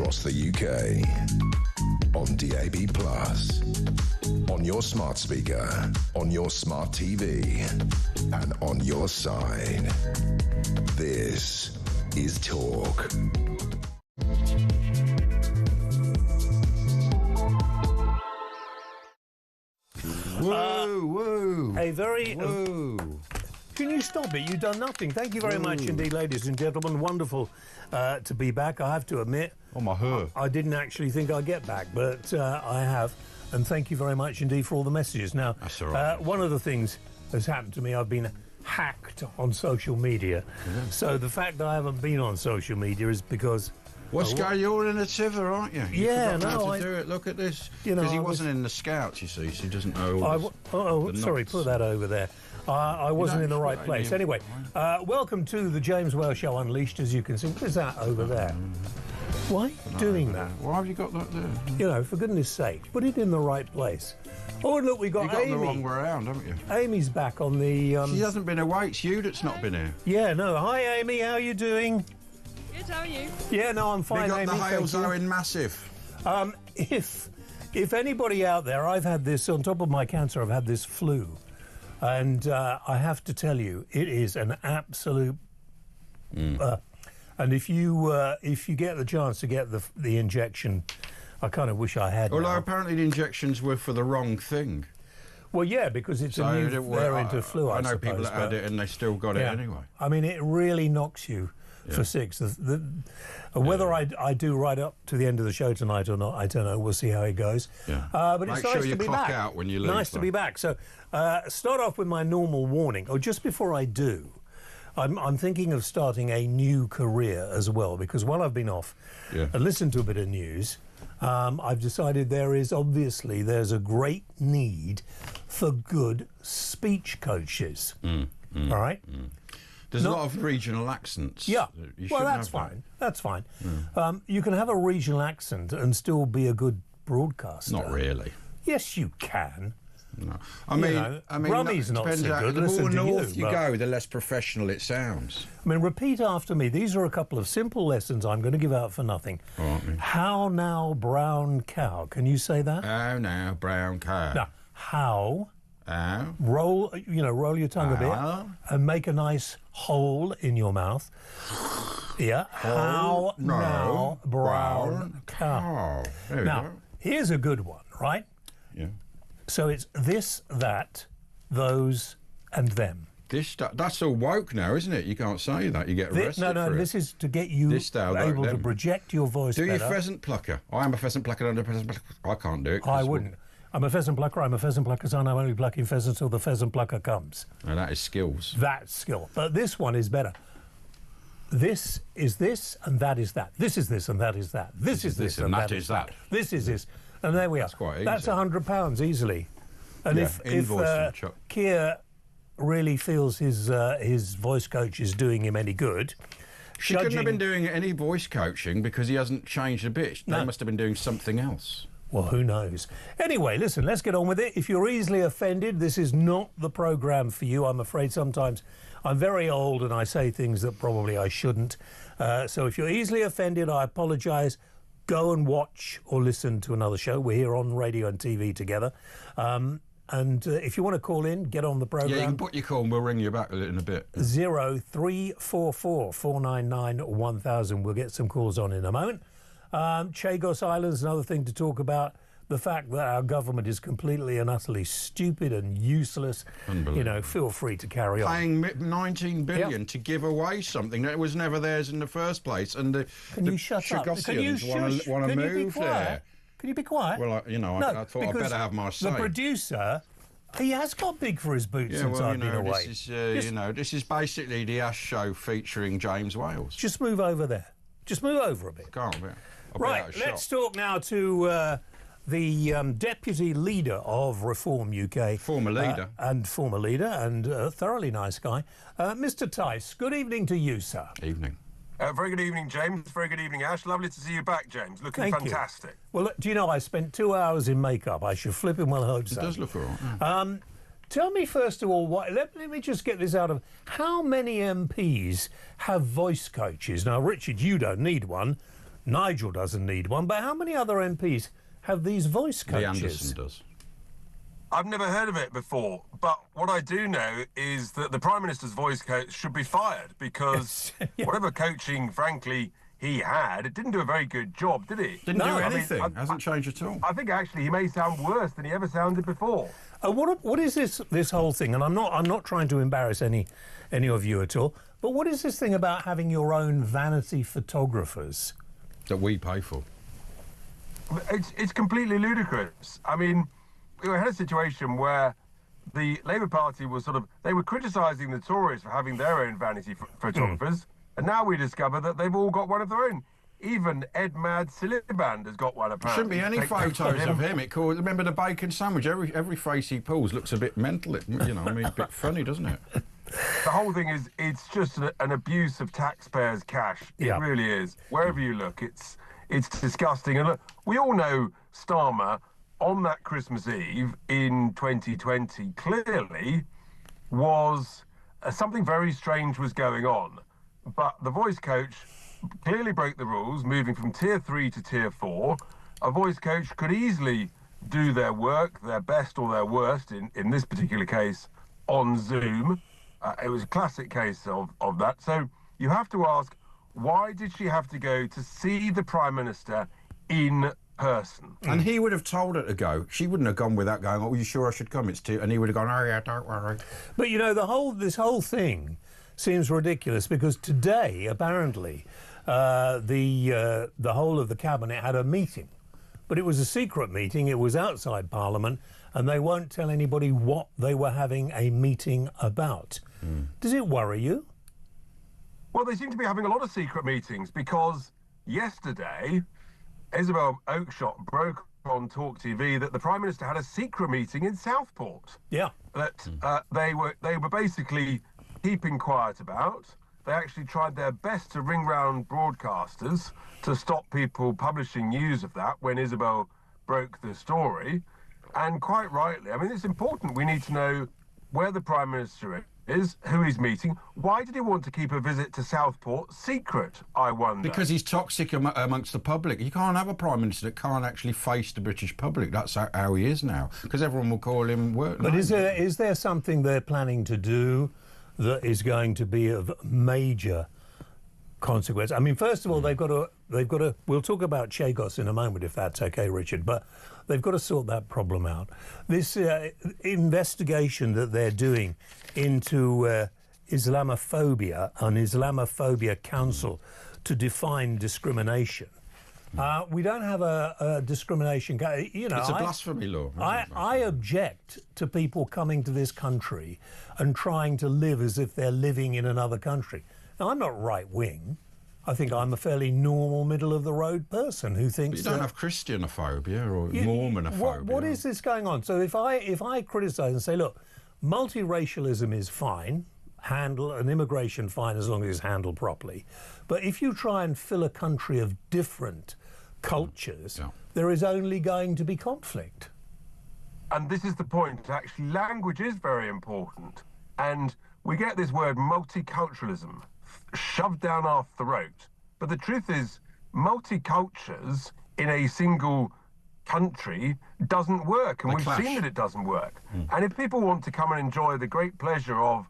across the UK. On DAB+, on your smart speaker, on your smart TV, and on your side. This is Talk. Whoa, whoa. A very... Whoa. Can you stop it? You've done nothing. Thank you very much indeed, ladies and gentlemen. Wonderful to be back, I have to admit. Oh, my hair. I didn't actually think I'd get back, but I have. And thank you very much indeed for all the messages. Now, that's all right. One of the things that's happened to me, I've been hacked on social media. So the fact that I haven't been on social media is because... What's going on in the Tiver, aren't you? Yeah, no, no, how I... to do it. Look at this. You know, because he wasn't in the Scouts, you see, so he doesn't know all this, sorry, knots. put that over there. I wasn't in the right place. Anyway, welcome to the James Whale Show Unleashed, as you can see. What is that over there? Why are you doing that? Why have you got that there? You know, for goodness sake, put it in the right place. Oh, look, we got Amy. Amy. You got the wrong way around, haven't you? Amy's back on the... She hasn't been away. It's you that's not been here. Yeah, no. Hi, Amy. How are you doing? Good, how are you? Yeah, no, I'm fine, They got Amy. the Hales Owen massive. If anybody out there, I've had this, on top of my cancer, I've had this flu. And I have to tell you, it is an absolute... and if you get the chance to get the injection, I kind of wish I had. Although now. apparently the injections were for the wrong thing. Well, yeah, because it's a new variant of flu, I know people that had it and they still got it anyway. I mean, it really knocks you for six. Whether I do right up to the end of the show tonight or not, I don't know. We'll see how it goes. Yeah. But Make it's sure nice you to be clock back. out when you leave. Nice to be back. So start off with my normal warning. Or just before I do, I'm thinking of starting a new career as well, because while I've been off and listened to a bit of news, I've decided there's a great need for good speech coaches. All right? There's a lot of regional accents. Yeah, well, that's fine. That's fine. You can have a regional accent and still be a good broadcaster. Not really. Yes, you can. No. I mean, Brummie's not so good. The more north you go, the less professional it sounds. I mean, repeat after me. These are a couple of simple lessons I'm going to give out for nothing. How now, brown cow? Can you say that? How now, brown cow? Now, how? Roll your tongue a bit and make a nice hole in your mouth. Yeah. How now, brown cow? Now, here's a good one, right? Yeah. So it's this, that, those, and them. That's all woke now, isn't it? You can't say that. You get arrested for it. This is to get you able to project your voice better. Do your pheasant plucker. I am a pheasant plucker and a pheasant plucker. I can't do it. I wouldn't. I'm a pheasant plucker. I'm a pheasant plucker, son. I'm only plucking pheasants till the pheasant plucker comes. Now, that is skills. That's skill. But this one is better. This is this, and that is that. This is this, and that is that. This is this, and that is that. This is this. And there we are. That's quite easy. That's £100 easily. And if Keir really feels his voice coach is doing him any good... He couldn't have been doing any voice coaching because he hasn't changed a bit. They must have been doing something else. Well, who knows? Anyway, listen, let's get on with it. If you're easily offended, this is not the programme for you. I'm afraid sometimes I'm very old and I say things that probably I shouldn't. So if you're easily offended, I apologise. Go and watch or listen to another show. We're here on radio and TV together. And if you want to call in, get on the programme. Yeah, you can put your call and we'll ring you back in a bit. 0344 499 1000. We'll get some calls on in a moment. Chagos Island's another thing to talk about. The fact that our government is completely and utterly stupid and useless. You know, feel free to carry on. Paying $19 billion to give away something that was never theirs in the first place. And Can you shut up? Can you want to move there. Can you be quiet? Well, I thought I'd better have my say. The producer, he has got big for his boots since I've been away. This is basically the Ash Show featuring James Wales. Just move over there. Just move over a bit. Can't be. Right, let's talk now to the Deputy Leader of Reform UK. Former leader. And a thoroughly nice guy. Mr. Tice, good evening to you, sir. Evening. Very good evening, James. Very good evening, Ash. Lovely to see you back, James. Looking fantastic. Well, look, do you know, I spent 2 hours in makeup. I should flip him well hope so. It does look all right. Tell me, first of all, let me just get this out of... How many MPs have voice coaches? Now, Richard, you don't need one. Nigel doesn't need one, but how many other MPs have these voice coaches? Lee Anderson does. I've never heard of it before, but what I do know is that the Prime Minister's voice coach should be fired because whatever coaching, frankly, he had, it didn't do a very good job, did it? Didn't do anything. Hasn't changed at all. I think actually he may sound worse than he ever sounded before. What is this whole thing? And I'm not trying to embarrass any of you at all. But what is this thing about having your own vanity photographers that we pay for? It's completely ludicrous. I mean, we had a situation where the Labour Party was they were criticising the Tories for having their own vanity photographers, and now we discover that they've all got one of their own. Even Ed Mad Siliband has got one, apparently. Shouldn't be any photos of him. Remember the bacon sandwich? Every face he pulls looks a bit mental, a bit funny, doesn't it? The whole thing is, it's just an abuse of taxpayers' cash. It really is. Wherever you look, it's disgusting. And look, we all know Starmer, on that Christmas Eve in 2020, clearly was something very strange was going on. But the voice coach clearly broke the rules, moving from tier 3 to tier 4. A voice coach could easily do their work, their best or their worst, in this particular case, on Zoom. It was a classic case of that. So you have to ask, why did she have to go to see the Prime Minister in person? And he would have told her to go. She wouldn't have gone without going, "Oh, you sure I should come?" And he would have gone, "Oh yeah, don't worry." But this whole thing seems ridiculous because today, apparently, the whole of the cabinet had a meeting, but it was a secret meeting. It was outside Parliament, and they won't tell anybody what they were having a meeting about. Does it worry you? Well, they seem to be having a lot of secret meetings because yesterday, Isabel Oakeshott broke on talkTV that the Prime Minister had a secret meeting in Southport. Yeah. That they were basically keeping quiet about. They actually tried their best to ring round broadcasters to stop people publishing news of that when Isabel broke the story. And quite rightly, I mean, it's important. We need to know where the Prime Minister is, who he's meeting. Why did he want to keep a visit to Southport secret, I wonder? Because he's toxic amongst the public. You can't have a Prime Minister that can't actually face the British public. That's how he is now, because everyone will call him work. But is there something they're planning to do that is going to be of major consequence? I mean, first of all, they've got to. We'll talk about Chagos in a moment, if that's okay, Richard. But they've got to sort that problem out. This investigation that they're doing into Islamophobia, an Islamophobia Council to define discrimination. We don't have a discrimination. It's a blasphemy law. I object to people coming to this country and trying to live as if they're living in another country. Now, I'm not right wing. I think I'm a fairly normal, middle of the road person who thinks. But you don't have Christianophobia or Mormonophobia. What is this going on? So if I criticise and say, look, multiracialism is fine, and immigration fine as long as it's handled properly, but if you try and fill a country of different cultures, there is only going to be conflict. And this is the point. Actually, language is very important, and we get this word multiculturalism shoved down our throat. But the truth is, multicultures in a single country doesn't work, and we've seen that it doesn't work. And if people want to come and enjoy the great pleasure of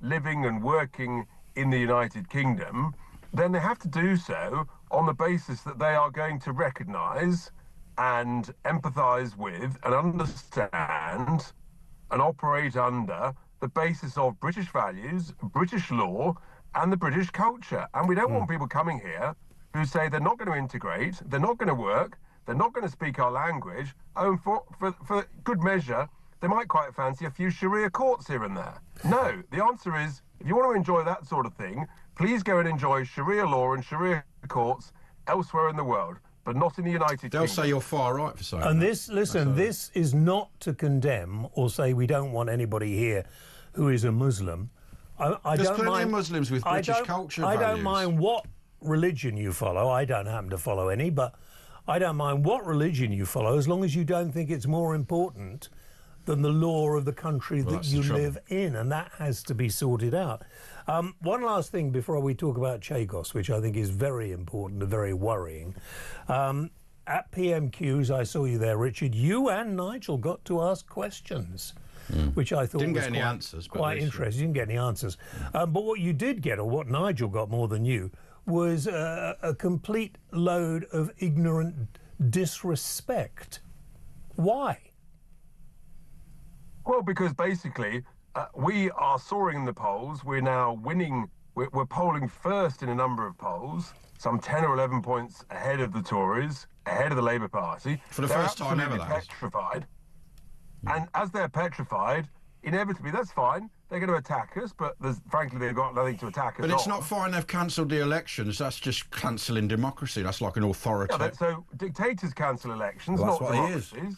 living and working in the United Kingdom, then they have to do so on the basis that they are going to recognise and empathise with and understand and operate under the basis of British values, British law, and the British culture. And we don't want people coming here who say they're not going to integrate, they're not going to work, they're not going to speak our language. Oh, and for good measure, they might quite fancy a few Sharia courts here and there. No, the answer is, if you want to enjoy that sort of thing, please go and enjoy Sharia law and Sharia courts elsewhere in the world, but not in the United Kingdom. They'll say you're far right for saying and that. This is not to condemn or say we don't want anybody here who is a Muslim. There's plenty of Muslims with British culture values. I don't mind what religion you follow. I don't happen to follow any, but I don't mind what religion you follow as long as you don't think it's more important than the law of the country that that's the you trouble. live in, and that has to be sorted out. One last thing before we talk about Chagos, which I think is very important and very worrying. At PMQs, I saw you there, Richard. You and Nigel got to ask questions, which I thought Didn't was get any answers, but quite at least interesting. You didn't get any answers. But what you did get, or what Nigel got more than you, was a complete load of ignorant disrespect. Why? Well, because basically we are soaring in the polls. We're now winning. We're polling first in a number of polls, some 10 or 11 points ahead of the Tories, ahead of the Labour Party. For the They're first time ever, absolutely that is. petrified. And as they're petrified, inevitably, that's fine. They're going to attack us, but frankly, they've got nothing to attack us But it's on. not fine they've cancelled the elections. That's just cancelling democracy. That's like an authority. Yeah, so dictators cancel elections, Well, not that's what he is. democracies.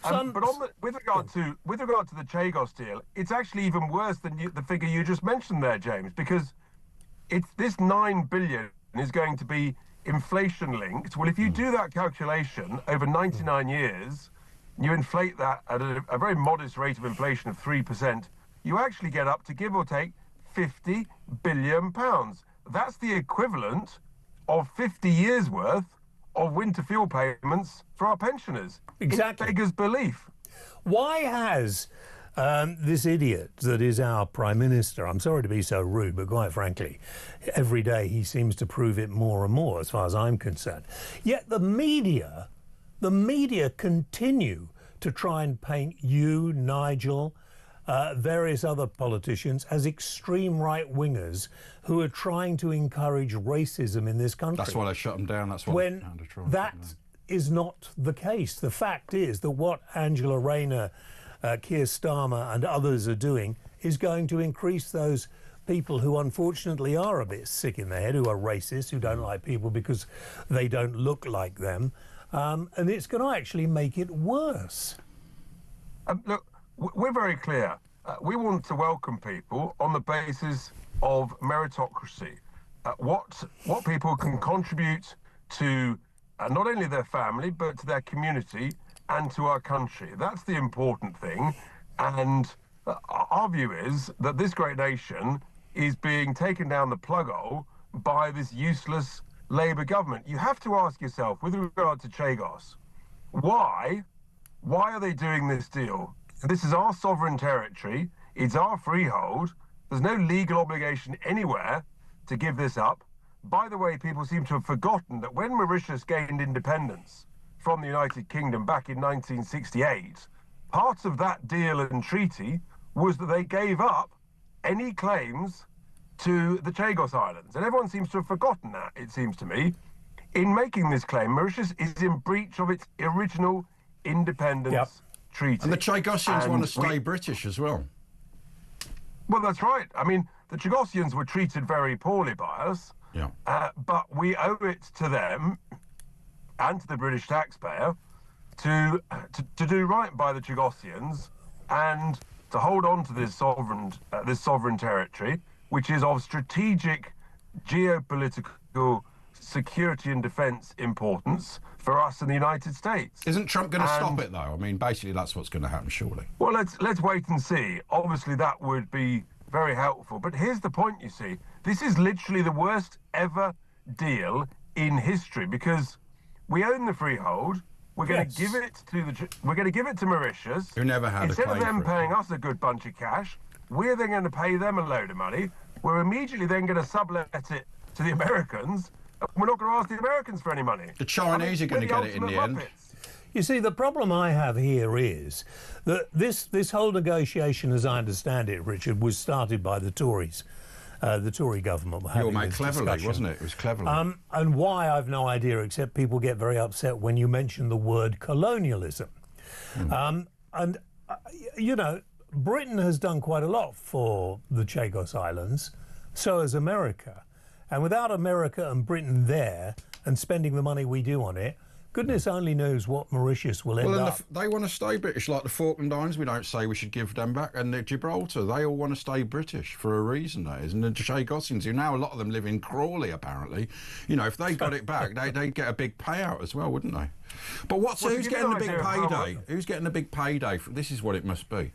Some- But with regard to the Chagos deal, it's actually even worse than the figure you just mentioned there, James, because it's this 9 billion is going to be inflation linked. Well, if you do that calculation over 99 years, you inflate that at a very modest rate of inflation of 3%, you actually get up to, give or take, 50 billion pounds. That's the equivalent of 50 years worth of winter fuel payments for our pensioners. Exactly. It beggars belief. Why has this idiot that is our Prime Minister, I'm sorry to be so rude, but quite frankly, every day he seems to prove it more and more as far as I'm concerned. Yet the media continue to try and paint you, Nigel, various other politicians as extreme right-wingers who are trying to encourage racism in this country. That's why they shut them down. That's why When they had to try. that is not the case. The fact is that what Angela Rayner, Keir Starmer and others are doing is going to increase those people who unfortunately are a bit sick in the head, who are racist, who don't like people because they don't look like them. And it's going to actually make it worse. Look, we're very clear. We want to welcome people on the basis of meritocracy. What people can contribute to not only their family, but to their community and to our country. That's the important thing. And our view is that this great nation is being taken down the plug hole by this useless Labour government. You have to ask yourself, with regard to Chagos, why are they doing this deal? This is our sovereign territory. It's our freehold. There's no legal obligation anywhere to give this up. By the way, people seem to have forgotten that when Mauritius gained independence from the United Kingdom back in 1968, part of that deal and treaty was that they gave up any claims to the Chagos Islands. And everyone seems to have forgotten that, it seems to me. In making this claim, Mauritius is in breach of its original independence treaty. And the Chagosians want to And stay British as well. Well, that's right. I mean, the Chagosians were treated very poorly by us, Yeah. but we owe it to them and to the British taxpayer to do right by the Chagosians and to hold on to this sovereign territory, which is of strategic geopolitical security and defence importance for us in the United States. Isn't Trump going to stop And- it, though? I mean, basically, that's what's going to happen, surely. Well, let's wait and see. Obviously, that would be very helpful. But here's the point, you see. This is literally the worst ever deal in history because we own the freehold. We're going to give it to Mauritius. Who never had a Instead of claim them for it. paying us a good bunch of cash, we're then going to pay them a load of money. We're immediately then going to sublet it to the Americans. We're not going to ask the Americans for any money. The Chinese are going to we're get it in ultimate the end. Muppets. You see, the problem I have here is that this whole negotiation, as I understand it, Richard, was started by the Tories. The Tory government were Your having mate this cleverly, discussion. wasn't it? It was cleverly. And why, I've no idea, except people get very upset when you mention the word colonialism. You know, Britain has done quite a lot for the Chagos Islands, so has America. And without America and Britain there and spending the money we do on it, Goodness only knows what Mauritius will end up. They want to stay British, like the Falkland Islands. We don't say we should give them back, and the Gibraltar. They all want to stay British for a reason, that is. And the Chagosians, who now a lot of them live in Crawley, apparently. You know, if they got it back, they'd get a big payout as well, wouldn't they? But who's getting the big payday? Who's getting the big payday? This is what it must be.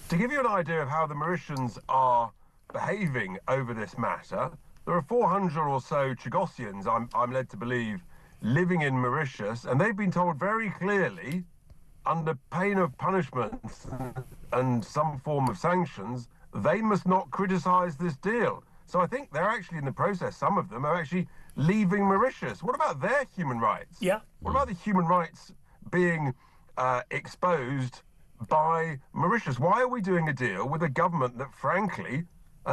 To give you an idea of how the Mauritians are behaving over this matter, there are 400 or so Chagosians, I'm led to believe, living in Mauritius, and they've been told very clearly, under pain of punishment and some form of sanctions, they must not criticise this deal. So I think they're actually in the process, some of them are actually leaving Mauritius. What about their human rights? Yeah. What about the human rights being exposed by Mauritius? Why are we doing a deal with a government that, frankly,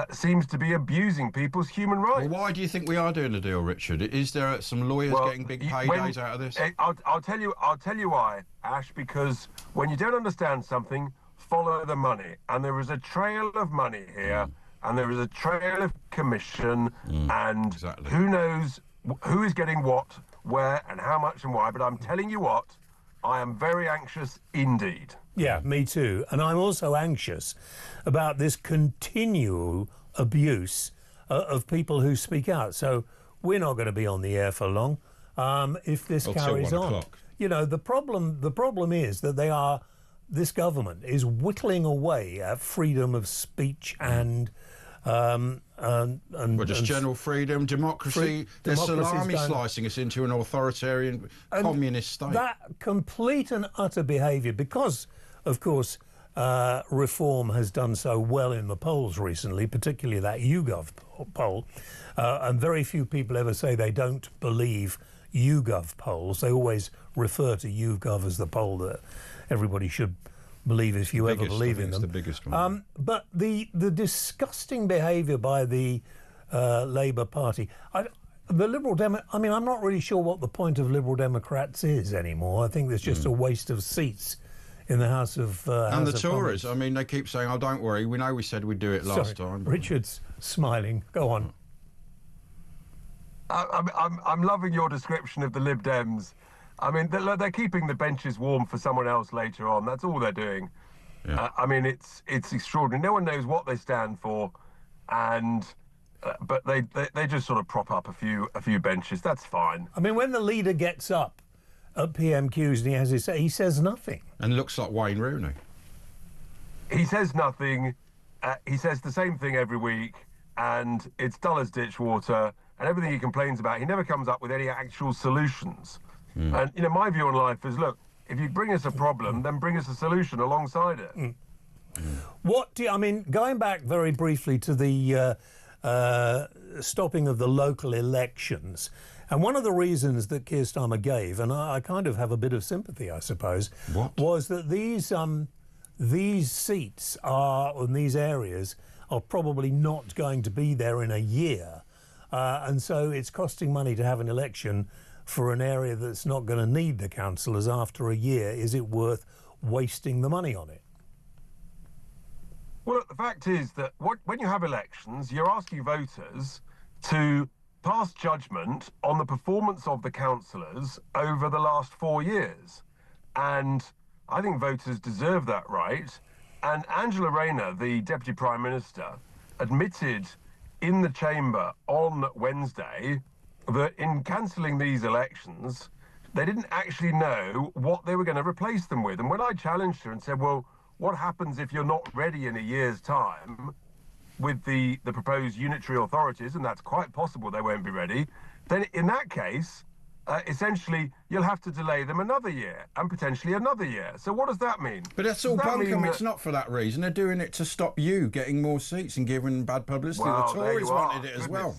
seems to be abusing people's human rights? Well, why do you think we are doing a deal, Richard? Is there some lawyers getting big paydays out of this? I'll tell you why, Ash. Because when you don't understand something, follow the money, and there is a trail of money here, and there is a trail of commission, and who knows who is getting what, where, and how much, and why. But I'm telling you what, I am very anxious indeed. Yeah, me too. And I'm also anxious about this continual abuse of people who speak out. So we're not going to be on the air for long if this carries on. 1 o'clock. You know, the problem is that this government is whittling away at freedom of speech and general freedom, democracy. They're salami slicing us into an authoritarian communist state. That complete and utter behaviour, because, of course, Reform has done so well in the polls recently, particularly that YouGov poll, and very few people ever say they don't believe YouGov polls. They always refer to YouGov as the poll that everybody should believe if you ever believe in them. It's the biggest one. But the disgusting behaviour by the Labour Party, the Liberal I mean, I'm not really sure what the point of Liberal Democrats is anymore. I think there's just a waste of seats in the House of and House the of Tories. Commons. I mean, they keep saying, "Oh, don't worry. We know we said we'd do it last time." But Richard's smiling. Go on. I'm loving your description of the Lib Dems. I mean, they're keeping the benches warm for someone else later on. That's all they're doing. Yeah. I mean, it's extraordinary. No one knows what they stand for, and but they just sort of prop up a few benches. That's fine. I mean, when the leader gets up at PMQs and he says nothing. And looks like Wayne Rooney. He says nothing. He says the same thing every week, and it's dull as ditch water. And everything he complains about, he never comes up with any actual solutions. And, you know, my view on life is, look, if you bring us a problem, then bring us a solution alongside it. I mean, going back very briefly to the stopping of the local elections, and one of the reasons that Keir Starmer gave, and I kind of have a bit of sympathy, I suppose, was that these seats in these areas are probably not going to be there in a year. And so it's costing money to have an election for an area that's not going to need the councillors after a year. Is it worth wasting the money on it? Well, look, the fact is that when you have elections, you're asking voters to pass judgment on the performance of the councillors over the last 4 years. And I think voters deserve that right. And Angela Rayner, the Deputy Prime Minister, admitted in the chamber on Wednesday that in cancelling these elections, they didn't actually know what they were going to replace them with. And when I challenged her and said, well, what happens if you're not ready in a year's time with the proposed unitary authorities, and that's quite possible they won't be ready, then in that case, essentially, you'll have to delay them another year and potentially another year. So what does that mean? But that's all bunkum. It's not for that reason. They're doing it to stop you getting more seats and giving bad publicity. Well, the Tories wanted it as well.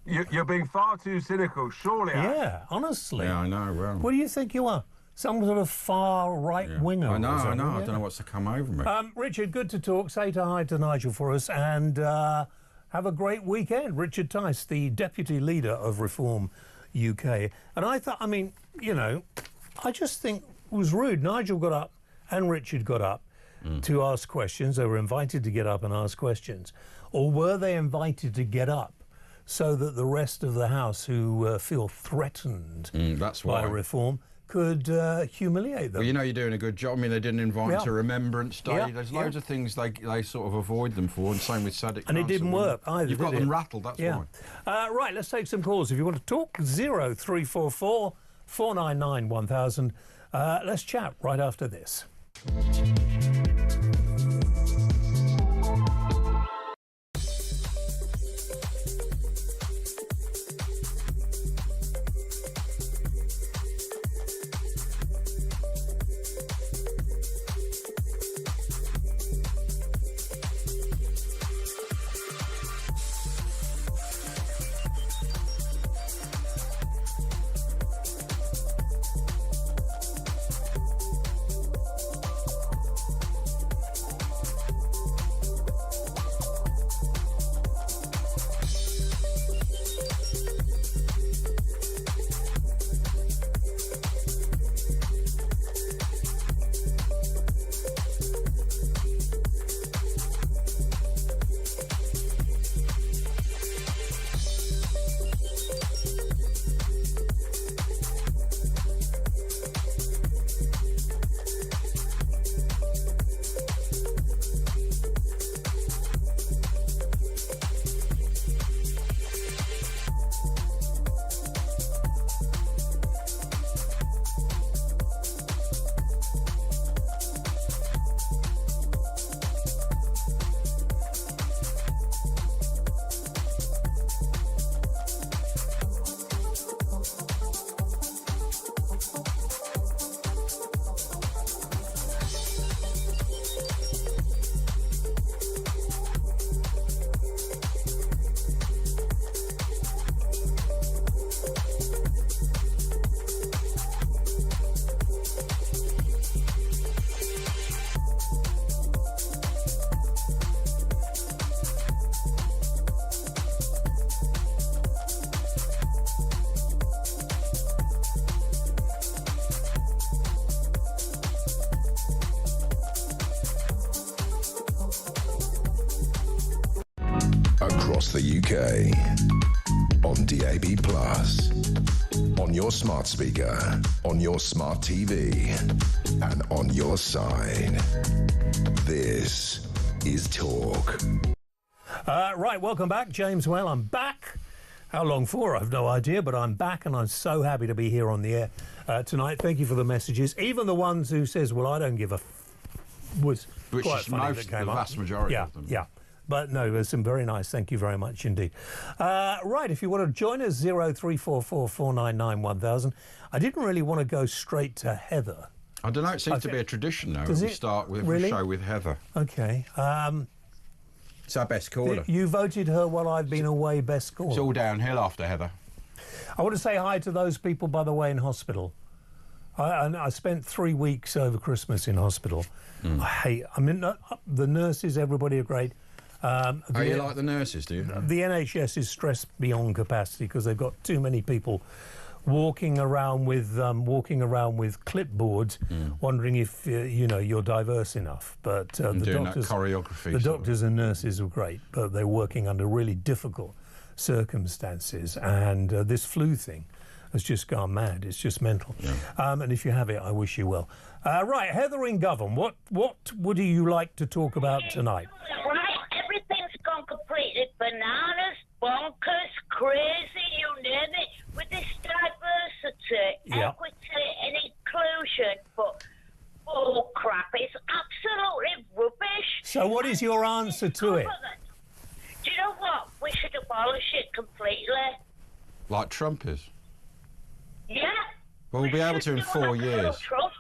You're being far too cynical, surely. Yeah, honestly. Yeah, I know. Well, what do you think you are? Some sort of far right winger? I know. or I something, know. yeah? I don't know what's to come over me. Richard, good to talk. Say hi to Nigel for us, and have a great weekend. Richard Tice, the Deputy Leader of Reform UK. And I thought, I mean, you know, I just think it was rude. Nigel got up and Richard got up to ask questions. They were invited to get up and ask questions. Or were they invited to get up so that the rest of the House who feel threatened That's by why. reform could humiliate them. Well, you know, you're doing a good job. I mean, they didn't invite Yeah. to Remembrance Day. Yeah, There's yeah. loads of things they sort of avoid them for, and same with Sadiq. And it didn't work either, You've got did them it? rattled, that's Yeah. why. Right, let's take some calls. If you want to talk, 0344 499 1000. Let's chat right after this. Across the UK, on DAB+, on your smart speaker, on your smart TV, and on your side. This is Talk. Right, welcome back. James Well, I'm back. How long for? I've no idea, but I'm back and I'm so happy to be here on the air tonight. Thank you for the messages. Even the ones who says, well, I don't give a was Which quite is funny most, that came the up. vast majority Yeah, of them. yeah. But no, there's some very nice. Thank you very much indeed. Right, if you want to join us, 0344 499 1000. I didn't really want to go straight to Heather. I don't know, it seems to be a tradition now. Does We it? start with Really? a show with Heather. Okay. It's our best caller. You voted her while I've been away, best caller. It's all downhill after Heather. I want to say hi to those people, by the way, in hospital. I spent 3 weeks over Christmas in hospital. I mean, the nurses, everybody are great. You like the nurses, do you? The NHS is stressed beyond capacity because they've got too many people walking around with clipboards, wondering if you're diverse enough. But the doing doctors, that choreography. the sort of. doctors and nurses are great, but they're working under really difficult circumstances. And this flu thing has just gone mad. It's just mental. Yeah. And if you have it, I wish you well. Right, Heather in Govan, what would you like to talk about tonight? Right, everything's gone completely bananas, bonkers, crazy, you name it, with this diversity, Yeah. equity and inclusion, but bull crap, it's absolutely rubbish. So what is your answer to it? Do you know what? We should abolish it completely. Like Trump is. Yeah. Well, we'll be able to in 4 years. Trump.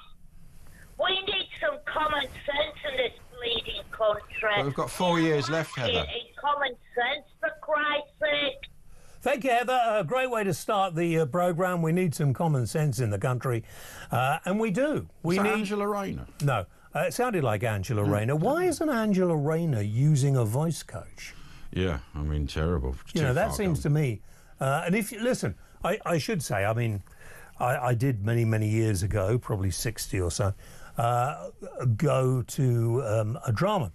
We need some common sense in this bleeding country. But we've got 4 years left, Heather. Common sense, for Christ's sake. Thank you, Heather. A great way to start the programme. We need some common sense in the country. And we do. We Is that need... Angela Rayner? No. It sounded like Angela Rayner. Why isn't Angela Rayner using a voice coach? Yeah, I mean, terrible. You know, that seems to gone. me... and if you... Listen, I should say, I mean, I did many, many years ago, probably 60 or so, go to a drama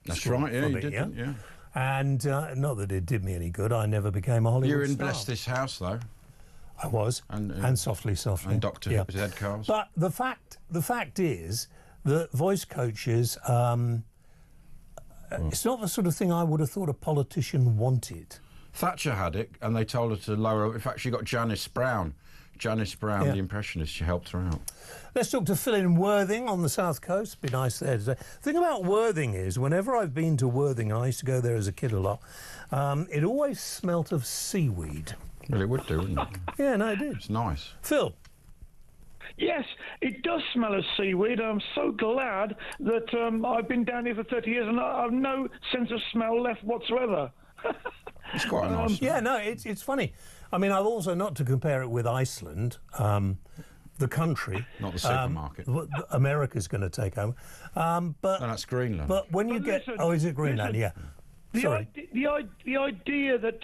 That's school right, yeah, for a you bit, did, yeah? didn't you? And not that it did me any good. I never became a Hollywood You're in star. Bless This House, though. I was, and Softly, Softly. And Dr. Yeah. Who's Ed Cars. But the fact is that voice coaches, it's not the sort of thing I would have thought a politician wanted. Thatcher had it, and they told her to lower. In fact, she got Janice Brown. Janice Brown, the impressionist, she helped her out. Let's talk to Phil in Worthing on the south coast. Be nice there today. The thing about Worthing is, whenever I've been to Worthing, I used to go there as a kid a lot, it always smelt of seaweed. Well, it would do, wouldn't it? Yeah, no, it did. It's nice. Phil. Yes, it does smell of seaweed. I'm so glad that I've been down here for 30 years and I have no sense of smell left whatsoever. It's quite a nice. Yeah, no, it's funny. I mean, I've also, not to compare it with Iceland, the country. Not the supermarket. America's going to take over. But No, that's Greenland. But when you get... listen, Oh, is it Greenland? listen. Yeah. Sorry. The idea that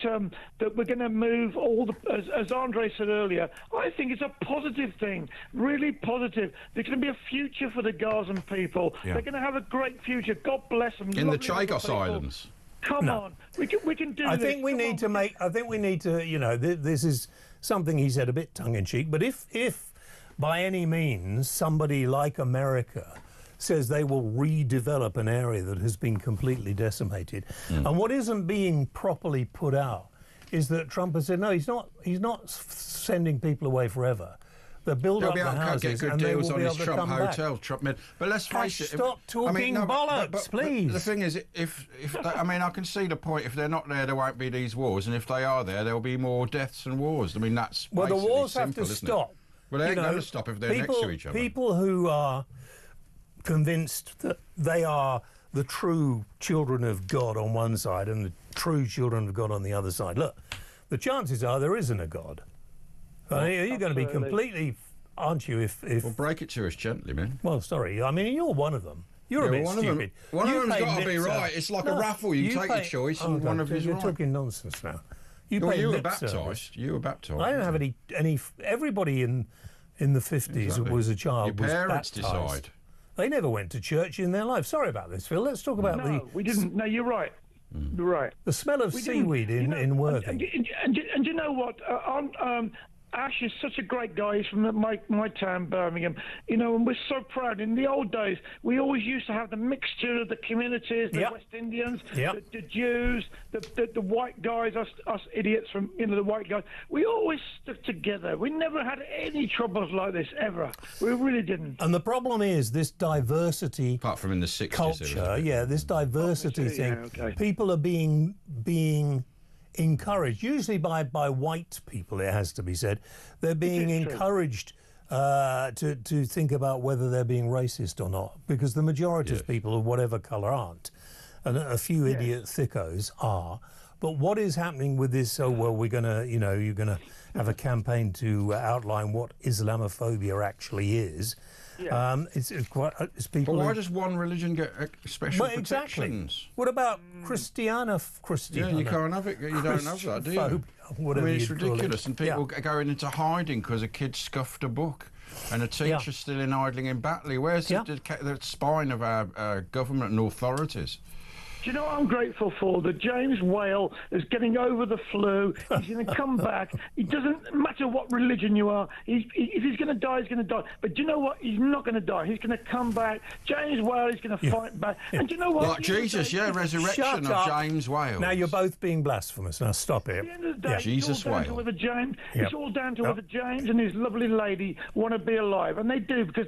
that we're going to move all the, as Andre said earlier, I think it's a positive thing, really positive. There's going to be a future for the Gazan people. Yeah. They're going to have a great future. God bless them. In the Lovely little Chagos people. Islands. Come on, we can do I this. think we Come need on. to make. I think we need to. You know, this is something he said a bit tongue in cheek. But if by any means somebody like America says they will redevelop an area that has been completely decimated, and what isn't being properly put out is that Trump has said no, he's not sending people away forever. They'll build They'll up be the able to houses get good and they deals will on be his able to Trump come back. hotel, Trump mid. But let's face it. Stop talking bollocks, please. The thing is, if I mean, I can see the point. If they're not there, there won't be these wars, and if they are there, there will be more deaths and wars. I mean, that's Well, the basically wars simple, have to isn't stop. It? Well, they ain't You know, going to stop if they're next to each other. People who are convinced that they are the true children of God on one side and the true children of God on the other side. Look, the chances are there isn't a God. You're going to be completely, aren't you? If Well, break it to us gently, man. well, sorry, I mean you're one of them. You're a bit one stupid. One of You them's pay got to be lip right. service. It's like a raffle. You take your choice, and one of you's You're right. talking nonsense now. You Well, pay you were lip baptised. service. You were baptised. I don't have any. Everybody in the 50s Exactly. was a child. Your was parents baptised. decide. They never went to church in their life. Sorry about this, Phil. Let's talk about No, we didn't. No, you're right. You're right. the smell of We didn't. seaweed You know, in Worthing. And you know what? Ash is such a great guy. He's from my town, Birmingham. You know, and we're so proud. In the old days, we always used to have the mixture of the communities, the Yep. West Indians, Yep. the Jews, the white guys, us idiots from, the white guys. We always stuck together. We never had any troubles like this, ever. We really didn't. And the problem is this diversity Apart from in the 60s. culture. Yeah, this diversity Yeah, thing. okay. People are being encouraged, usually by white people, it has to be said. They're being is true. encouraged to think about whether they're being racist or not, because the majority Yes. of people of whatever colour aren't, and a few idiot thickos are. But what is happening with this? Oh well, we're gonna, you're gonna have a campaign to outline what Islamophobia actually is. Yeah. It's people. But why who- does one religion get special Well, exactly. protections? What about Christiana? Yeah, you can't have it. You don't have that, do you? Christianphobia, whatever I mean, it's you'd call it. ridiculous. And people Yeah. are going into hiding because a kid scuffed a book and a teacher's Yeah. still in idling in Batley. Where's Yeah. the spine of our government and authorities? Do you know what I'm grateful for? That James Whale is getting over the flu. He's going to come back. It doesn't matter what religion you are. If he's going to die, he's going to die. But do you know what? He's not going to die. He's going to come back. James Whale is going to fight back. And do you know what? Like At the end of the Jesus, day, yeah, at resurrection Shut of up. James Wales. Now you're both being blasphemous. Now stop it. the end of the Yeah. day, Jesus it's all down to Whale. whether James. Yep. It's all down to Yep. whether James and his lovely lady want to be alive, and they do because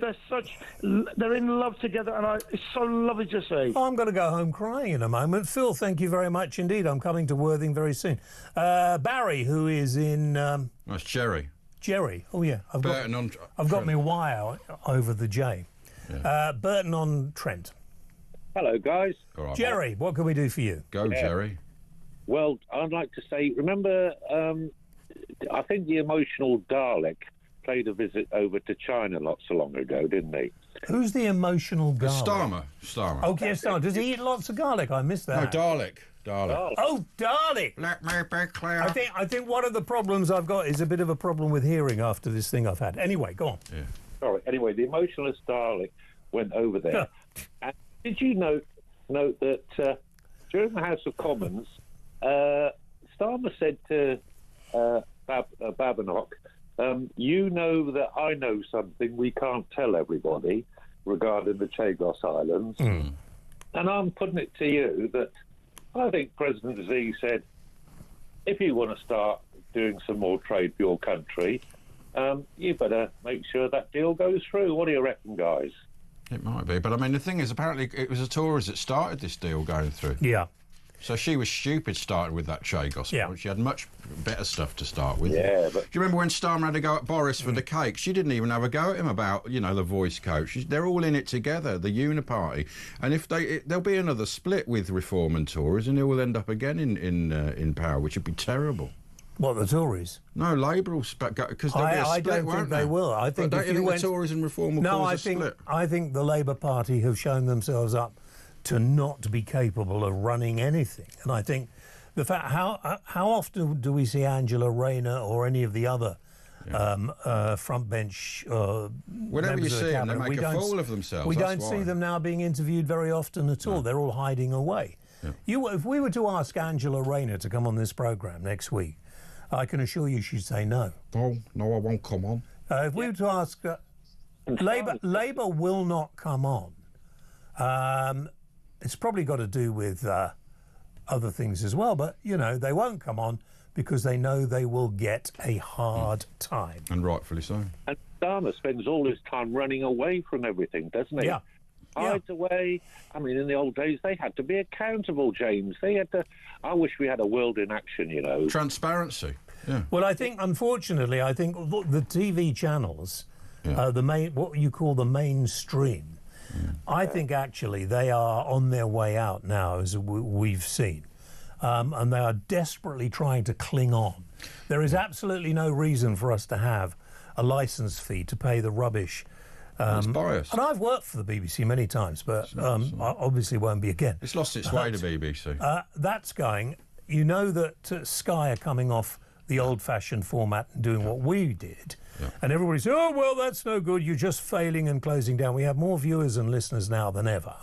they're in love together, and it's so lovely to see. I'm going to go home crying in a moment. Phil, thank you very much indeed. I'm coming to Worthing very soon. Barry, who is in That's Jerry. Jerry. Oh yeah, I've got Burton-on-Trent. my Y over the J. Burton on Trent. Hello, guys. All right, Jerry, what can we do for you? Go, Jerry. Well, I'd like to say, remember, I think the emotional Dalek paid a visit over to China not so long ago, didn't he? Who's the emotional garlic? Starmer. Oh, yes, Starmer. Does he eat lots of garlic? I missed No, that. Dalek. Oh, Dalek! Let me be clear. I think one of the problems I've got is a bit of a problem with hearing after this thing I've had. Anyway, go on. Yeah. Sorry. Anyway, the emotionalist Dalek went over there. And did you note that during the House of Commons, Starmer said to Babinot, you know that I know something we can't tell everybody regarding the Chagos Islands. And I'm putting it to you that I think President Xi said, if you want to start doing some more trade for your country, you better make sure that deal goes through. What do you reckon, guys? It might be, but I mean, the thing is, apparently it was the Tories that started this deal going through. Yeah. So she was stupid starting with that Chagos. Yeah. She had much better stuff to start with. Yeah, but... Do you remember when Starmer had a go at Boris for the cake? She didn't even have a go at him about, the voice coach. They're all in it together, the Uniparty. And if there'll be another split with Reform and Tories, and it will end up again in power, which would be terrible. What, the Tories? No, Labour will split, because there'll be a split, I don't think they will. I think don't you think the Tories and Reform will cause a split? I think the Labour Party have shown themselves up to not be capable of running anything. And I think the fact, how often do we see Angela Rayner or any of the other front bench whenever you see them, they make a fool of themselves. We don't see them now being interviewed very often at all. They're all hiding away. Yeah. If we were to ask Angela Rayner to come on this programme next week, I can assure you she'd say no. Oh, no, I won't come on. If we were to ask... Labour will not come on. It's probably got to do with other things as well, but, they won't come on because they know they will get a hard time. And rightfully so. And Starmer spends all his time running away from everything, doesn't he? Yeah. Hides away. I mean, in the old days, they had to be accountable, James. They had to... I wish we had a world in action, Transparency. Yeah. Well, unfortunately, the TV channels, what you call the mainstream, I think actually they are on their way out now, as we've seen. And they are desperately trying to cling on. There is absolutely no reason for us to have a licence fee to pay the rubbish. It's biased. And I've worked for the BBC many times, but I obviously won't be again. It's lost its way, the BBC. That's going... You know that Sky are coming off the old-fashioned format and doing what we did. Yeah. And everybody says, oh, well, that's no good. You're just failing and closing down. We have more viewers and listeners now than ever.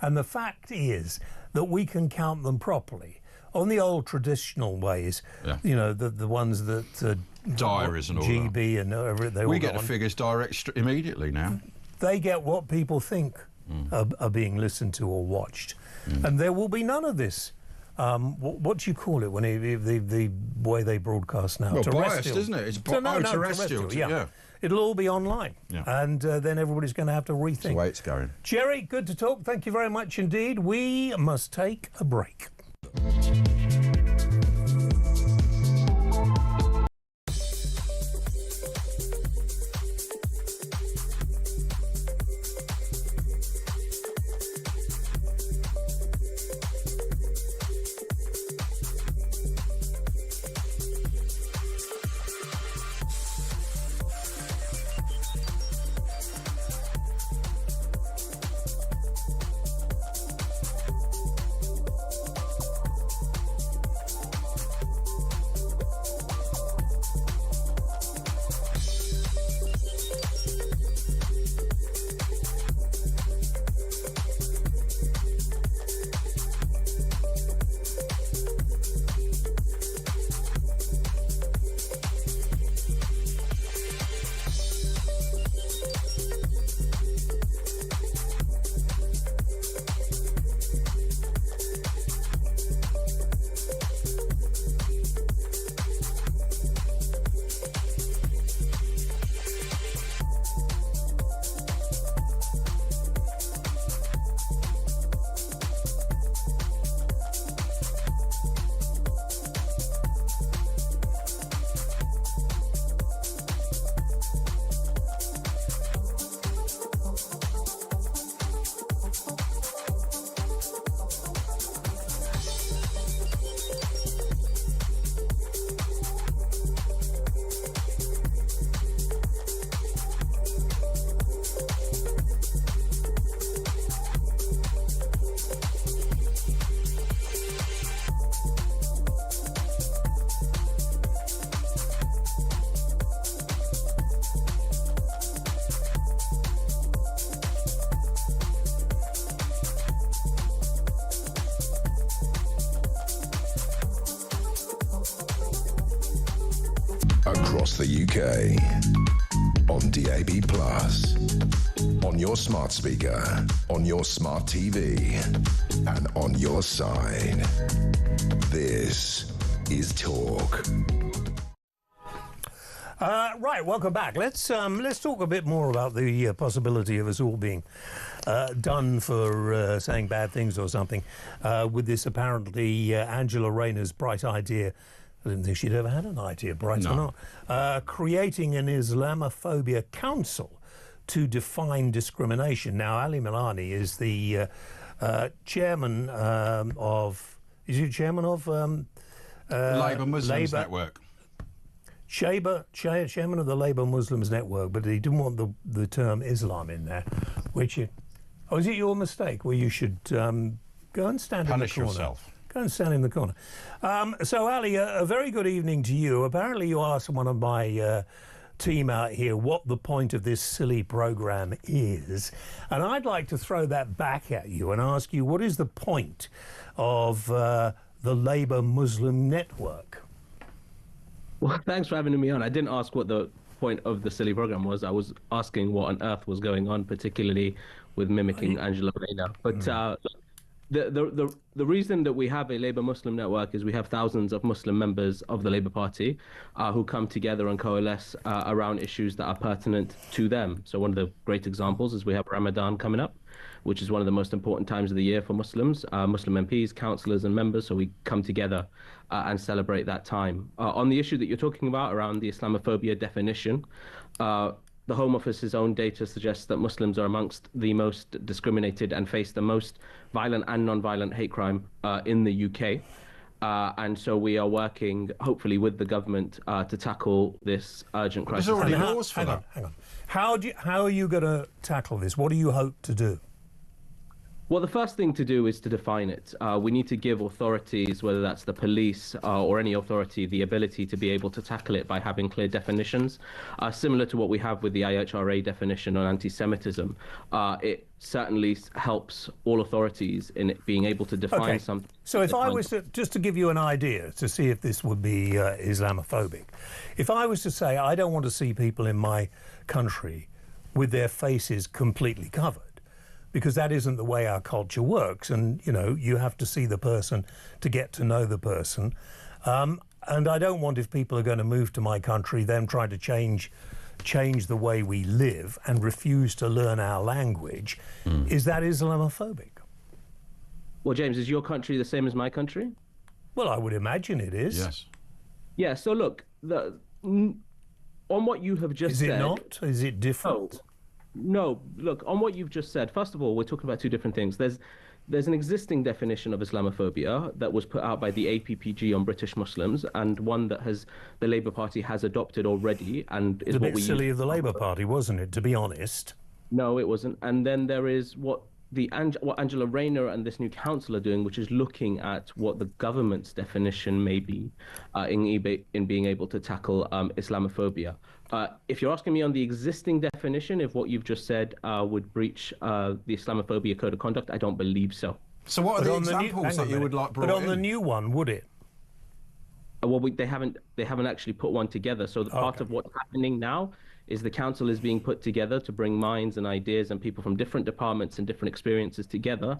And the fact is that we can count them properly. On the old traditional ways, the ones that... diaries and all GB that. and we get the figures direct immediately now. They get what people think are being listened to or watched. And there will be none of this. What do you call it when the way they broadcast now? Well, biased, isn't it? It's terrestrial. Yeah. It'll all be online. Yeah. And then everybody's going to have to rethink. That's the way it's going. Jerry, good to talk. Thank you very much indeed. We must take a break. across the UK, on DAB+, on your smart speaker, on your smart TV, and on your side. This is Talk. Right, welcome back. Let's talk a bit more about the possibility of us all being done for saying bad things or something with this apparently Angela Rayner's bright idea. I didn't think she'd ever had an idea, bright or not. Creating an Islamophobia council to define discrimination. Now, Ali Milani is the chairman of... Is he chairman of... Labour Muslims Network. Chairman of the Labour Muslims Network, but he didn't want the term Islam in there, which... is it your mistake where you should go and stand in the corner? Punish yourself. Go and stand in the corner. So, Ali, a very good evening to you. Apparently you asked one of my team out here what the point of this silly programme is. And I'd like to throw that back at you and ask you, what is the point of the Labour Muslim Network? Well, thanks for having me on. I didn't ask what the point of the silly program was. I was asking what on earth was going on, particularly with mimicking Angela Rayner. But the reason that we have a Labour Muslim Network is we have thousands of Muslim members of the Labour Party who come together and coalesce around issues that are pertinent to them. So one of the great examples is we have Ramadan coming up, which is one of the most important times of the year for Muslims, Muslim MPs, councillors and members. So we come together and celebrate that time. On the issue that you're talking about around the Islamophobia definition, the Home Office's own data suggests that Muslims are amongst the most discriminated and face the most violent and non-violent hate crime in the UK. And so we are working, hopefully, with the government to tackle this urgent crisis. There's already laws for that. Hang on. How are you going to tackle this? What do you hope to do? Well, the first thing to do is to define it. We need to give authorities, whether that's the police or any authority, the ability to be able to tackle it by having clear definitions, similar to what we have with the IHRA definition on anti-Semitism. It certainly helps all authorities in it being able to define something. So if I was to, just to give you an idea to see if this would be Islamophobic, if I was to say I don't want to see people in my country with their faces completely covered, because that isn't the way our culture works. And, you know, you have to see the person to get to know the person. And I don't want, if people are going to move to my country, them trying to change the way we live and refuse to learn our language. Is that Islamophobic? Well, James, is your country the same as my country? Well, I would imagine it is. Yes. Yeah, so look, on what you have just said... Is it not? Is it different? No, look, on what you've just said, first of all, we're talking about two different things. There's an existing definition of Islamophobia that was put out by the APPG on British Muslims, and one that the Labour Party has adopted already. And is it's a what bit silly of the Labour Party, wasn't it, to be honest? No, it wasn't. And then there is what Angela Rayner and this new council are doing, which is looking at what the government's definition may be in being able to tackle Islamophobia. If you're asking me on the existing definition, if what you've just said would breach the Islamophobia Code of Conduct, I don't believe so. So what are the examples that you would like brought in? But on the new one, would it? Well, they haven't actually put one together. So the part of what's happening now is the council is being put together to bring minds and ideas and people from different departments and different experiences together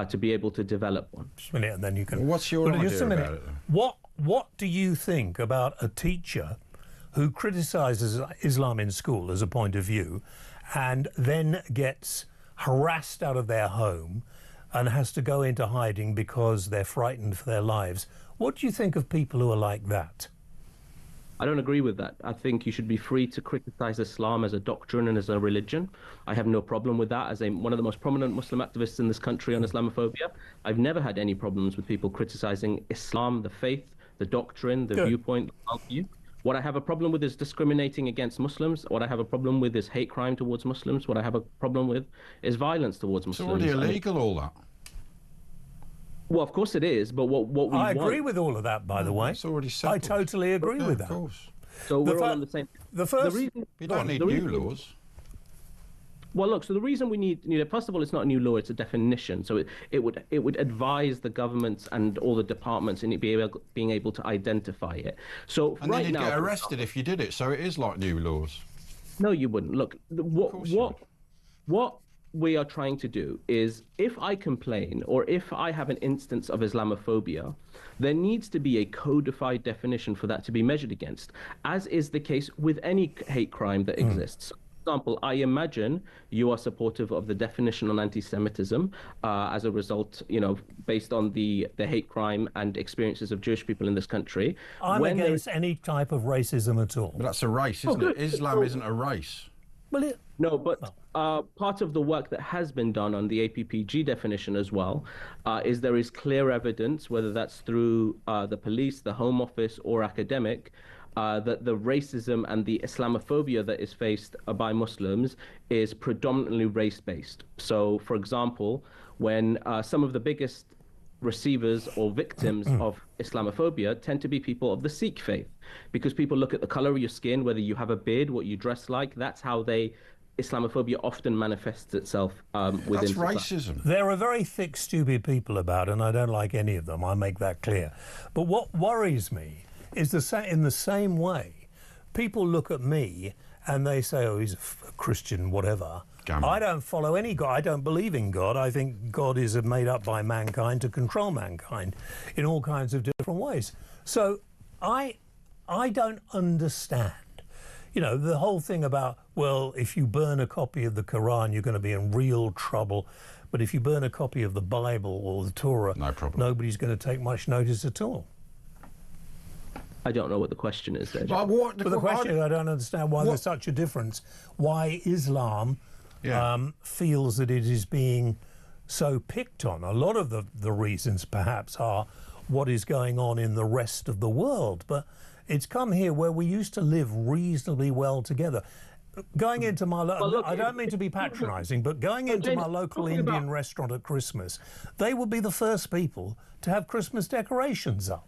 to be able to develop one. Just a minute, and then you can... What's your idea just a minute. about it? What do you think about a teacher who criticises Islam in school as a point of view and then gets harassed out of their home and has to go into hiding because they're frightened for their lives? What do you think of people who are like that? I don't agree with that. I think you should be free to criticize Islam as a doctrine and as a religion. I have no problem with that. As one of the most prominent Muslim activists in this country on Islamophobia, I've never had any problems with people criticizing Islam, the faith, the doctrine, the viewpoint, the worldview. What I have a problem with is discriminating against Muslims. What I have a problem with is hate crime towards Muslims. What I have a problem with is violence towards Muslims. It's already illegal, all that. Well, of course it is, but what we I want... agree with all of that, by the way. It's already settled. I totally agree with that. Of course. So we're all on the same... The first... You don't need new laws. Well, look. So the reason we need, first of all, it's not a new law; it's a definition. So it would advise the governments and all the departments in being able to identify it. So and right then you'd now, get arrested if you did it. So it is like new laws. no, you wouldn't. Look, what we are trying to do is, if I complain or if I have an instance of Islamophobia, there needs to be a codified definition for that to be measured against, as is the case with any hate crime that exists. For example, I imagine you are supportive of the definition on anti-Semitism as a result, based on the hate crime and experiences of Jewish people in this country. I'm against any type of racism at all. But that's a race, isn't it? Islam isn't a race. Well, No, but part of the work that has been done on the APPG definition as well is there is clear evidence, whether that's through the police, the Home Office, or academic, that the racism and the Islamophobia that is faced by Muslims is predominantly race-based. So, for example, when some of the biggest receivers or victims of Islamophobia tend to be people of the Sikh faith, because people look at the color of your skin, whether you have a beard, what you dress like. That's how Islamophobia often manifests itself within That's racism. there are very thick, stupid people about, and I don't like any of them. I make that clear. But what worries me is in the same way, people look at me and they say, "Oh, he's a Christian, whatever." I don't follow any God. I don't believe in God. I think God is made up by mankind to control mankind in all kinds of different ways. So I don't understand. The whole thing about, well, if you burn a copy of the Quran, you're going to be in real trouble. But if you burn a copy of the Bible or the Torah, no problem. Nobody's going to take much notice at all. I don't know what the question is there. But the question is, I don't understand why there's such a difference. Why Islam feels that it is being so picked on. A lot of the reasons perhaps are what is going on in the rest of the world. But it's come here where we used to live reasonably well together. Going into my I don't mean to be patronising, but going into my local Indian restaurant at Christmas, they will be the first people to have Christmas decorations up.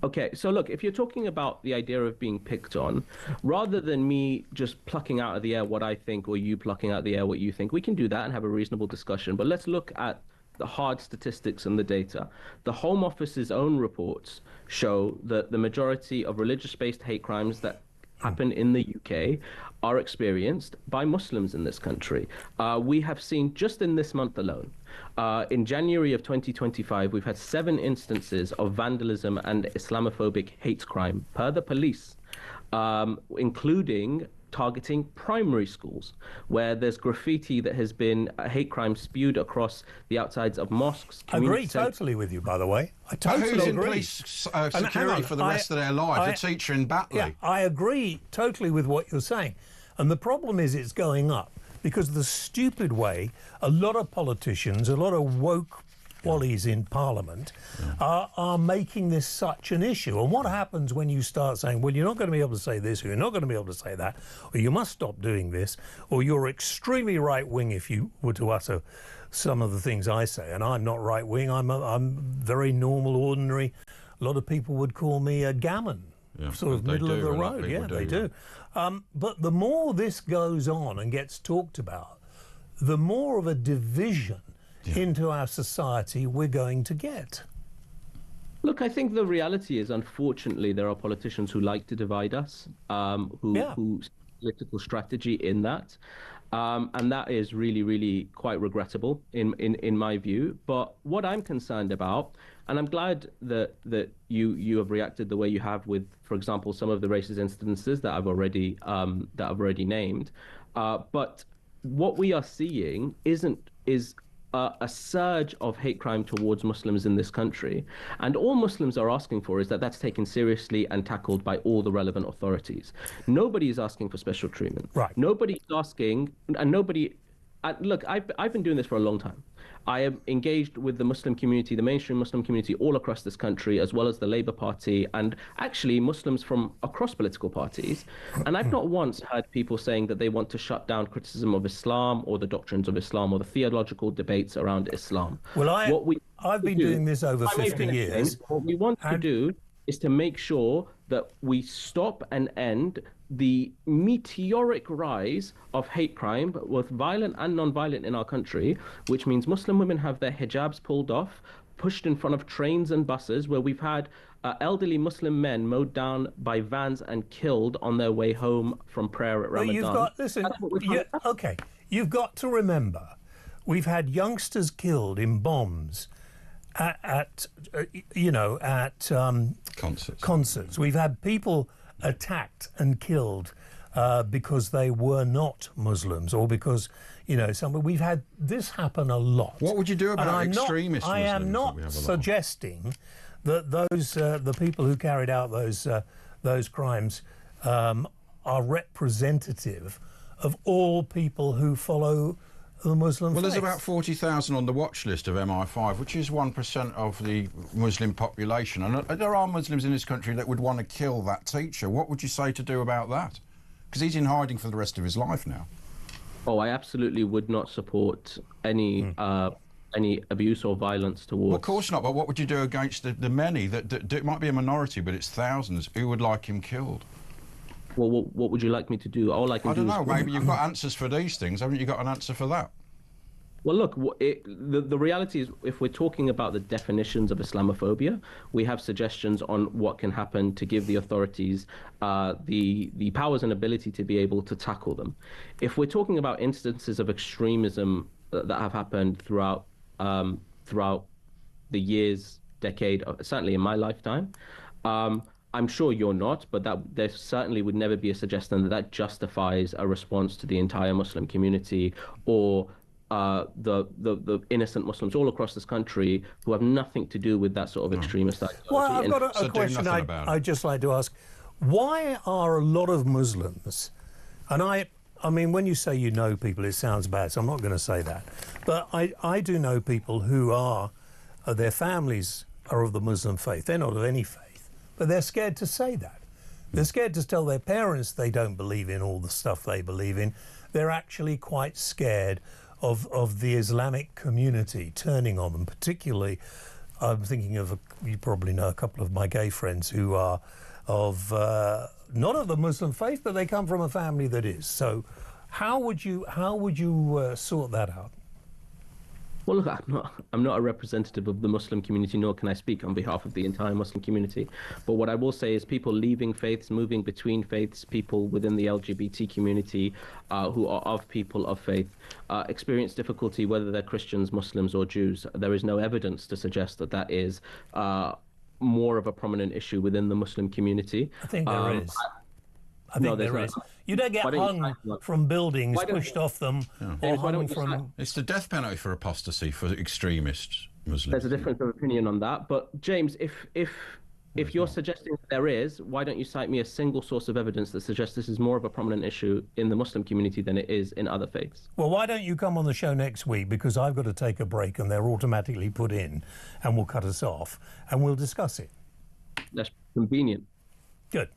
Okay, so look, if you're talking about the idea of being picked on, rather than me just plucking out of the air what I think or you plucking out of the air what you think, we can do that and have a reasonable discussion. But let's look at the hard statistics and the data. The Home Office's own reports show that the majority of religious-based hate crimes that happen in the UK are experienced by Muslims in this country. We have seen just in this month alone, in January of 2025, we've had 7 instances of vandalism and Islamophobic hate crime per the police, including targeting primary schools, where there's graffiti that has been hate crime spewed across the outsides of mosques. I agree totally with you, by the way. I totally who's agree. in police security for the rest of their lives? A teacher in Batley. Yeah, I agree totally with what you're saying. And the problem is it's going up because of the stupid way a lot of politicians, a lot of woke wallies in Parliament are making this such an issue. And what happens when you start saying, well, you're not going to be able to say this, or you're not going to be able to say that, or you must stop doing this, or you're extremely right-wing if you were to utter some of the things I say. And I'm not right-wing, I'm very normal, ordinary. A lot of people would call me a gammon, sort of middle of the road. Yeah, they do. But the more this goes on and gets talked about, the more of a division into our society we're going to get. Look, I think the reality is, unfortunately, there are politicians who like to divide us, who political strategy in that. And that is really, really quite regrettable in my view. But what I'm concerned about, and I'm glad that you have reacted the way you have with, for example, some of the racist incidences that I've already named. But what we are seeing is a surge of hate crime towards Muslims in this country. And all Muslims are asking for is that that's taken seriously and tackled by all the relevant authorities. Nobody is asking for special treatment. Right. Nobody's asking, and nobody... look, I've been doing this for a long time. I am engaged with the Muslim community, the mainstream Muslim community all across this country, as well as the Labour Party, and actually Muslims from across political parties. And I've not once heard people saying that they want to shut down criticism of Islam or the doctrines of Islam or the theological debates around Islam. Well, I've been doing this over 50 years. What we want to do is to make sure that we stop and end the meteoric rise of hate crime, both violent and non-violent in our country, which means Muslim women have their hijabs pulled off, pushed in front of trains and buses, where we've had elderly Muslim men mowed down by vans and killed on their way home from prayer at Ramadan. You've got to remember, we've had youngsters killed in bombs at concerts. We've had people attacked and killed because they were not Muslims, or because we've had this happen a lot. What would you do about extremist Muslims? I am not suggesting that those the people who carried out those crimes are representative of all people who follow the Muslim faith. There's about 40,000 on the watch list of MI5, which is 1% of the Muslim population. And there are Muslims in this country that would want to kill that teacher. What would you say to do about that? Because he's in hiding for the rest of his life now. Oh, I absolutely would not support any abuse or violence towards... Well, of course not, but what would you do against the many, that it might be a minority, but it's thousands, who would like him killed? Well, what would you like me to do? All I can do is... I don't know, maybe you've got answers for these things. Haven't you got an answer for that? Well, look, the reality is, if we're talking about the definitions of Islamophobia, we have suggestions on what can happen to give the authorities the powers and ability to be able to tackle them. If we're talking about instances of extremism that have happened throughout the years, decade, certainly in my lifetime, I'm sure you're not, but there certainly would never be a suggestion that justifies a response to the entire Muslim community, or the innocent Muslims all across this country who have nothing to do with that sort of extremist ideology. Well, I've got a question I'd just like to ask. Why are a lot of Muslims, and I mean, when you say you know people, it sounds bad, so I'm not going to say that, but I do know people who are, their families are of the Muslim faith. They're not of any faith. But they're scared to say that. They're scared to tell their parents they don't believe in all the stuff they believe in. They're actually quite scared of the Islamic community turning on them. Particularly, I'm thinking of, you probably know a couple of my gay friends who are of, not of the Muslim faith, but they come from a family that is. So how would you sort that out? Well, look, I'm not a representative of the Muslim community, nor can I speak on behalf of the entire Muslim community. But what I will say is people leaving faiths, moving between faiths, people within the LGBT community who are of people of faith, experience difficulty, whether they're Christians, Muslims, or Jews. There is no evidence to suggest that is more of a prominent issue within the Muslim community. I think there is. I think there is. You don't get hung from buildings, pushed off them, or hung from... It's the death penalty for apostasy for extremist Muslims. There's a difference of opinion on that. But, James, if you're suggesting there is, why don't you cite me a single source of evidence that suggests this is more of a prominent issue in the Muslim community than it is in other faiths? Well, why don't you come on the show next week, because I've got to take a break and they're automatically put in and will cut us off, and we'll discuss it. That's convenient. Good.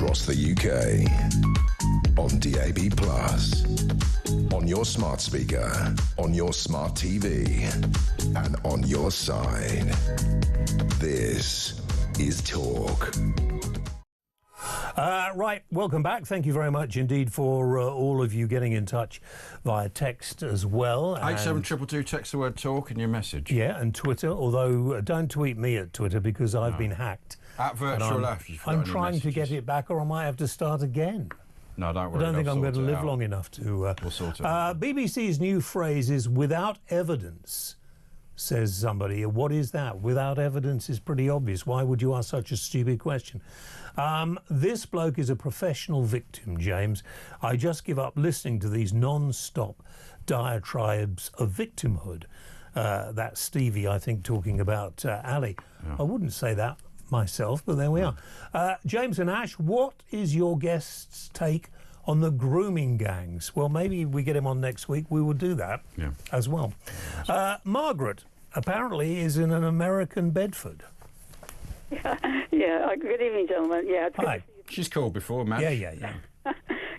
across the UK. On DAB+, on your smart speaker, on your smart TV, and on your side. This is Talk. Right, welcome back. Thank you very much indeed for all of you getting in touch via text as well. 87222, text the word talk in your message. Yeah, and Twitter, although don't tweet me at Twitter because I've been hacked. At Virtual F. I'm trying to get it back, or I might have to start again. No, don't worry. I don't think I'm going to live long enough to... we'll sort it out. BBC's new phrase is without evidence, says somebody. What is that? Without evidence is pretty obvious. Why would you ask such a stupid question? This bloke is a professional victim, James. I just give up listening to these non-stop diatribes of victimhood. That's Stevie, I think, talking about Ali. Yeah. I wouldn't say that myself, but there we are. James and Ash, what is your guest's take on the grooming gangs? Well, maybe we get him on next week. We will do that as well. Margaret apparently is in an American Bedford. Yeah. Good evening, gentlemen. Yeah. It's Hi. She's called before, Matt. Yeah.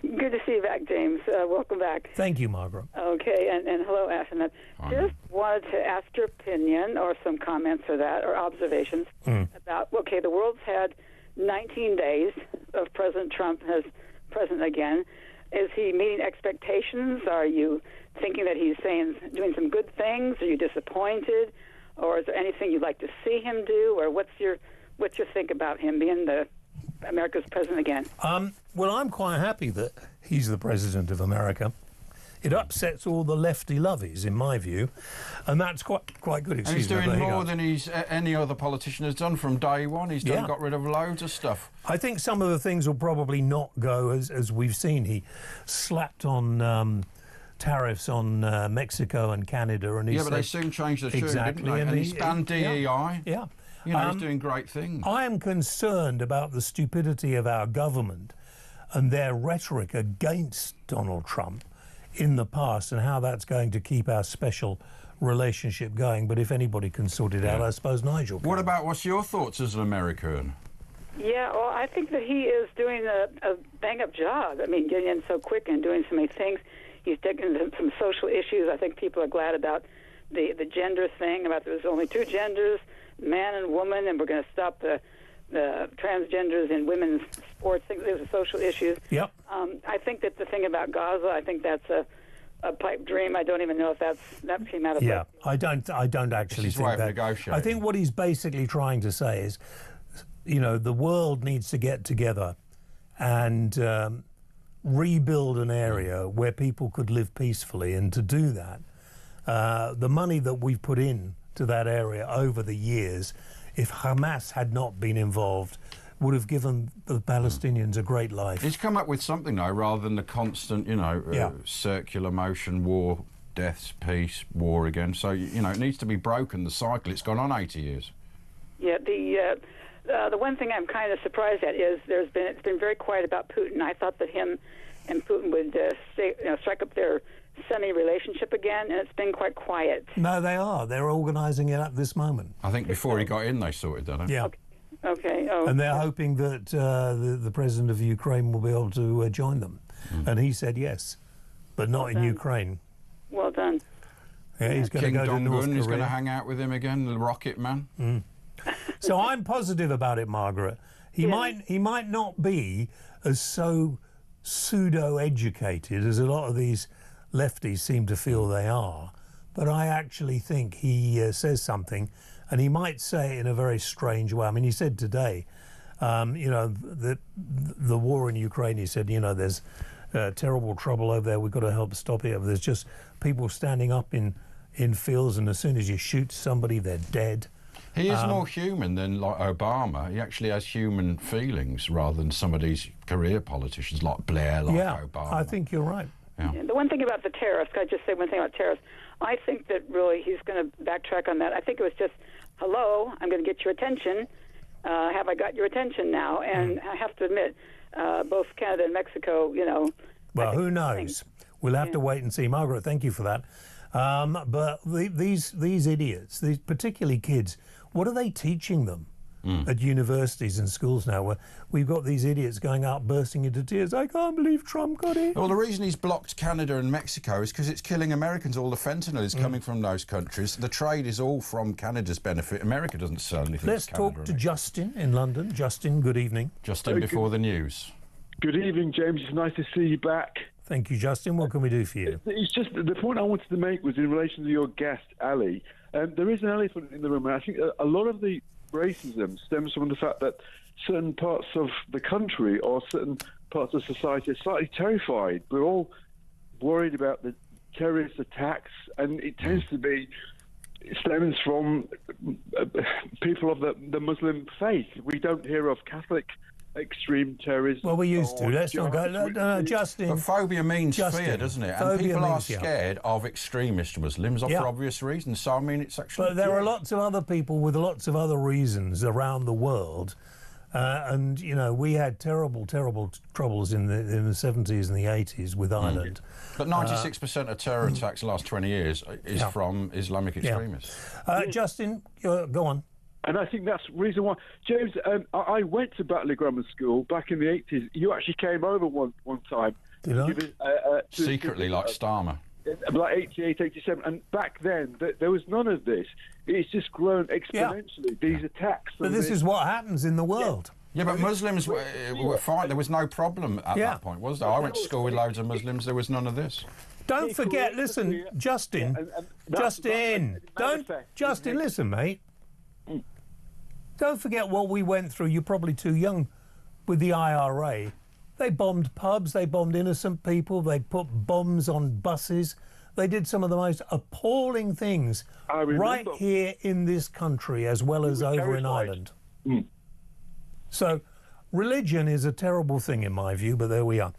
Good to see you back, James. Welcome back. Thank you, Margaret. Okay, and hello, Ash. And just wanted to ask your opinion or some comments or that or observations about, okay, the world's had 19 days of President Trump as president again. Is he meeting expectations? Are you thinking that he's doing some good things? Are you disappointed? Or is there anything you'd like to see him do? Or what's your think about him being America's president again? Well, I'm quite happy that he's the president of America. It upsets all the lefty lovies, in my view, and that's quite good. And he's doing more than any other politician has done from day one. He's got rid of loads of stuff. I think some of the things will probably not go as we've seen. He slapped on tariffs on Mexico and Canada, and but they soon changed the tune, didn't they? And he's banned DEI. Yeah. You know, he's doing great things. I am concerned about the stupidity of our government and their rhetoric against Donald Trump in the past and how that's going to keep our special relationship going. But if anybody can sort it out, I suppose Nigel can. What's your thoughts as an American? Yeah, well, I think that he is doing a bang-up job. I mean, getting in so quick and doing so many things. He's taking some social issues. I think people are glad about the gender thing, about there's only two genders, man and woman, and we're going to stop the transgenders in women's sports. There's social issues. Yep. I think that the thing about Gaza, I think that's a pipe dream. I don't even know if that came out of. Yeah, I don't actually think that. I think what he's basically trying to say is, the world needs to get together and rebuild an area where people could live peacefully, and to do that, the money that we've put in to that area over the years, if Hamas had not been involved, would have given the Palestinians a great life. He's come up with something, though, rather than the constant, circular motion, war, deaths, peace, war again. So, it needs to be broken, the cycle. It's gone on 80 years. Yeah, the one thing I'm kind of surprised at is it's been very quiet about Putin. I thought that him and Putin would strike up their semi-relationship again, and it's been quite quiet. No, they are. They're organising it at this moment. I think before he got in, they sorted that out. Yeah. Okay. Oh. And they're hoping that the president of Ukraine will be able to join them. And he said yes, but not in Ukraine. Well done. Yeah, he's going to go to North Korea. He's going to hang out with him again, the Rocket Man. So I'm positive about it, Margaret. He might not be as so pseudo-educated as a lot of these lefties seem to feel they are, but I actually think he says something, and he might say it in a very strange way. I mean, he said today, the war in Ukraine, he said, there's terrible trouble over there, we've got to help stop it. There's just people standing up in fields, and as soon as you shoot somebody, they're dead. He is more human than like Obama. He actually has human feelings rather than some of these career politicians like Blair, like Obama. I think you're right. Yeah. The one thing about the tariffs, can I just say one thing about tariffs? I think that really he's going to backtrack on that. I think it was just, hello, I'm going to get your attention. Have I got your attention now? And I have to admit, both Canada and Mexico, Well, who knows? We'll have to wait and see. Margaret, thank you for that. But these idiots, these particularly kids, what are they teaching them? at universities and schools now, where we've got these idiots going out bursting into tears. I can't believe Trump got it. Well, the reason he's blocked Canada and Mexico is because it's killing Americans. All the fentanyl is coming from those countries. The trade is all from Canada's benefit. America doesn't sell anything. Let's talk to Justin in London. Justin, good evening. Justin, before the news. Good evening, James. It's nice to see you back. Thank you, Justin. What can we do for you? It's just the point I wanted to make was in relation to your guest, Ali. There is an elephant in the room, and I think a lot of the racism stems from the fact that certain parts of the country or certain parts of society are slightly terrified. We're all worried about the terrorist attacks, and it tends to be stems from people of the Muslim faith. We don't hear of Catholic extreme terrorism. Well, we used to. Let's not go. No, Justin. But phobia means fear, doesn't it? And people are scared of extremist Muslims for obvious reasons. So, I mean, it's actually... But there are lots of other people with lots of other reasons around the world. And, you know, we had terrible, terrible troubles in the 70s and the 80s with Ireland. But 96% of terror attacks the last 20 years is from Islamic extremists. Justin, go on. And I think that's the reason why. James, I went to Batley Grammar School back in the 80s. You actually came over one time. Did I? Secretly, like Starmer. Like 88, 87. And back then, there was none of this. It's just grown exponentially, these attacks. But this is what happens in the world. Yeah, but Muslims were fine. There was no problem at that point, was there? I went to school with loads of Muslims. There was none of this. Don't forget, listen, Justin. Justin, listen, mate. Don't forget what we went through. You're probably too young with the IRA. They bombed pubs. They bombed innocent people. They put bombs on buses. They did some of the most appalling things right here in this country as well as over in Ireland. So religion is a terrible thing in my view, but there we are.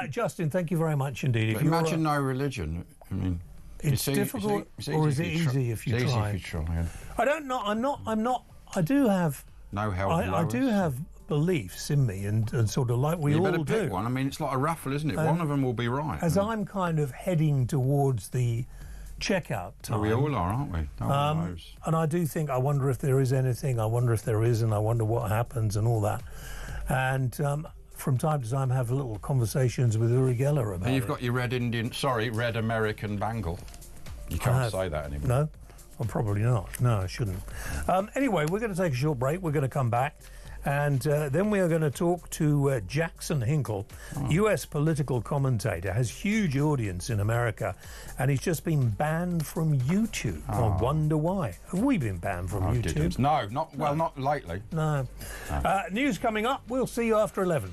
Justin, thank you very much indeed. Imagine no religion. I mean... It's difficult, or is it easy if you try? Easy if you try, yeah. I don't know. I'm not. I do have. No help. I do have beliefs in me, and sort of like we all do. You better pick one. I mean, it's like a raffle, isn't it? One of them will be right. As I'm kind of heading towards the checkout time. Well, we all are, aren't we? And I do think. I wonder if there is anything. I wonder if there is, and I wonder what happens, and all that. And from time to time, have little conversations with Uri Geller about it. And you've got your red American bangle. You can't say that anymore. No, well, probably not. No, I shouldn't. Anyway, we're going to take a short break. We're going to come back. And then we are going to talk to Jackson Hinkle, US political commentator, has huge audience in America, and he's just been banned from YouTube. I wonder why. Have we been banned from YouTube? No, not lately. No. News coming up. We'll see you after 11.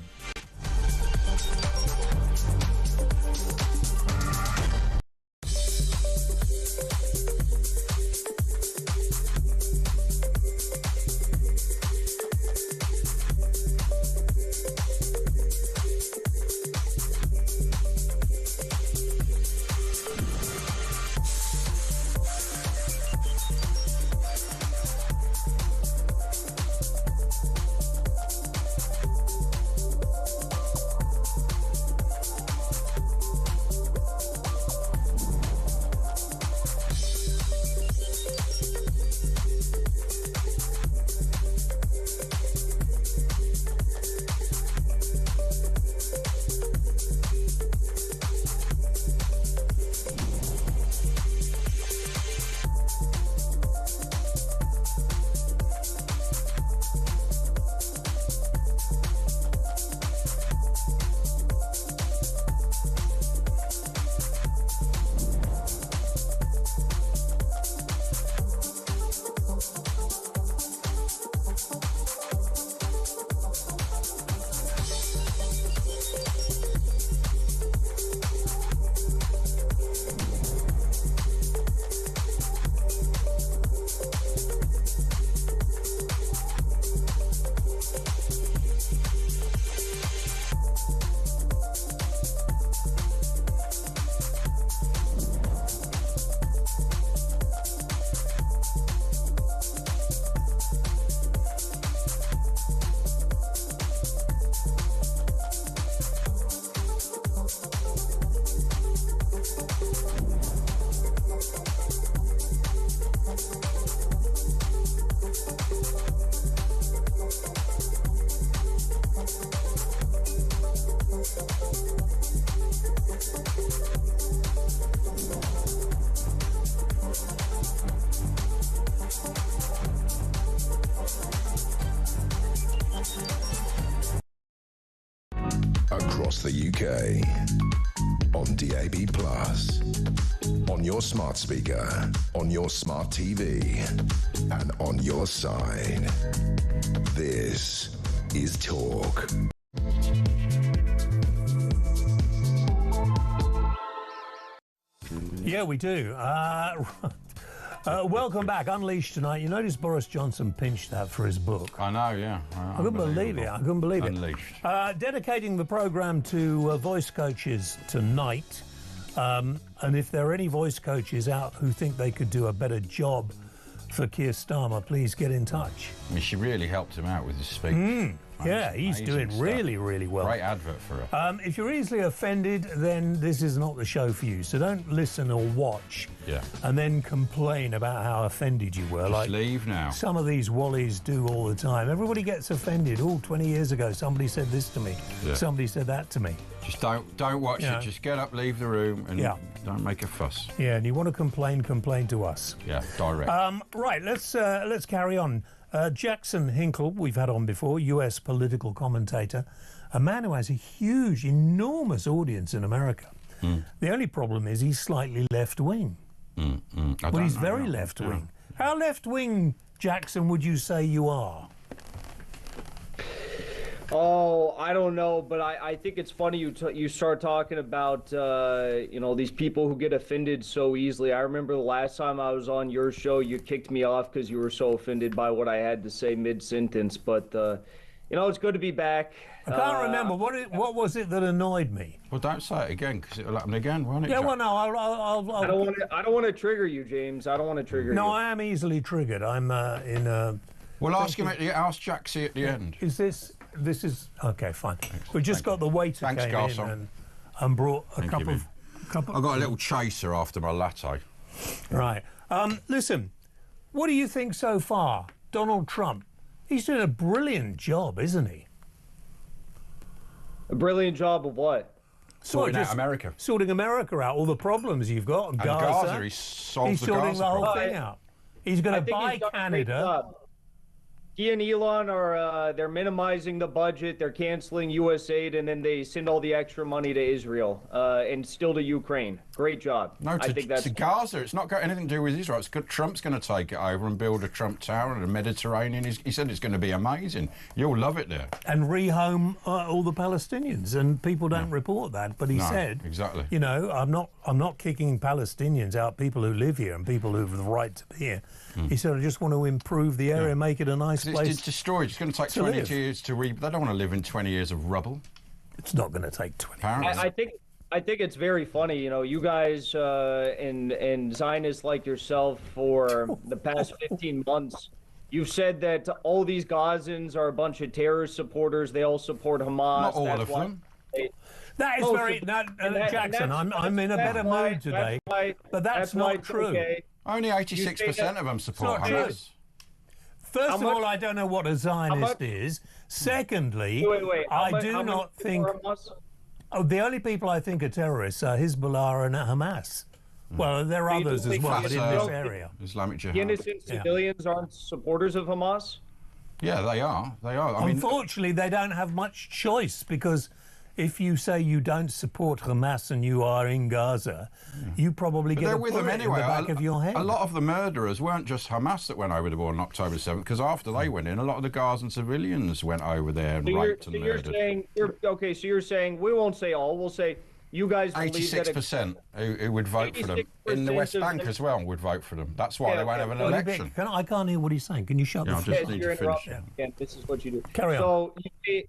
across the UK. On DAB+, on your smart speaker, on your smart TV, and on your side. This is Talk. Yeah, we do. Welcome back. Unleashed tonight. You notice Boris Johnson pinched that for his book. I know, yeah. I couldn't believe it. I couldn't believe it. Unleashed. Dedicating the programme to voice coaches tonight. And if there are any voice coaches out who think they could do a better job for Keir Starmer, please get in touch. I mean, she really helped him out with his speech. Yeah, he's doing really, really well. Great advert for her. If you're easily offended, then this is not the show for you. So don't listen or watch and then complain about how offended you were. Just leave now. Some of these wallies do all the time. Everybody gets offended. 20 years ago, somebody said this to me. Yeah. Somebody said that to me. Just don't watch it. Just get up, leave the room, and don't make a fuss. Yeah, and you want to complain to us. Yeah, direct. Right, let's carry on. Jackson Hinkle, we've had on before, US political commentator, a man who has a huge, enormous audience in America. The only problem is he's slightly left-wing. But he's very left-wing. How left-wing, Jackson, would you say you are? Oh, I don't know, but I think it's funny you start talking about these people who get offended so easily. I remember the last time I was on your show, you kicked me off because you were so offended by what I had to say mid-sentence. But it's good to be back. I can't remember what was it that annoyed me. Well, don't say it again because it'll happen again, won't it? Yeah, Jack? well, no, I'll I don't want to trigger you, James. I don't want to trigger you. No, I am easily triggered. I'm in a. Well, ask Jaxie at the end. Is this is okay? Fine. We just got the waiter came Garson. in and brought a couple. I got a little chaser after my latte. Right. Listen, what do you think so far? Donald Trump. He's doing a brilliant job, isn't he? A brilliant job of what? Sorting out America. Sorting America out. All the problems you've got. And Gaza. He's solved He's the sorting Gaza the whole problem. thing out. He's going to buy Canada. He and Elon are they're minimizing the budget, they're canceling U.S. aid, and then they send all the extra money to Israel and still to Ukraine. Great job. No, to Gaza. It's not got anything to do with Israel. It's good. Trump's going to take it over and build a Trump Tower in the Mediterranean. He said it's going to be amazing. You'll love it there. And rehome all the Palestinians. And people don't report that, but he said, exactly. I'm not kicking Palestinians out, people who live here and people who have the right to be here. He said, I just want to improve the area, make it a nice place. It's destroyed. It's going to take 20 years to They don't want to live in 20 years of rubble. It's not going to take 20 years. I think it's very funny, you guys and Zionists like yourself for the past 15 months, you've said that all these Gazans are a bunch of terrorist supporters. They all support Hamas. Not all of them. That is very... Jackson, I'm in a better mood today, but that's not true. Okay. Only 86% of them support Hamas. First of all, I don't know what a Zionist is. Secondly, I do not think... the only people I think are terrorists are Hezbollah and Hamas. Well, there are others as well, but in this area. Islamic Jihad. Innocent civilians aren't supporters of Hamas? Yeah, they are. Unfortunately, they don't have much choice because if you say you don't support Hamas and you are in Gaza, you probably get a bullet in the back of your head. A lot of the murderers weren't just Hamas that went over the border on October 7th, because after they went in, a lot of the Gazan civilians went over there and raped and murdered. So you're saying, we won't say all, we'll say you guys believe 86% who would vote for them. In the West Bank as well would vote for them. That's why they won't have an election. I can't hear what he's saying. Can you shut the just need to finish. Again, this is what you do. Carry on. So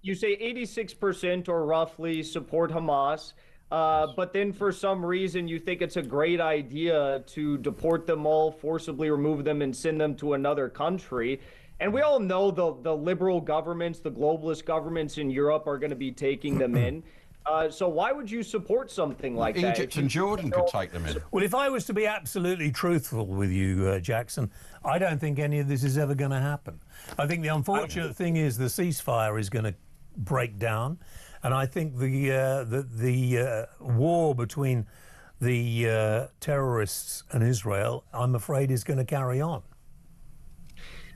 you say 86% or roughly support Hamas, but then for some reason you think it's a great idea to deport them all, forcibly remove them and send them to another country. And we all know the liberal governments, the globalist governments in Europe are going to be taking them in. So why would you support something like that? Egypt and Jordan could take them in. Well, if I was to be absolutely truthful with you, Jackson, I don't think any of this is ever going to happen. I think the unfortunate thing is the ceasefire is going to break down, and I think the war between the terrorists and Israel, I'm afraid, is going to carry on.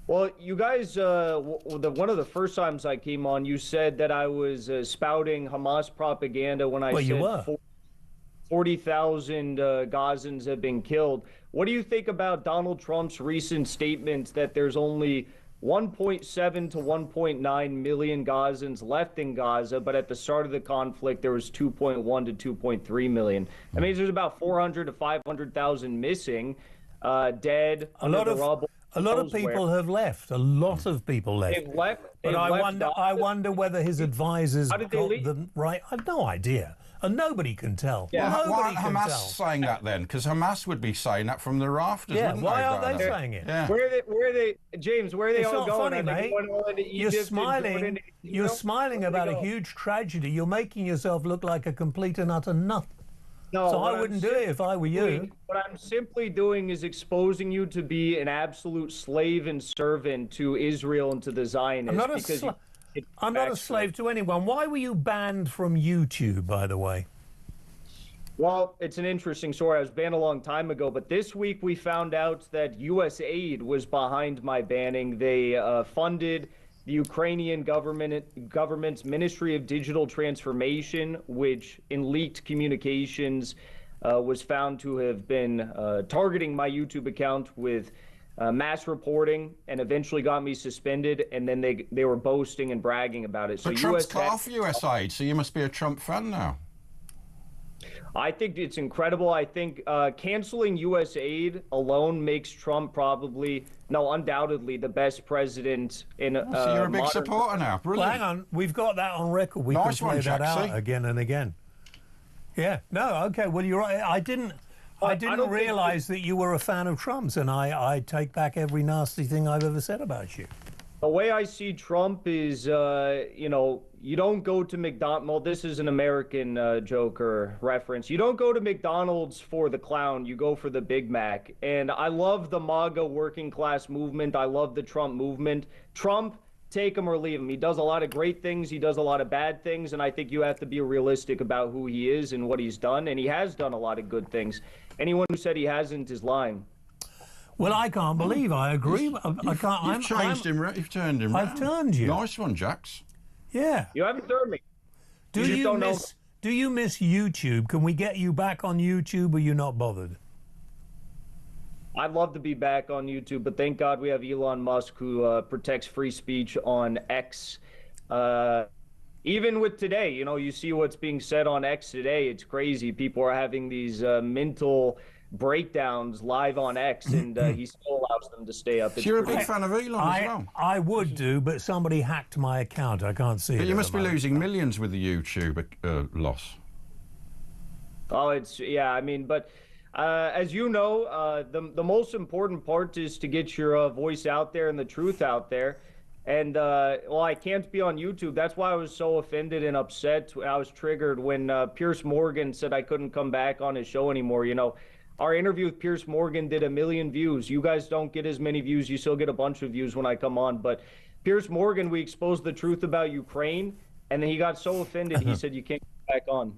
Well, you guys, one of the first times I came on, you said that I was spouting Hamas propaganda when I said 40,000 Gazans have been killed. What do you think about Donald Trump's recent statement that there's only 1.7 to 1.9 million Gazans left in Gaza, but at the start of the conflict, there was 2.1 to 2.3 million. That means there's about 400 to 500,000 missing, dead, under the rubble. A lot of people have left. A lot of people left. They've left. But I wonder whether his advisors got them right. I've no idea. And nobody can tell. Yeah. Well, Why nobody aren't can Hamas tell. saying that then? Because Hamas would be saying that from the rafters, wouldn't why aren't they Diana? saying it? Yeah. Where are they, James, where are they It's all not going? funny, Are they mate. going all into You're Egypt and smiling. Jordan and You're Israel? smiling Where about they a go? huge tragedy. You're making yourself look like a complete and utter nut. No, So what I I'm wouldn't do it if I were you. What I'm simply doing is exposing you to be an absolute slave and servant to Israel and to the Zionists. I'm not because I'm not a slave to anyone. Why were you banned from YouTube, by the way? Well, it's an interesting story. I was banned a long time ago, but this week we found out that U.S. aid was behind my banning. They funded the Ukrainian government's Ministry of Digital Transformation, which in leaked communications was found to have been targeting my YouTube account with mass reporting, and eventually got me suspended. And then they were boasting and bragging about it. But Trump's cut off US aid, so you must be a Trump fan now. I think it's incredible. I think canceling U.S. aid alone makes Trump undoubtedly the best president in So you're a big supporter now. Brilliant. Well, hang on. We've got that on record. We Nice can one, play that Jaxie. out again and again. Yeah. No, okay. Well, you're right. I didn't realise that you were a fan of Trump's, and I take back every nasty thing I've ever said about you. The way I see Trump is, you don't go to McDonald's. Well, this is an American Joker reference. You don't go to McDonald's for the clown. You go for the Big Mac. And I love the MAGA working class movement. I love the Trump movement. Trump, take him or leave him. He does a lot of great things. He does a lot of bad things. And I think you have to be realistic about who he is and what he's done. And he has done a lot of good things. Anyone who said he hasn't is lying. Well, I can't believe I agree. I can't. You've changed him. You've turned him. I've turned you. Nice one, Jax. Yeah. You haven't turned me. Do you miss YouTube? Can we get you back on YouTube, or are you not bothered? I'd love to be back on YouTube, but thank God we have Elon Musk, who protects free speech on X. Even with today, you see what's being said on X today. It's crazy. People are having these mental breakdowns live on X, and he still allows them to stay up. So you're a big fan of Elon as well? I would do, but somebody hacked my account. I can't see it. But you must be losing millions with the YouTube loss. Oh, but as you know, the most important part is to get your voice out there and the truth out there. And, I can't be on YouTube. That's why I was so offended and upset. I was triggered when Piers Morgan said I couldn't come back on his show anymore. Our interview with Piers Morgan did 1 million views. You guys don't get as many views. You still get a bunch of views when I come on. But Piers Morgan, we exposed the truth about Ukraine, and then he got so offended, he said, you can't come back on.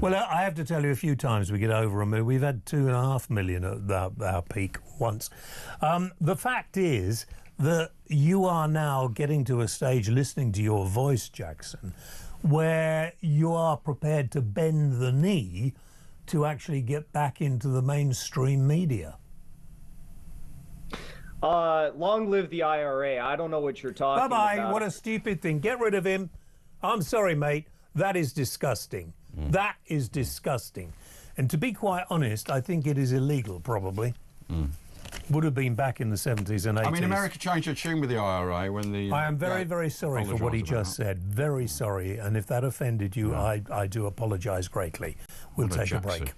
Well, I have to tell you, a few times we get over 1 million. We've had 2.5 million at our peak once. The fact is that you are now getting to a stage, listening to your voice, Jackson, where you are prepared to bend the knee to actually get back into the mainstream media. Long live the IRA. I don't know what you're talking about. Bye-bye. What a stupid thing. Get rid of him. I'm sorry, mate. That is disgusting. That is disgusting. And to be quite honest, I think it is illegal, probably. Would have been back in the 70s and 80s. I mean, America changed their tune with the IRA when the... I am very, very sorry for what he just said. Very sorry. And if that offended you, I do apologise greatly. We'll take a break.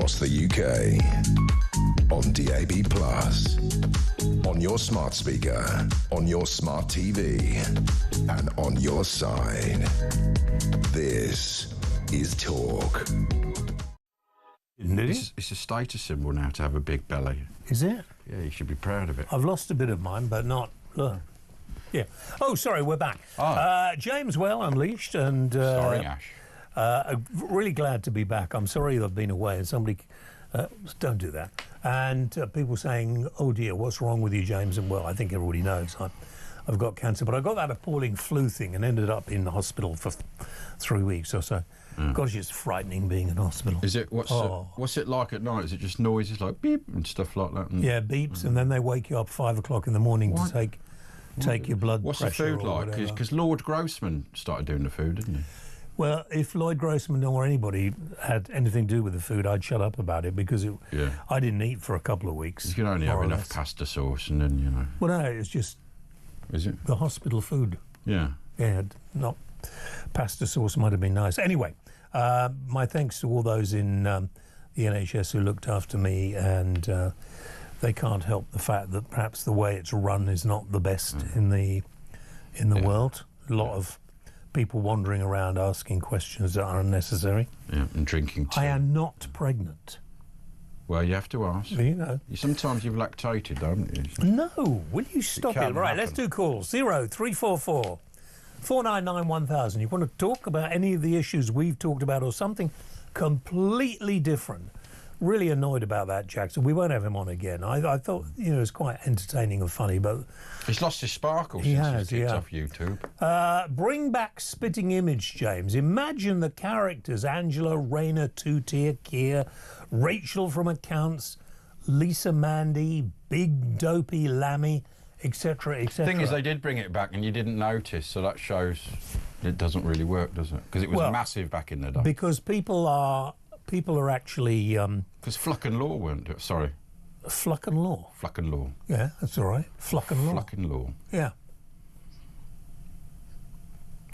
across the UK. On DAB+, on your smart speaker, on your smart TV, and on your side. This is Talk. It's a status symbol now to have a big belly. Is it? Yeah, you should be proud of it. I've lost a bit of mine, but not... Yeah. Oh, sorry, we're back. James Well Unleashed, and... Sorry, Ash. Really glad to be back. I'm sorry I've been away, and somebody... don't do that. And people saying, oh dear, what's wrong with you, James? And well, I think everybody knows I've got cancer, but I got that appalling flu thing and ended up in the hospital for 3 weeks or so. Gosh, it's frightening being in hospital. Is it? What's it like at night? Is it just noises like beep and stuff like that? Yeah, beeps, and then they wake you up 5 o'clock in the morning to take your blood What's pressure. What's the food like? Because Lord Grossman started doing the food, didn't he? Well, if Lloyd Grossman or anybody had anything to do with the food, I'd shut up about it because I didn't eat for a couple of weeks. You can only have enough pasta sauce and then, you know. Well, no, it's just... Is it? The hospital food. Yeah. Yeah, not... Pasta sauce might have been nice. Anyway, my thanks to all those in the NHS who looked after me, and they can't help the fact that perhaps the way it's run is not the best in the world. A lot of people wandering around asking questions that are unnecessary. Yeah, and drinking tea. I am not pregnant. Well, you have to ask. You know. Sometimes you've lactated, don't you? No, will you stop it? Right, let's do calls. 0344 499 1000. You want to talk about any of the issues we've talked about or something completely different? Really annoyed about that, Jackson. We won't have him on again. I thought, it was quite entertaining and funny, but... He's lost his sparkle since he's kicked off YouTube. Bring back Spitting Image, James. Imagine the characters: Angela, Raina, Two-Tier, Keir, Rachel from Accounts, Lisa Mandy, Big Dopey Lammy, etc., etc. The thing is, they did bring it back and you didn't notice, so that shows it doesn't really work, does it? Because it was massive back in the day. Because people are actually... Because Fluck and Law weren't... Sorry. Fluck and Law? Fluck and Law. Yeah, that's all right. Fluck and Law. Fluck and Law. Yeah.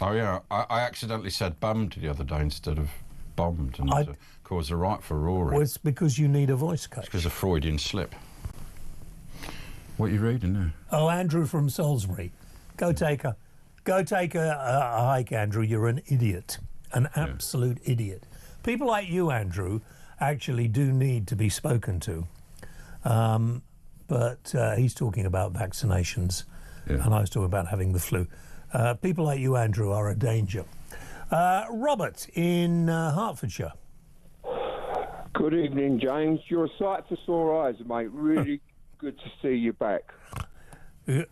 Oh, yeah. I accidentally said bummed the other day instead of bombed, and it caused a right for roaring. Well, it's because you need a voice coach. It's because of Freudian slip. What are you reading now? Oh, Andrew from Salisbury. Go take a hike, Andrew. You're an idiot. An absolute idiot. People like you, Andrew, actually do need to be spoken to. But he's talking about vaccinations, and I was talking about having the flu. People like you, Andrew, are a danger. Robert in Hertfordshire. Good evening, James. You're a sight for sore eyes, mate. Really good to see you back. You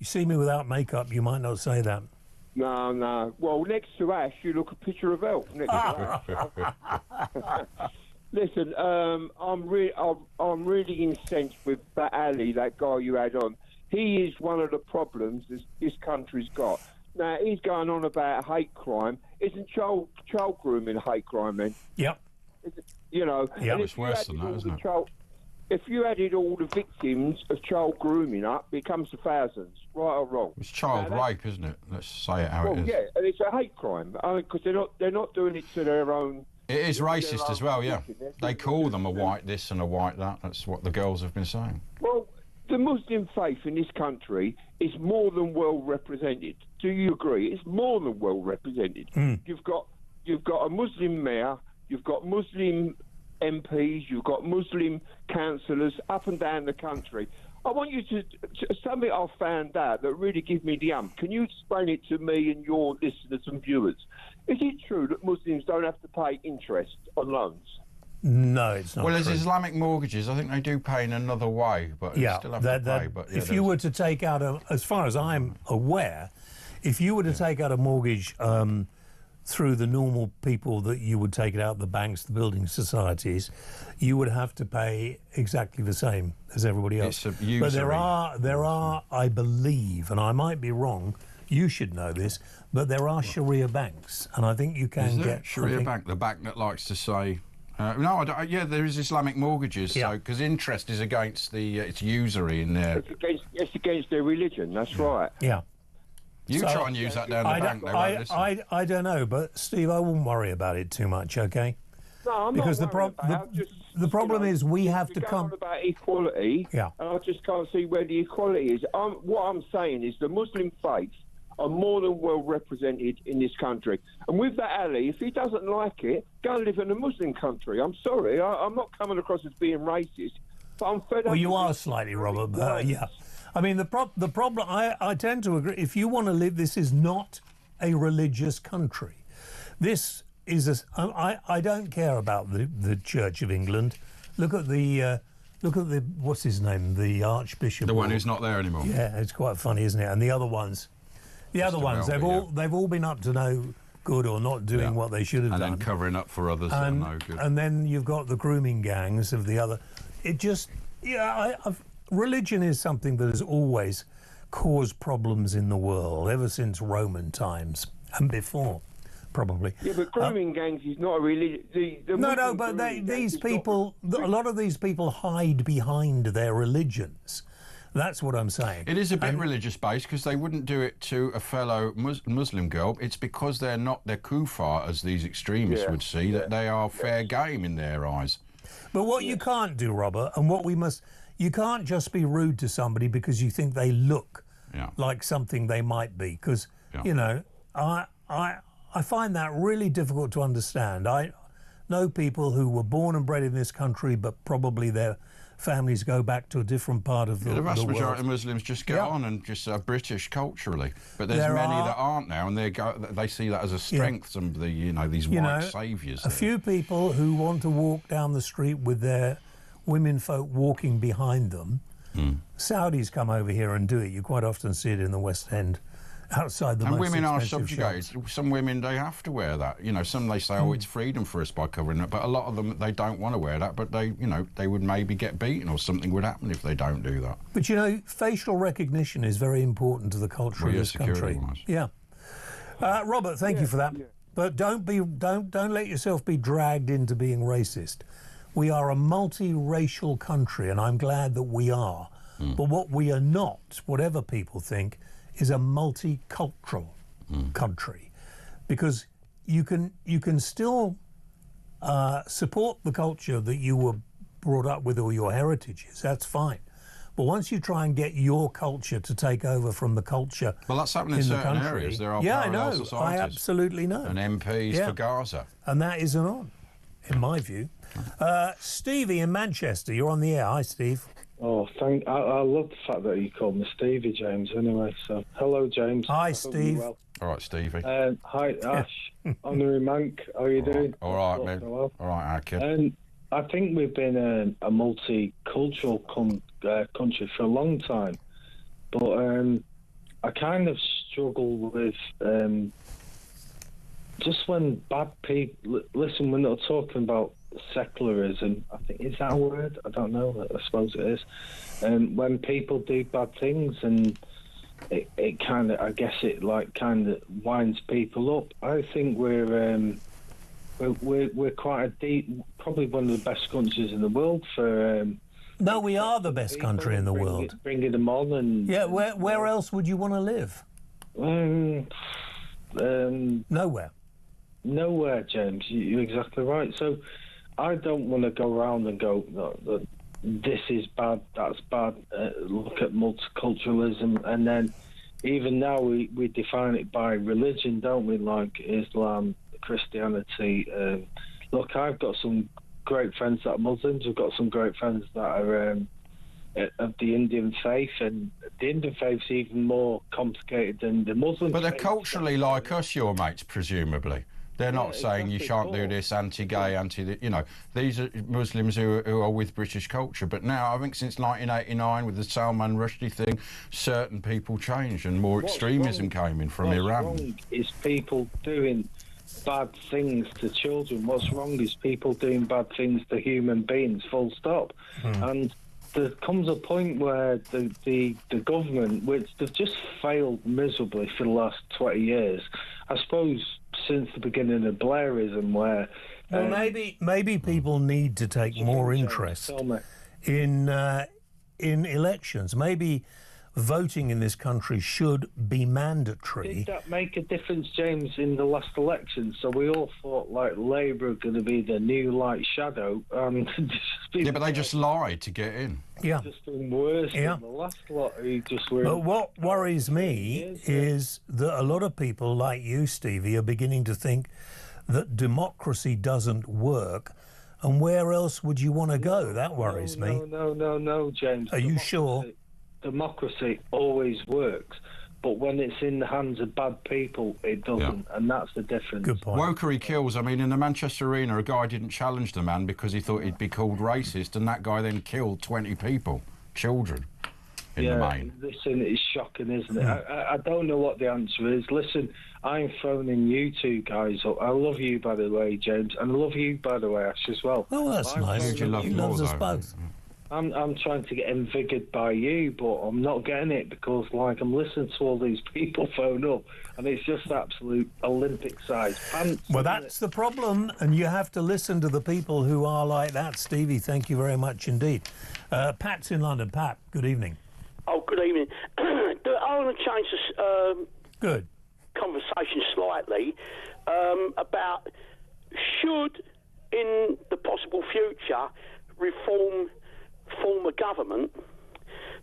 see me without makeup, you might not say that. No. Well, next to Ash, you look a picture of health. Next to Ash. Listen, I'm really incensed with that Ali, that guy you had on. He is one of the problems this country's got. Now, he's going on about hate crime. Isn't child grooming hate crime, then? Yep. Yeah, it's worse than that, isn't it? If you added all the victims of child grooming up, it comes to thousands, right or wrong. It's child rape, isn't it? Let's say it how it is. Yeah, and it's a hate crime because they're not doing it to their own. It is racist as well, yeah. They call them a white this and a white that. That's what the girls have been saying. Well, the Muslim faith in this country is more than well represented. Do you agree? It's more than well represented. You've got a Muslim mayor, you've got Muslim MPs, you've got Muslim councillors up and down the country. I want you to something I found out that really gives me the ump. Can you explain it to me and your listeners and viewers? Is it true that Muslims don't have to pay interest on loans? No, it's not. Well, true. there's Islamic mortgages. I think they do pay in another way, but you still have to pay. But if you were to take out as far as I'm aware, if you were to take out a mortgage through the normal people that you would take it out, the banks, the building societies, you would have to pay exactly the same as everybody else. But there are, I believe, and I might be wrong, you should know this, but there are Sharia banks, and I think you can get Sharia bank, the bank that likes to say. No, I don't, there is Islamic mortgages, so because interest is against it's usury in there. It's against their religion. That's right. Yeah. You try and use that down the bank. I don't know, but Steve, I wouldn't worry about it too much. Okay. No, I'm because not worried about it. The problem is we have to come about equality. Yeah. And I just can't see where the equality is. What I'm saying is the Muslim faith are more than well represented in this country. And with that, Ali, if he doesn't like it, go and live in a Muslim country. I'm sorry, I'm not coming across as being racist, but I'm fed up. Well, you are slightly, Robert, but yeah. I mean, the problem, I tend to agree. If you want to live, this is not a religious country. This is I don't care about the Church of England. Look at the what's his name, the Archbishop. The one who's not there anymore. Yeah, it's quite funny, isn't it? And the other ones, they've all been up to no good or not doing what they should have done, and then covering up for others that are no good. And then you've got the grooming gangs of the other. It just religion is something that has always caused problems in the world ever since Roman times and before, probably. Yeah, but grooming gangs is not a religion. But these people, a lot of these people hide behind their religions. That's what I'm saying. It is a bit religious based because they wouldn't do it to a fellow Muslim girl. It's because they're kuffar, as these extremists would see, that they are fair game in their eyes. But what you can't do, Robert, and what we must, you can't just be rude to somebody because you think they look like something they might be. Because, you know, I find that really difficult to understand. I know people who were born and bred in this country, but probably their families go back to a different part of the world. The vast majority of Muslims just get on and just are British culturally, but there's many that aren't now, and they see that as a strength. Some of the these white saviours. A few people who want to walk down the street with their women folk walking behind them. Saudis come over here and do it. You quite often see it in the West End. Outside the and most women are expensive subjugated. shops. Some women, they have to wear that. You know, some they say, oh, it's freedom for us by covering it, but a lot of them, they don't want to wear that, but they would maybe get beaten or something would happen if they don't do that. But you know, facial recognition is very important to the culture of this country. Yeah. Robert, thank you for that. Yeah. But don't let yourself be dragged into being racist. We are a multiracial country, and I'm glad that we are. But what we are not, whatever people think, is a multicultural country, because you can still support the culture that you were brought up with or your heritage is. That's fine. But once you try and get your culture to take over from the culture, well, that's happening in certain country, areas. There are parallel societies. I absolutely know. And MPs for Gaza, and that isn't on, in my view. Stevie in Manchester, you're on the air. Hi, Steve. Oh, I love the fact that you called me Stevie, James, anyway. So, hello, James. Hi, Steve. All right, Stevie. Hi, Ash. Honorary Mank. How are you doing? All right, man. All right, our kid. I think we've been a multicultural country for a long time. But I kind of struggle with just when bad people... Listen, we're not talking about secularism. I think, is that a word? I don't know. I suppose it is. When people do bad things, and it kind of, I guess it kind of winds people up. I think we're quite a deep, probably one of the best countries in the world for. No, we are the best country in the world. Bringing them on and. Yeah, where else would you want to live? Nowhere. Nowhere, James. You're exactly right. So, I don't want to go around and go, no, this is bad, that's bad. Look at multiculturalism, and then even now we define it by religion, don't we? Like Islam, Christianity. Look, I've got some great friends that are Muslims. I've got some great friends that are of the Indian faith, and the Indian faith's even more complicated than the Muslim. But they're culturally like us, your mates, presumably. They're not saying you shan't do this, anti-gay, these are Muslims who are with British culture. But now, I think since 1989, with the Salman Rushdie thing, certain people changed and more extremism came in from Iran. What's wrong is people doing bad things to children. What's wrong is people doing bad things to human beings, full stop. And there comes a point where the government, which they've just failed miserably for the last 20 years, I suppose since the beginning of Blairism, where... Well, maybe people need to take more interest in elections. Maybe voting in this country should be mandatory. Did that make a difference, James, in the last election? So we all thought like Labour were going to be the new light shadow. Yeah, but they just lied to get in. Yeah. Just doing worse than the last lot who just were. But what worries me is that a lot of people like you, Stevie, are beginning to think that democracy doesn't work. And where else would you want to go? That worries me. No, James. Are you sure? Democracy always works, but when it's in the hands of bad people, it doesn't, and that's the difference. Good point. Wokery kills. I mean, in the Manchester Arena, a guy didn't challenge the man because he thought he'd be called racist, and that guy then killed 20 people, children, in the main. Listen, it's shocking, isn't it? I don't know what the answer is. Listen, I'm phoning you two guys up. I love you, by the way, James, and I love you, by the way, Ash, as well. Oh, that's nice. Who'd you love more, loves us though? both. I'm trying to get invigorated by you, but I'm not getting it because, like, I'm listening to all these people phone up, and it's just absolute Olympic-sized pants. Well, that's the problem, and you have to listen to the people who are like that. Stevie, thank you very much indeed. Pat's in London. Pat, good evening. Oh, good evening. I want to change this good conversation slightly about should, in the possible future, reform form a government.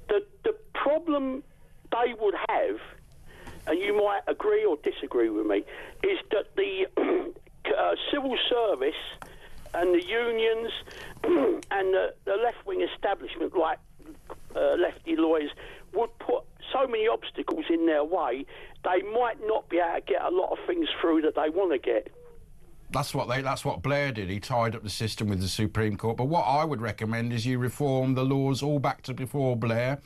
The problem they would have, and you might agree or disagree with me, is that the civil service and the unions and the left-wing establishment, like lefty lawyers, would put so many obstacles in their way, they might not be able to get a lot of things through that they want to get. That's what Blair did. He tied up the system with the Supreme Court. But what I would recommend is you reform the laws all back to before Blair.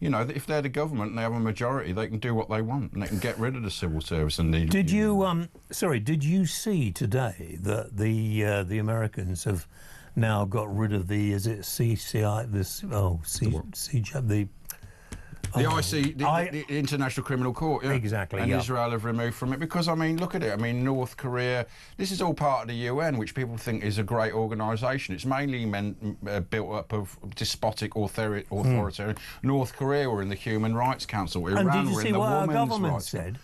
You know, if they're the government and they have a majority, they can do what they want and they can get rid of the civil service. And did you see today that the Americans have now got rid of the the International Criminal Court, yeah. Exactly, and yeah. Israel have removed from it because, I mean, look at it. I mean, North Korea, this is all part of the UN, which people think is a great organisation. It's mainly built up of despotic authoritarian. North Korea were in the Human Rights Council. Iran and did you were see in the what our Women's government Rights said?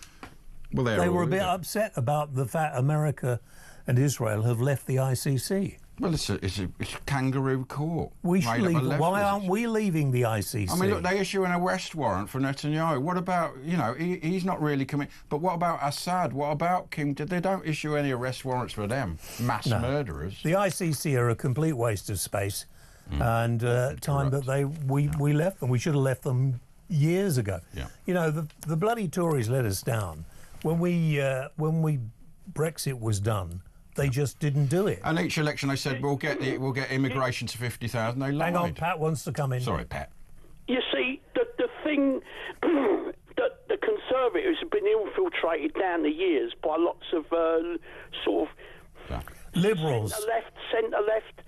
Well, they were a bit upset about the fact America and Israel have left the ICC. Well, it's a kangaroo court. We should leave. Why aren't we leaving the ICC? I mean, look, they issue an arrest warrant for Netanyahu. What about, you know, he's not really coming. But what about Assad? What about Kim? They don't issue any arrest warrants for them. Mass murderers. The ICC are a complete waste of space and time that we left them. We should have left them years ago. Yeah. You know, the bloody Tories let us down when Brexit was done. They just didn't do it. And each election they said we'll get immigration to 50,000. They lied. Hang on, Pat wants to come in. Sorry, Pat. You see, the thing that the Conservatives have been infiltrated down the years by lots of sort of liberals, centre left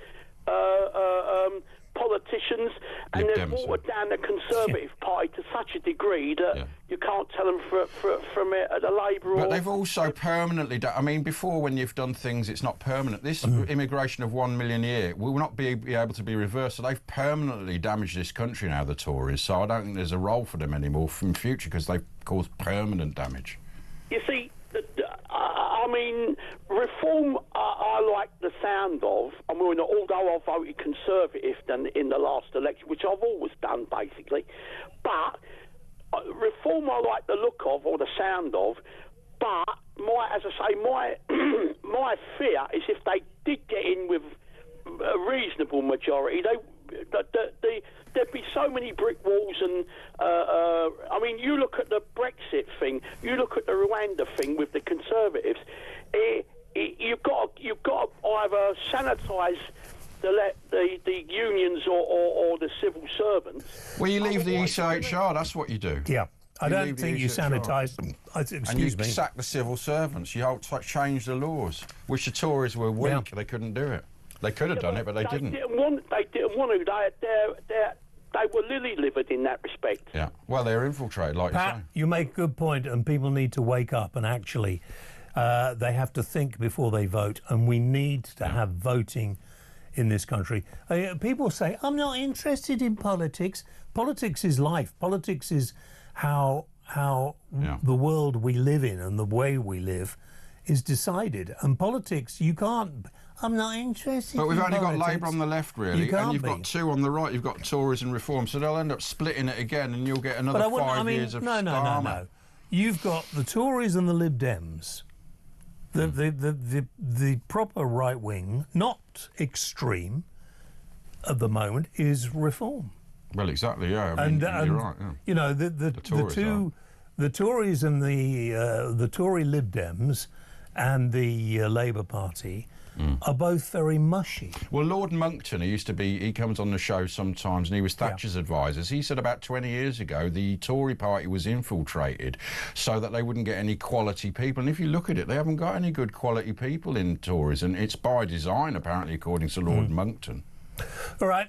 politicians, and they've watered down the Conservative Party to such a degree that you can't tell them from the Labour. But they've also permanently I mean, before, when you've done things, it's not permanent. This immigration of 1 million a year will not be able to be reversed. So they've permanently damaged this country now, the Tories. So I don't think there's a role for them anymore from future because they've caused permanent damage. You see, I mean, reform I like the sound of. I mean, although I voted Conservative in the last election, which I've always done, basically. But reform I like the look of or the sound of. But, as I say, my fear is if they did get in with a reasonable majority, there'd be so many brick walls, and I mean, you look at the Brexit thing, you look at the Rwanda thing with the Conservatives. You've got to either sanitise the unions or the civil servants. Well, you leave the ECHR. That's what you do. Yeah. I don't think you sanitise them. Excuse me. And you sack the civil servants. You change the laws, which the Tories were weak. Yeah. They couldn't do it. They could have done it, but they didn't. They didn't want to. They were lily-livered in that respect. Yeah. Well, they're infiltrated, like Pat, you say. You make a good point, and people need to wake up and actually they have to think before they vote, and we need to have voting in this country. People say, I'm not interested in politics. Politics is life. Politics is how the world we live in and the way we live is decided. And politics, you can't... I'm not interested in But we've only politics. got Labour on the left, really, and you've be. got two on the right. You've got Tories and Reform, so they'll end up splitting it again, and you'll get another 5 years of No. You've got the Tories and the Lib Dems. The proper right wing, not extreme at the moment, is Reform. Well, exactly, yeah. I mean, you're right. Yeah. You know, the Tories and the Tory Lib Dems and the Labour Party are both very mushy. Well, Lord Monckton, he comes on the show sometimes, and he was Thatcher's advisors. He said about 20 years ago the Tory party was infiltrated so that they wouldn't get any quality people. And if you look at it, they haven't got any good quality people in Tories, and it's by design, apparently, according to Lord Monckton. All right.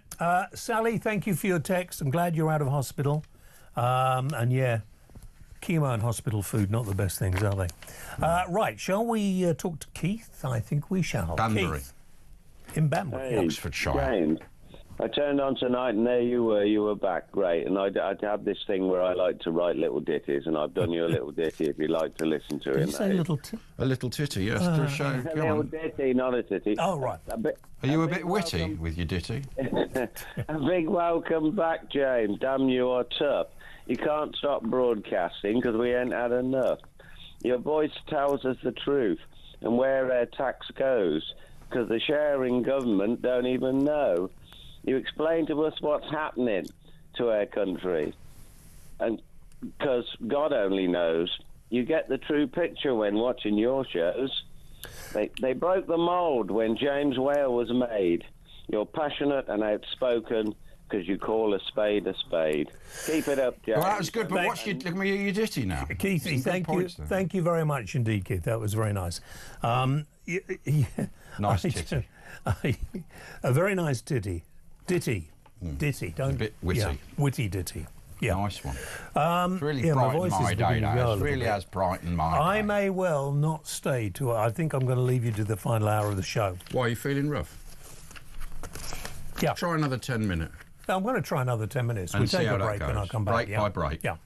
Sally, thank you for your text. I'm glad you're out of hospital. And yeah, chemo and hospital food, not the best things, are they? Right, shall we talk to Keith? I think we shall. Banbury. Keith, in Banbury, hey, Oxfordshire. James, I turned on tonight and there you were back, great. And I'd have this thing where I like to write little ditties, and I've done you a little ditty if you'd like to listen to it. Did you say little a little titty, yes. To show. A little ditty, not a titty. Oh, right. Are you a bit witty with your ditty? A big welcome back, James. Damn, you are tough. You can't stop broadcasting because we ain't had enough. Your voice tells us the truth and where our tax goes, because the sharing government don't even know. You explain to us what's happening to our country, and because God only knows. You get the true picture when watching your shows. They broke the mould when James Whale was made. You're passionate and outspoken because you call a spade a spade. Keep it up, James. Well, that was good, but watch your ditty now. Keithy, thank you very much indeed, Keith. That was very nice. Nice titty. A very nice ditty. Ditty. Don't... A bit witty. Yeah, witty ditty. Yeah. Nice one. It's really brightened my day now. It really has brightened my day. I may well not stay to... I think I'm going to leave you to the final hour of the show. Why, are you feeling rough? Yeah. Try another 10 minutes. I'm going to try another 10 minutes. And we'll take a how break that and I'll come back. Break by break. Yeah.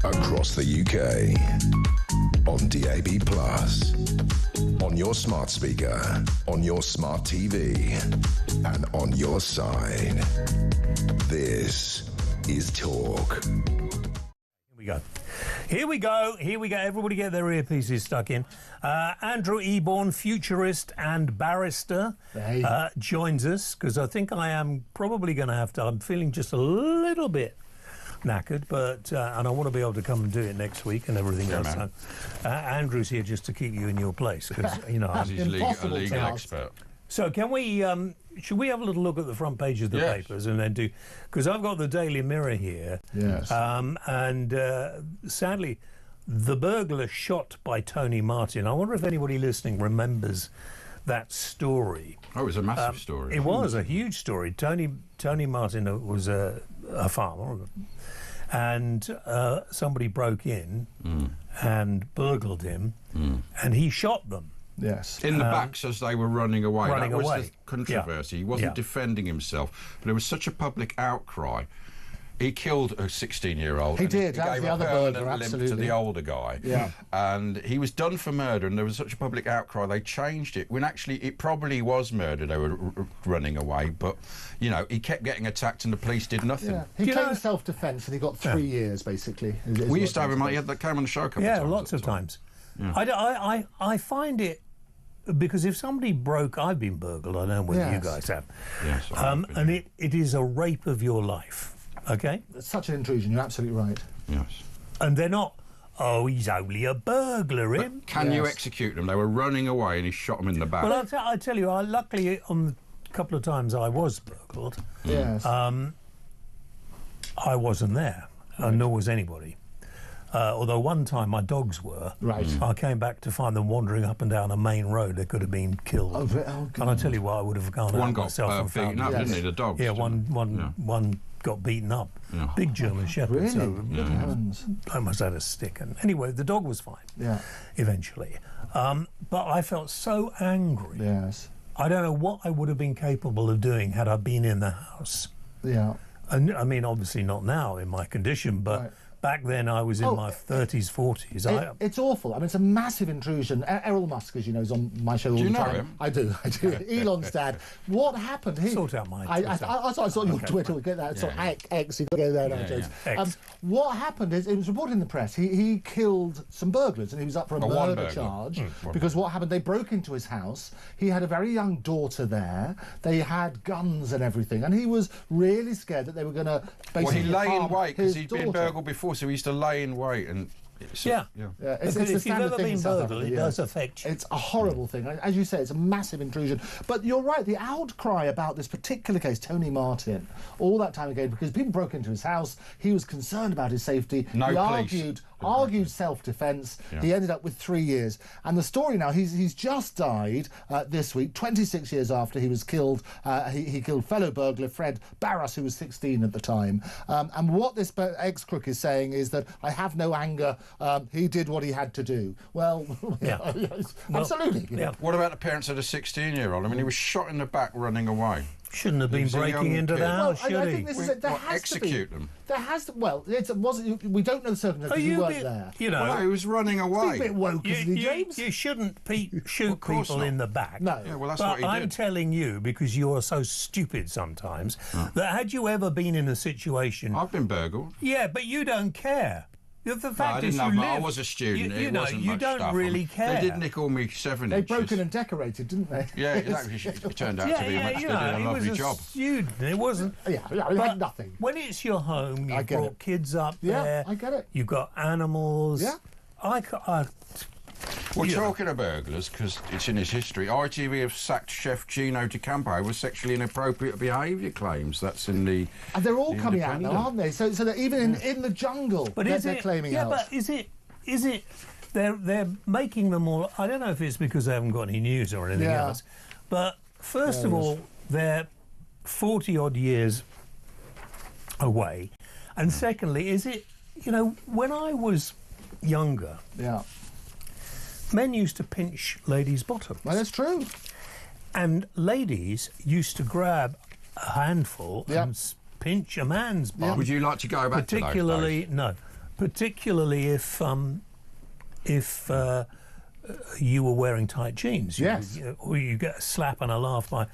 Across the UK, on DAB+, on your smart speaker, on your smart TV, and on your side. This is Talk. Here we go. Here we go. Everybody get their earpieces stuck in. Andrew Eborn, futurist and barrister, joins us, because I think I am probably going to have to. I'm feeling just a little bit knackered, but and I want to be able to come and do it next week and everything else. So, Andrew's here just to keep you in your place, because you know he's a legal expert. So can we? Should we have a little look at the front page of the papers and then do? Because I've got the Daily Mirror here. Yes. And sadly, the burglar shot by Tony Martin. I wonder if anybody listening remembers that story. Oh, it was a massive story. It was a huge story. Tony Martin was a farmer, and somebody broke in and burgled him, and he shot them. Yes. In the backs as they were running away. Running that was away. the controversy. He wasn't defending himself, but there was such a public outcry. He killed a 16-year-old. He did. He That was gave the a other permanent burglar, limp absolutely. to the older guy. Yeah. And he was done for murder, and there was such a public outcry, they changed it. When actually it probably was murder, they were running away, but, you know, he kept getting attacked and the police did nothing. Yeah. He claimed self-defence and he got 3 years, basically. We used to have him, he had that came on the show a couple of times. Yeah, lots of times. Yeah. I find it, because if somebody broke, I've been burgled, I don't know whether you guys have. Yes, and it is a rape of your life, okay? It's such an intrusion, you're absolutely right. Yes. And they're not, oh, he's only a burglar, him. Can you execute them? They were running away and he shot them in the back. Well, I tell you, luckily on a couple of times I was burgled. Yes. I wasn't there, and nor was anybody. Although one time my dogs were. Right. I came back to find them wandering up and down a main road. They could have been killed. And I tell you what, I would have gone One out got myself and found beaten up, them. didn't he? The dogs. Yeah, one got beaten up. Yeah. Big German Shepherd. Really? So Good heavens. almost had a stick. And anyway, the dog was fine. Yeah. Eventually, but I felt so angry. Yes. I don't know what I would have been capable of doing had I been in the house. Yeah. And I mean, obviously not now in my condition, but. Right. Back then, I was in my 30s, 40s. It's awful. I mean, it's a massive intrusion. Errol Musk, as you know, is on my show all the time. Do you know him? I do. Elon's dad. What happened? Sort out my I saw your Twitter. We'll get that. X. You got to go there now, James. What happened is, it was reported in the press, he killed some burglars and he was up for a murder charge. Because what happened, they broke into his house. He had a very young daughter there. They had guns and everything. And he was really scared that they were going to basically he lay in harm wait because his he'd been daughter. burgled before, so he used to lay in wait and. It's because the if you've standard ever thing in been South burgled, Africa, it does affect you. It's a horrible thing. As you say, it's a massive intrusion. But you're right, the outcry about this particular case, Tony Martin, all that time ago, because people broke into his house, he was concerned about his safety. He argued self-defence. Yeah. He ended up with 3 years. And the story now, he's just died this week, 26 years after he was killed. He killed fellow burglar Fred Barras, who was 16 at the time. And what this ex-crook is saying is that I have no anger. He did what he had to do. Well, absolutely. Yeah. What about the parents of the 16-year-old? I mean, he was shot in the back running away. Shouldn't have been breaking into the house, should I he? think this is it. There has execute to be. them. There has to. Well, we don't know the circumstances. You weren't there. You know, Well, no, he was running away. He's a bit woke, isn't he, James? You shouldn't shoot people in the back. No. Yeah, well, that's but what he I'm did. telling you, because you are so stupid sometimes, that had you ever been in a situation... I've been burgled. Yeah, but you don't care. The fact is, I was a student. You know, wasn't you much don't stuff. really care. They did nick all me 7 They inches. broke in and decorated, didn't they? Yeah, exactly. It turned out to be much. They did a lovely job. Student. It wasn't. Yeah, it had nothing. When it's your home, you brought it. kids up Yeah, there. I get it. You've got animals. Yeah. We're talking of burglars because it's in his history. ITV have sacked chef Gino D'Acampo over sexually inappropriate behaviour claims. That's in the. And they're all coming out now, Independent. aren't they? So that even in the jungle, they're claiming out. But is it? They're making them all. I don't know if it's because they haven't got any news or anything else. But first of all, they're 40 odd years away, and secondly, is it? You know, when I was younger, men used to pinch ladies' bottoms. Well, that's true. And ladies used to grab a handful and pinch a man's bum. Would you like to go back to those days? No. Particularly if you were wearing tight jeans. Or you get a slap and a laugh by...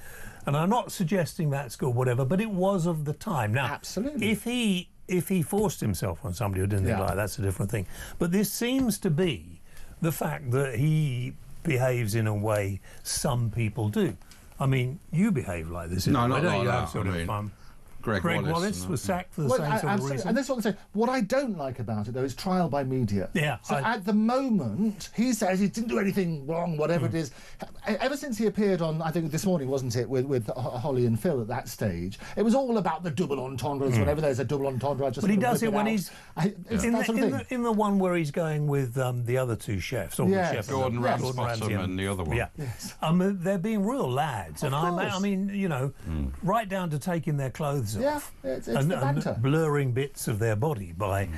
And I'm not suggesting that's good, whatever, but it was of the time. Now, absolutely. If he if he forced himself on somebody who didn't think like that, that's a different thing. But this seems to be the fact that he behaves in a way some people do. I mean, you behave like this. No, not like that. Have sort of fun. Greg Wallace was sacked for the same sort of reason. And that's what I'm saying. What I don't like about it, though, is trial by media. Yeah. So at the moment, he says he didn't do anything wrong, whatever it is. Ever since he appeared on, I think this morning, wasn't it, with Holly and Phil at that stage, it was all about the double entendres. Whenever there's a double entendre, I just. But he does it when he's in the one where he's going with the other two chefs, or the chef, Gordon Ramsay and the other one. Yeah. Yes. They're being real lads, and I mean, you know, right down to taking their clothes off. It's the banter. And blurring bits of their body by,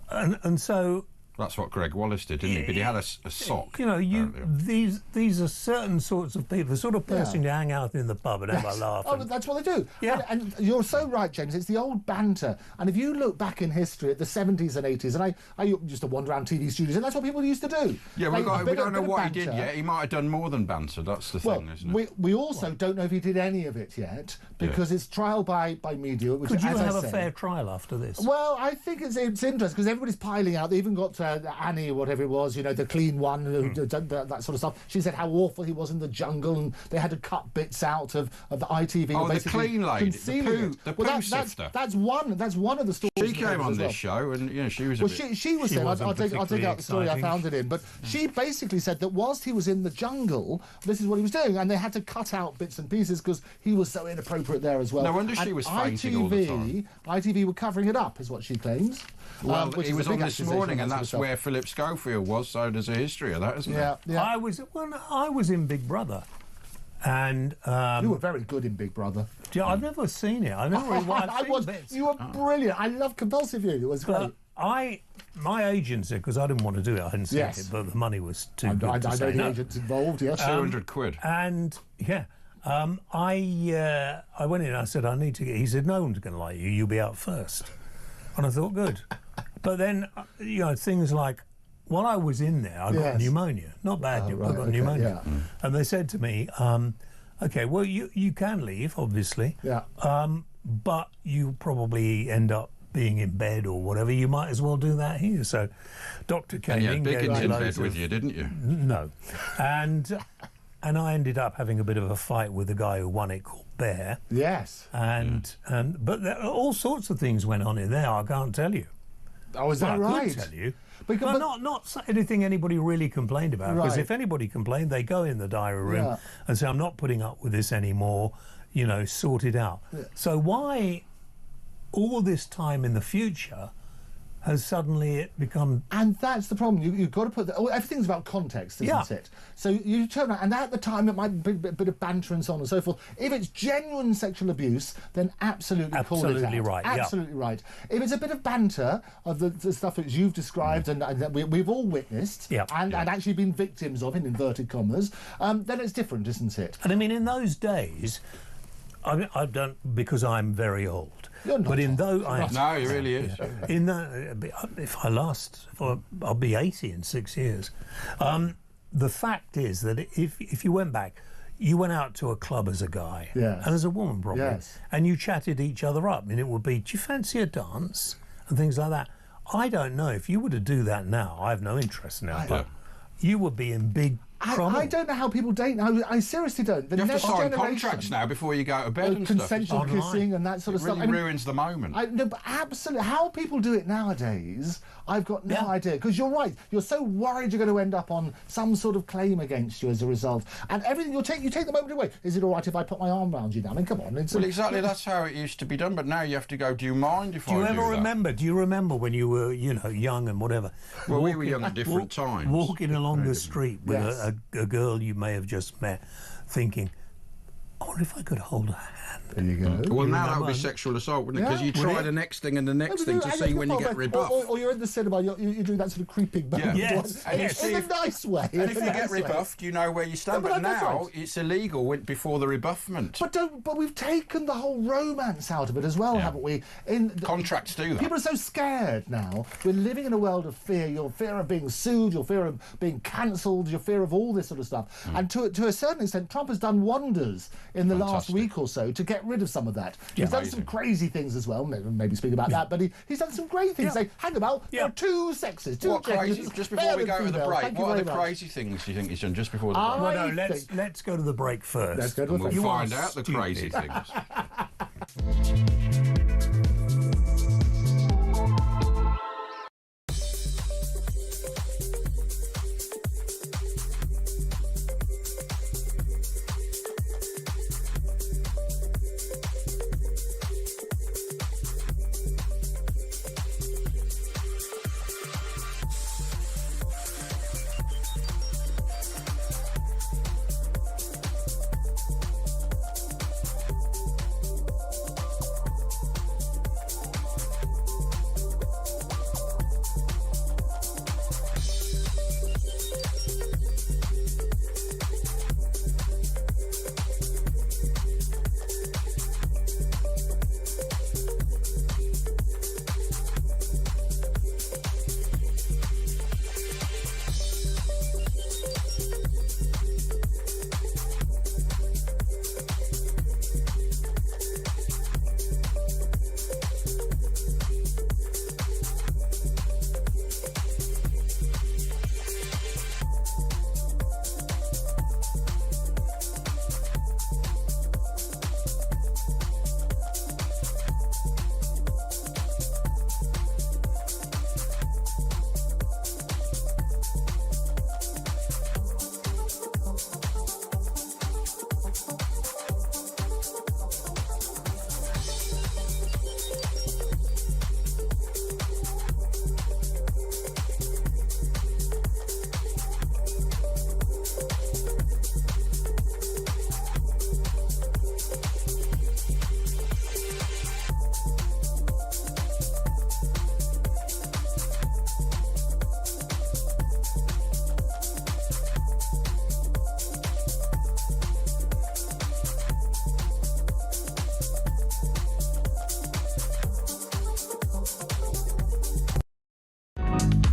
and so. That's what Greg Wallace did, didn't he? But he had a sock. You know, these are certain sorts of people, the sort of person you hang out in the pub and have a laugh. Oh, that's what they do. Yeah. And you're so right, James. It's the old banter. And if you look back in history at the 70s and 80s, and I used to wander around TV studios, and that's what people used to do. Yeah, we don't know what he did yet. He might have done more than banter. That's the thing, isn't it? We also don't know if he did any of it yet, because it's trial by media. Which, could you as have I a say, fair trial after this? Well, I think it's interesting because everybody's piling out. They even got Annie, whatever it was, you know, the clean one, that sort of stuff. She said how awful he was in the jungle, and they had to cut bits out of the ITV. Oh, the clean lady, the poo sifter. That's one of the stories. She came on this show, and she was. She was saying, I'll take out the story I found it in, but she basically said that whilst he was in the jungle, this is what he was doing, and they had to cut out bits and pieces because he was so inappropriate there as well. No wonder she was fainting all the time. ITV were covering it up, is what she claims. Well, he was on this morning, and that's where Philip Schofield was, so there's a history of that, isn't there? Yeah. I was in Big Brother, and you were very good in Big Brother. Yeah, I've never seen it. I never really. You were brilliant. I love Compulsive You. It was great. My agent said, because I didn't want to do it, I hadn't seen it, but the money was too good I to know say the no. agent's involved. Yes, £200. And I went in. I said, I need to get. He said, no one's going to like you. You'll be out first. And I thought, good. But then, you know, things like, while I was in there, I got pneumonia. Not bad, I got pneumonia. Yeah. And they said to me, okay, well, you can leave, obviously. Yeah. But you probably end up being in bed or whatever. You might as well do that here. So, Doctor came in. And you had Biggins in bed with you, didn't you? No. And I ended up having a bit of a fight with the guy who won it, called Bear. Yes. But all sorts of things went on in there. I can't tell you. Oh, is that right? I could tell you. But not anything anybody really complained about. Because if anybody complained, they go in the diary room and say, I'm not putting up with this anymore, you know, sort it out. Yeah. So why all this time in the future has suddenly it become... And that's the problem. You've got to put... everything's about context, isn't it? So you turn around, and at the time it might be a bit of banter and so on and so forth. If it's genuine sexual abuse, then absolutely call it out. Absolutely right, Absolutely right. If it's a bit of banter of the stuff that you've described and that we've all witnessed and actually been victims of, in inverted commas, then it's different, isn't it? And I mean, in those days... I don't, because I'm very old. You're not. But in those, no, he really is. In that, I'll be 80 in 6 years. The fact is that if you went back, you went out to a club as a guy and as a woman probably, and you chatted each other up, and it would be, do you fancy a dance and things like that. I don't know if you were to do that now. I have no interest now, but you would be in big. I don't know how people date now. I seriously don't. You have to sign contracts now before you go to bed and consensual stuff. kissing and that sort of stuff. It really ruins the moment. No, but absolutely. How people do it nowadays, I've got no idea. Because you're right. You're so worried you're going to end up on some sort of claim against you as a result. And everything, you take the moment away. Is it all right if I put my arm around you now? I mean, come on. Well, exactly. That's how it used to be done. But now you have to go, do you mind if I do that? Do you remember when you were, young and whatever? Well, we were young at different times. Walking along the street with a girl you may have just met, thinking, I wonder if I could hold her hand. There you go. Well, now that would be sexual assault, wouldn't it? Because you try the next thing and the next thing to see when you get rebuffed. Or you're in the cinema, you're doing that sort of creeping back. Yes. In a nice way. And if you get rebuffed, you know where you stand. But now it's illegal before the rebuffment. But we've taken the whole romance out of it as well, haven't we? Contracts do that. People are so scared now. We're living in a world of fear. Your fear of being sued, your fear of being cancelled, your fear of all this sort of stuff. And to a certain extent, Trump has done wonders in the last week or so to get rid of some of that. He's done some crazy things as well. Maybe speak about that, but he's done some great things. Say, hang about, there are two sexes, two genders. Just before we go to the break, what are the crazy things do you think he's done just before the break? Well, no, let's go to the break first. Let's go to the break. We'll find out the crazy things.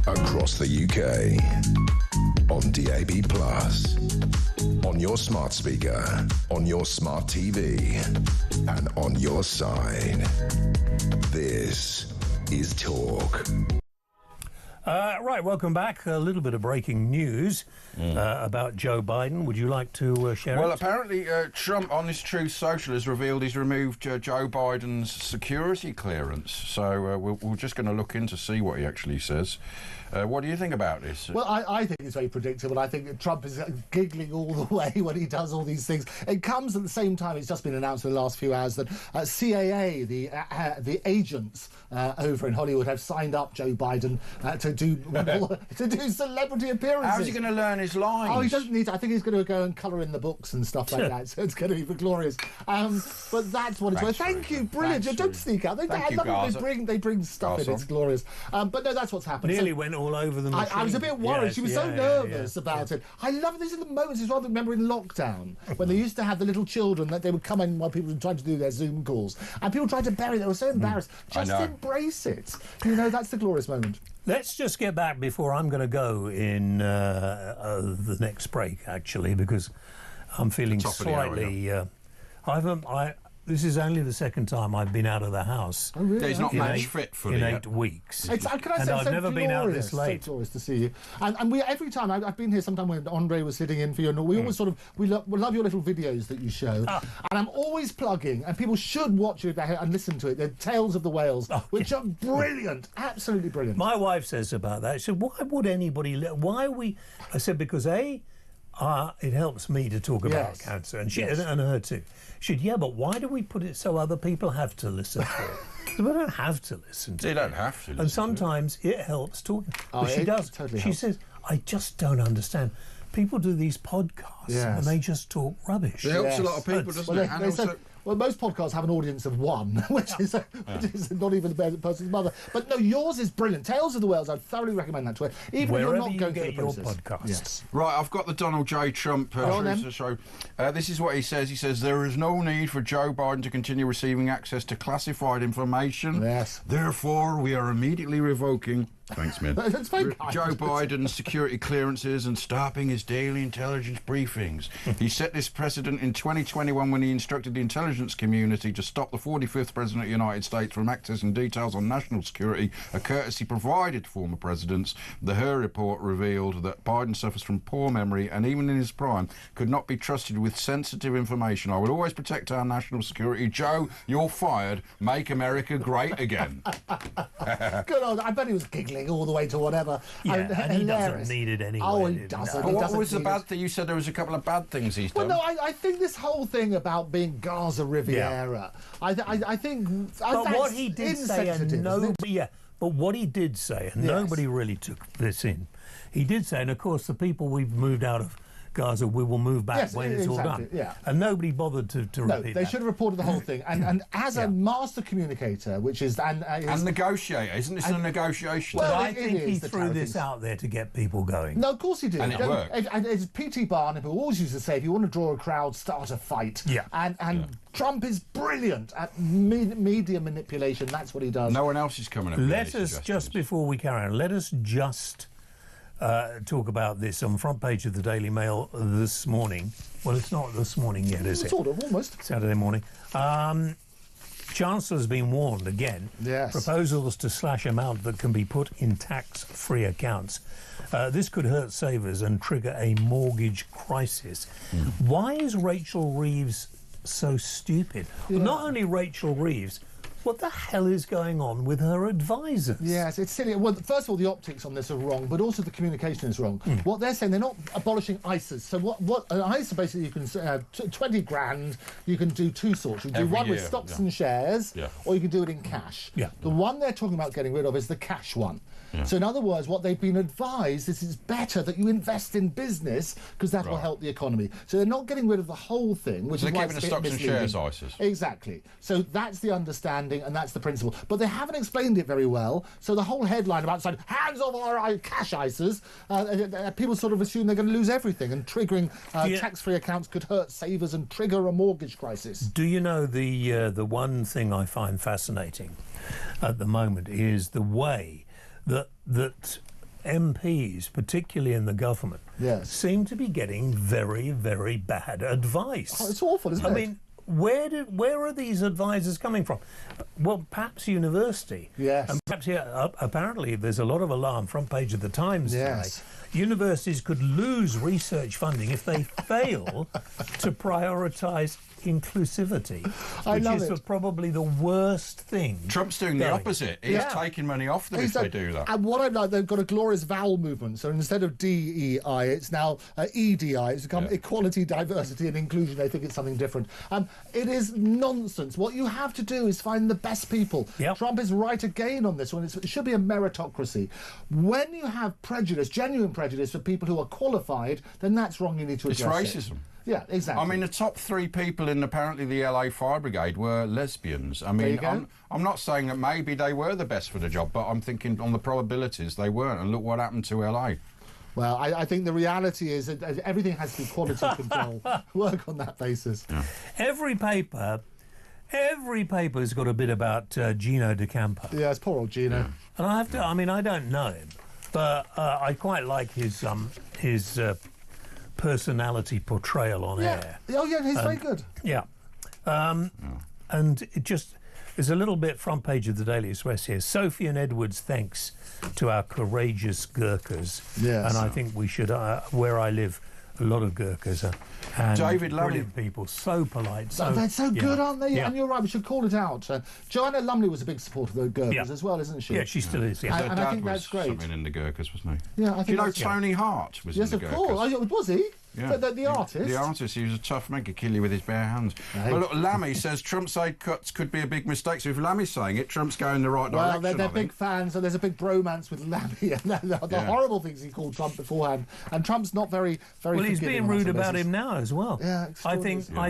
Across the UK, on DAB+, on your smart speaker, on your smart TV, and on your side. This is Talk. Right, welcome back. A little bit of breaking news about Joe Biden. Would you like to share it? Well, apparently Trump, on his Truth Social, has revealed he's removed Joe Biden's security clearance. So we're just going to look in to see what he actually says. What do you think about this? Well, I think it's very predictable. I think that Trump is giggling all the way when he does all these things. It comes at the same time. It's just been announced in the last few hours that CAA, the agents over in Hollywood, have signed up Joe Biden to do celebrity appearances. How's he going to learn his lines? Oh, he doesn't need to. I think he's going to go and colour in the books and stuff like that. So it's going to be glorious. But that's what it's worth. Thank you, brilliant. Don't sneak out. I love it. They bring stuff in. It's glorious. But no, that's what's happened. Nearly went all over the machine. I was a bit worried. She was so nervous about it. I love these are the moments as well. I remember in lockdown when they used to have the little children that they would come in while people were trying to do their Zoom calls, and people tried to bury it. They were so embarrassed. Just embrace it. You know, that's the glorious moment. Let's just get back before I'm going to go in the next break, actually, because I'm feeling slightly. This is only the second time I've been out of the house. Oh, really? He's not match fit for in 8 weeks. I've never been out this late. So glorious to see you. And we every time I've been here. Sometime when Andre was sitting in for you, and we always we love your little videos that you show. And I'm always plugging, and people should watch it and listen to it. The Tales of the Whales, which are brilliant, absolutely brilliant. My wife says about that. She said, "Why would anybody? Why are we?" I said, "Because it helps me to talk about cancer, and and her too." She said, "Yeah, but why do we put it so other people have to listen to it? We don't have to listen to it. They don't have to. And sometimes it helps talking." But she does. Totally she says, "I just don't understand. People do these podcasts and they just talk rubbish." It helps a lot of people, doesn't it? Well, most podcasts have an audience of one, which is not even the person's mother. But no, yours is brilliant. Tales of the Whales, I'd thoroughly recommend that to her, even if you're not going through the process. Podcast. Yes. Right, I've got the Donald J. Trump show. This is what he says. He says, there is no need for Joe Biden to continue receiving access to classified information. Yes. Therefore, we are immediately revoking... Thanks, man. That's very kind. Joe Biden's security clearances and stopping his daily intelligence briefing things. He set this precedent in 2021 when he instructed the intelligence community to stop the 45th President of the United States from accessing details on national security, a courtesy provided to former presidents. The Her report revealed that Biden suffers from poor memory and even in his prime could not be trusted with sensitive information. I will always protect our national security. Joe, you're fired. Make America great again. Good old, I bet he was giggling all the way to whatever. Yeah, and he doesn't need it anyway. Oh, he doesn't. But He what doesn't was the need bad it. thing? You said there was a couple of bad things he's Well, done. no, I think this whole thing about being Gaza Riviera, I think But that's what he did say, insensitive, and isn't it? nobody, but what he did say, and Yes. nobody really took this in. He did say, and of course, the people we've moved out of Gaza, we will move back Yes, when it's all exactly, done. yeah. And nobody bothered to No, repeat they that. should have reported the whole thing. And as a master communicator, which is and negotiator, isn't this a negotiation? But Well, I it think he is, the threw this tariffs. out there to get people going. No, of course he did. And it worked. And it's P.T. Barnum who always used to say, if you want to draw a crowd, start a fight. Yeah. And Trump is brilliant at media manipulation. That's what he does. No one else is coming up with any Let us, suggestions. just before we carry on, let us just talk about this on the front page of the Daily Mail this morning. Well, it's not this morning yet, is it? Sort of, almost. Saturday morning. Chancellor's been warned again. Yes. Proposals to slash amount that can be put in tax-free accounts. This could hurt savers and trigger a mortgage crisis. Why is Rachel Reeves so stupid? Well, not only Rachel Reeves, what the hell is going on with her advisors? Yes, it's silly. Well, first of all, the optics on this are wrong, but also the communication is wrong. What they're saying, they're not abolishing ISAs. So what an ISA basically, you can 20 grand, you can do two sorts. You can do Every one with year, stocks yeah. and shares, Yeah. or you can do it in cash. Yeah. The one they're talking about getting rid of is the cash one. Yeah. So in other words, what they've been advised is it's better that you invest in business because that will Right. help the economy. So they're not getting rid of the whole thing, which So is they're why keeping it's the a bit stocks and shares misleading. ISAs. Exactly. So that's the understanding and that's the principle. But they haven't explained it very well. So the whole headline about saying hands off our cash ISAs, people sort of assume they're going to lose everything, and triggering tax-free accounts could hurt savers and trigger a mortgage crisis. Do you know the one thing I find fascinating at the moment is the way that MPs, particularly in the government, seem to be getting very, very bad advice. Oh, it's awful, isn't it? I mean, where are these advisors coming from? Well, perhaps university. Yes. And perhaps apparently there's a lot of alarm, front page of the Times Yes. today. Universities could lose research funding if they fail to prioritise inclusivity, I which love is it. probably the worst thing. Trump's doing the going. opposite. He's Yeah. taking money off them if they do that. And what I like, they've got a glorious vowel movement. So instead of DEI, it's now EDI. It's become equality, diversity, and inclusion. They think it's something different. It is nonsense. What you have to do is find the best people. Yep. Trump is right again on this one. It should be a meritocracy. When you have prejudice, genuine prejudice for people who are qualified, then that's wrong. You need to It's address racism. it. Yeah, exactly. I mean, the top three people in apparently the LA Fire Brigade were lesbians. I There you mean, go. I'm not saying that maybe they were the best for the job, but I'm thinking on the probabilities they weren't. And look what happened to LA. Well, I think the reality is that everything has to be quality control. Work on that basis. Yeah. Every paper's got a bit about Gino D'Acampo. Yeah, it's poor old Gino. And I have to, I mean, I don't know him, but I quite like his personality portrayal on air. Oh, yeah, he's very good. Yeah. And it just, there's a little bit front page of the Daily Express here. Sophie and Edwards thanks to our courageous Gurkhas. Yes. And I think we should, where I live, a lot of Gurkhas are. And David Lumley. brilliant people, so polite. They're so good, aren't they? Yeah. And you're right, we should call it out. Joanna Lumley was a big supporter of the Gurkhas as well, isn't she? Yeah, she still is. Yeah. Her And dad I think was that's great. something in the Gurkhas, wasn't he? Yeah, I think Do you know that's- Tony Hart was Yes, in the of Gurkhas? course. Oh, was he? Yeah. The artist? The artist. He was a tough man, could kill you with his bare hands. Well, look, Lammy says Trump's aid cuts could be a big mistake. So if Lammy's saying it, Trump's going the right Well, direction. they're I big think. fans, so there's a big bromance with Lammy and the horrible things he called Trump beforehand. And Trump's not very Well, he's forgiving being on rude some about basis. him now as well. Yeah, I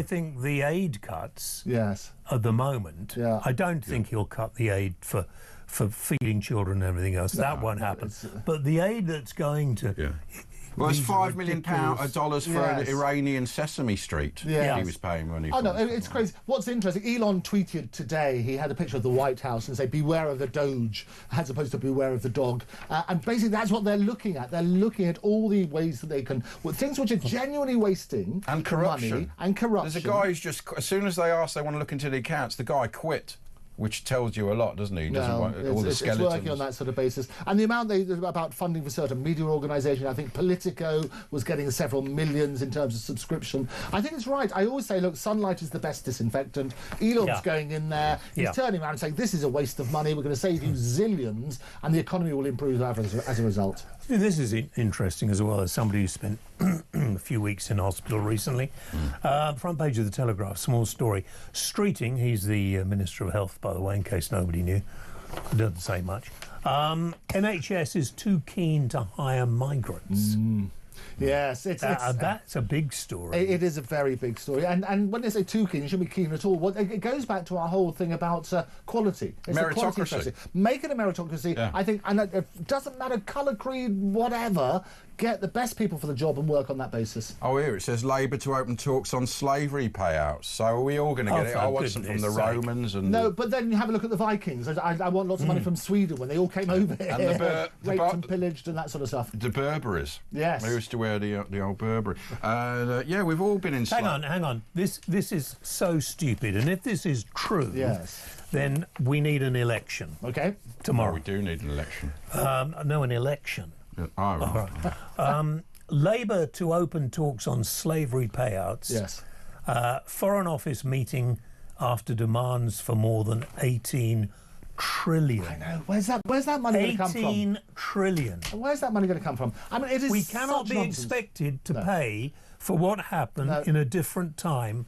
think the aid cuts Yes. at the moment. Yeah. I don't think he'll cut the aid for feeding children and everything else. That won't happen. But the aid that's going to Well, it's These $5 million dollars for an Yes. Iranian Sesame Street. Yes. He was paying money Oh for. no, it's crazy. What's interesting, Elon tweeted today, he had a picture of the White House and said, beware of the Doge, as opposed to beware of the dog. And basically that's what they're looking at. They're looking at all the ways that they can, things which are genuinely wasting And corruption. money and corruption. There's a guy who's just, as soon as they asked they want to look into the accounts, the guy quit. Which tells you a lot, doesn't he? He doesn't want all the it's skeletons. working on that sort of basis. And the amount about funding for certain media organisations, I think Politico was getting several millions in terms of subscription. I think it's right. I always say, look, sunlight is the best disinfectant. Elon's going in there. He's turning around and saying, this is a waste of money. We're going to save you zillions, and the economy will improve as a result. This is interesting as well, as somebody who spent a few weeks in hospital recently. Front page of the Telegraph, small story. Streeting, he's the Minister of Health, by the way, in case nobody knew. It doesn't say much. NHS is too keen to hire migrants. Yes, that's a big story. It is a very big story, and when they say too keen, you shouldn't be keen at all. Well, it goes back to our whole thing about quality. It's meritocracy. Make it a meritocracy. Yeah. I think, and it doesn't matter colour, creed, whatever. Get the best people for the job and work on that basis. Oh, here it says Labour to open talks on slavery payouts. So are we all going to get it? I want some from the Romans and no, but then you have a look at the Vikings. I want lots of money from Sweden when they all came over here, and raped and pillaged and that sort of stuff. The Burberrys. Yes, they used to wear the old Burberry. Yeah, we've all been in. Hang on. This is so stupid. And if this is true, then we need an election. Okay, tomorrow. Oh, we do need an election. No, an election. Right. Labour to open talks on slavery payouts. Yes. Foreign Office meeting after demands for more than 18 trillion. I know. Where's that money going to come from? 18 trillion. Where's that money going to come from? I mean, it is. We cannot be expected to pay for what happened in a different time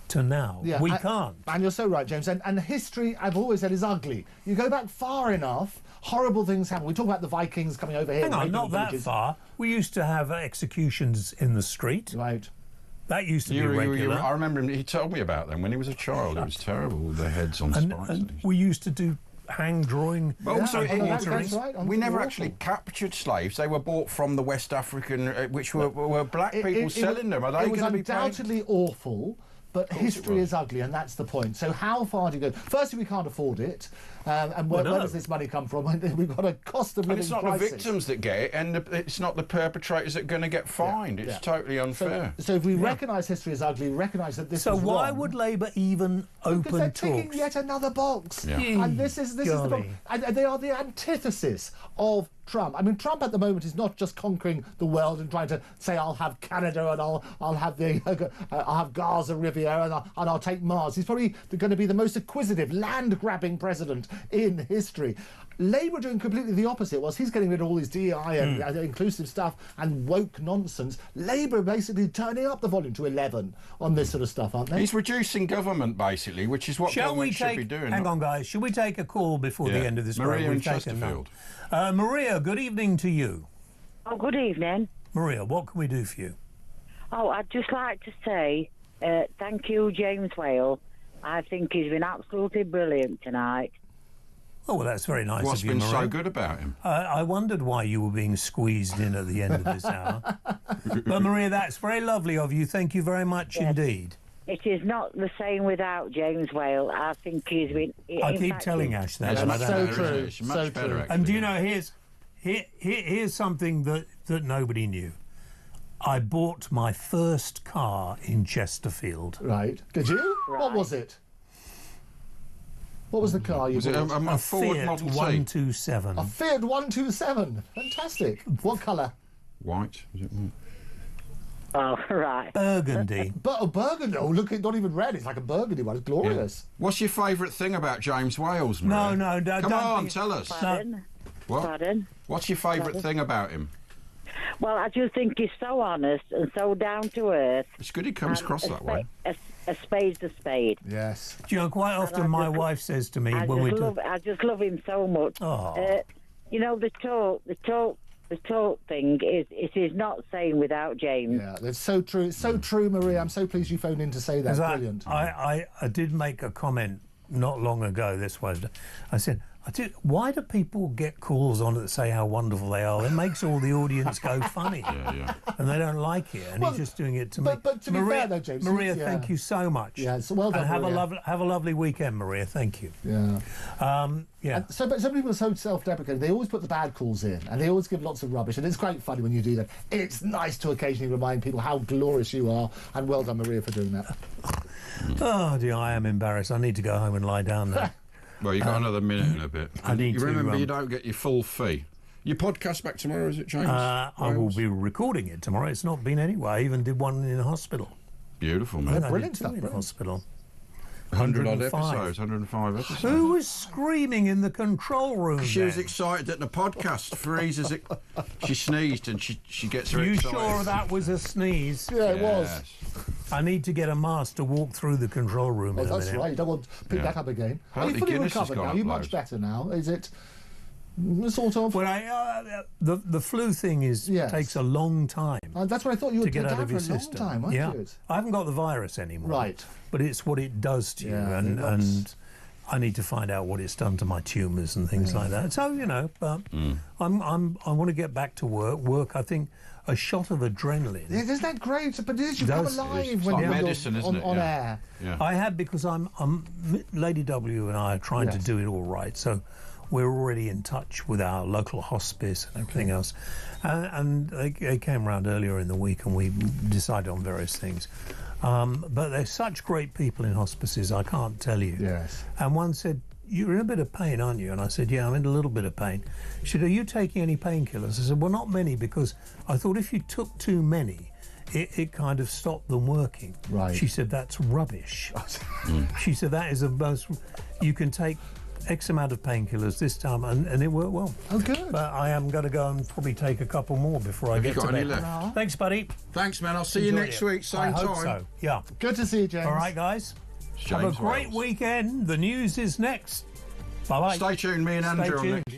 to now. Yeah, we can't. And you're so right, James. And history, I've always said, is ugly. You go back far enough, horrible things happen. We talk about the Vikings coming over here. Hang on, not that far. We used to have executions in the street. Right. That used to be regular. I remember him, he told me about them when he was a child. It was terrible, with their heads on spikes. And we used to do hang drawing. But also, right. we never actually captured slaves. They were bought from the West African, which were black people selling them. Are they going to be paid? It was undoubtedly awful. But history is ugly, and that's the point. So how far do you go? Firstly, we can't afford it. And where does this money come from? We've got a cost of living crisis. And it's not the victims that get it, and it's not the perpetrators that are going to get fined. It's totally unfair. So if we recognise history as ugly, recognise that this is wrong. So why would Labour even open because they're talks? ticking yet another box. Yeah. And this is the problem. And they are the antithesis of Trump. I mean, Trump at the moment is not just conquering the world and trying to say, I'll have Canada and I'll have Gaza Riviera and I'll take Mars. He's probably going to be the most acquisitive, land-grabbing president in history. Labour doing completely the opposite. Whilst he's getting rid of all his DEI and inclusive stuff and woke nonsense, Labour basically turning up the volume to 11 on this sort of stuff, aren't they? He's reducing government, basically, which is what government should be doing. Hang on, guys. Should we take a call before the end of this Maria program? in Chesterfield. Maria, good evening to you. Oh, good evening. Maria, what can we do for you? Oh, I'd just like to say thank you, James Whale. I think he's been absolutely brilliant tonight. Oh, well, that's very nice What's of you, been Maria. so good about him? I wondered why you were being squeezed in at the end of this hour. But, Maria, that's very lovely of you. Thank you very much indeed. It is not the same without James Whale. I think he's been... I keep telling Ash that. That's so true. It's much better, actually. And do you know, here's something that nobody knew. I bought my first car in Chesterfield. Right. Did you? Right. What was it? What was the car you bought? A Ford Fiat Model T. 127. A Fiat 127. Fantastic. What colour? White. Was it white? Oh, right. Burgundy. Burgundy. Oh, look, not even red. It's like a burgundy one. It's glorious. Yeah. What's your favourite thing about James Wales, Maria? No, Come on, tell us. Pardon? What? Pardon? What's your favourite thing about him? Well, I just think he's so honest and so down to earth. It's good he comes across that way. A spade's a spade. Yes. Do you know, quite often my wife says to me when we talk... I just love him so much. Oh. You know, the talk thing it is not saying without James. Yeah, that's so true. It's so true, Maria. I'm so pleased you phoned in to say that. Brilliant. I did make a comment not long ago. I said, Why do people get calls on that say how wonderful they are? It makes all the audience go funny. And they don't like it. And he's just doing it to me. But to be fair, though, James... Maria, thank you so much. Yeah, so well done, and Maria. have a lovely weekend, Maria. Thank you. Yeah. Yeah. But some people are so self-deprecating. They always put the bad calls in, and they always give lots of rubbish. And it's great funny when you do that. It's nice to occasionally remind people how glorious you are. And well done, Maria, for doing that. Oh, dear, I am embarrassed. I need to go home and lie down now. Well, you've got another minute and a bit. I need to remember, you don't get your full fee. Your podcast back tomorrow, is it, James? I will be recording it tomorrow. It's not been anywhere. I even did one in a hospital. Beautiful, man. Brilliant stuff. In a hospital. 100 odd episodes, 105 episodes. Who was screaming in the control room? She was excited at the podcast. Freezes it. She sneezed and she gets her You excited. sure that was a sneeze? Yeah, it was. I need to get a mask to walk through the control room. Well, in a that's minute. right. You don't want to pick that up again. Are you fully recovered now? Are you much better now? Is it sort of? Well, the flu thing takes a long time. That's what I thought you to would get take out of for your a long system. time, weren't you? I haven't got the virus anymore. Right. But it's what it does to you, and I need to find out what it's done to my tumours and things like that. So but I want to get back to work. I think a shot of adrenaline. Yeah, isn't that great? But you come alive when you're on air. Yeah. I have, because I'm Lady W and I are trying to do it all right. So we're already in touch with our local hospice and everything else. And they came around earlier in the week and we decided on various things. But they're such great people in hospices, I can't tell you. Yes. And one said, "You're in a bit of pain, aren't you?" And I said, "Yeah, I'm in a little bit of pain." She said, "Are you taking any painkillers?" I said, "Well, not many, because I thought if you took too many, it kind of stopped them working." Right. She said, "That's rubbish." She said, "That is the most... You can take X amount of painkillers this time," and it worked well. Oh, good. But I am going to go and probably take a couple more before I get to bed. Left? Thanks, buddy. Thanks, man. I'll see you next week, same I hope time. so. Yeah. Good to see you, James. All right, guys. James Have a great Wales. weekend. The news is next. Bye-bye. Stay tuned, me and Andrew on next.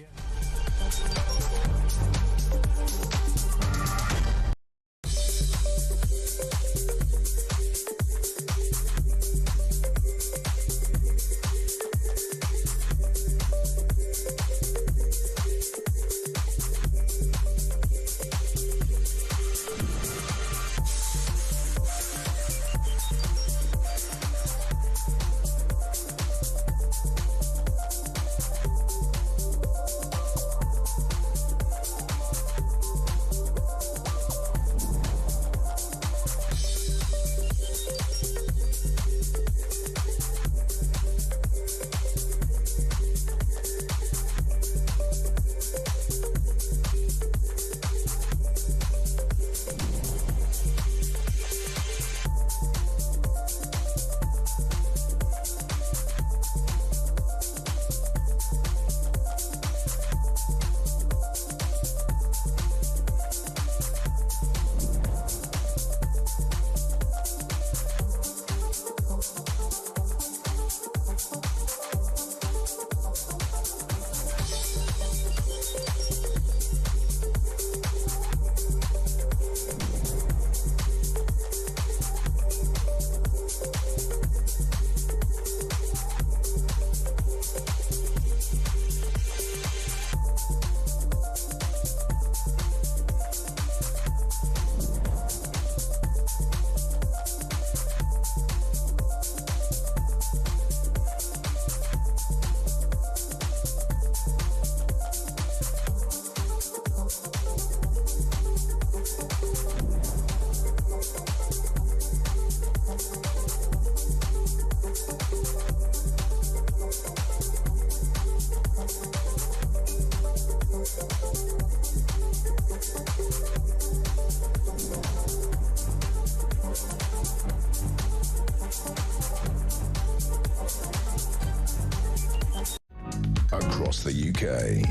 Across the UK,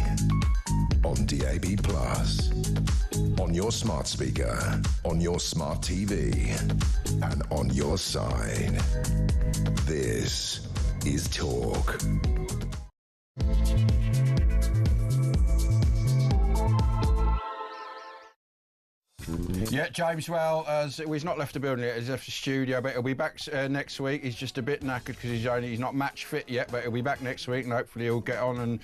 on DAB+, on your smart speaker, on your smart TV, and on your side. This is Talk. Yeah, Yeah, James, well, he's not left the building yet, he's left the studio, but he'll be back next week. He's just a bit knackered because he's not match fit yet, but he'll be back next week and hopefully he'll get on and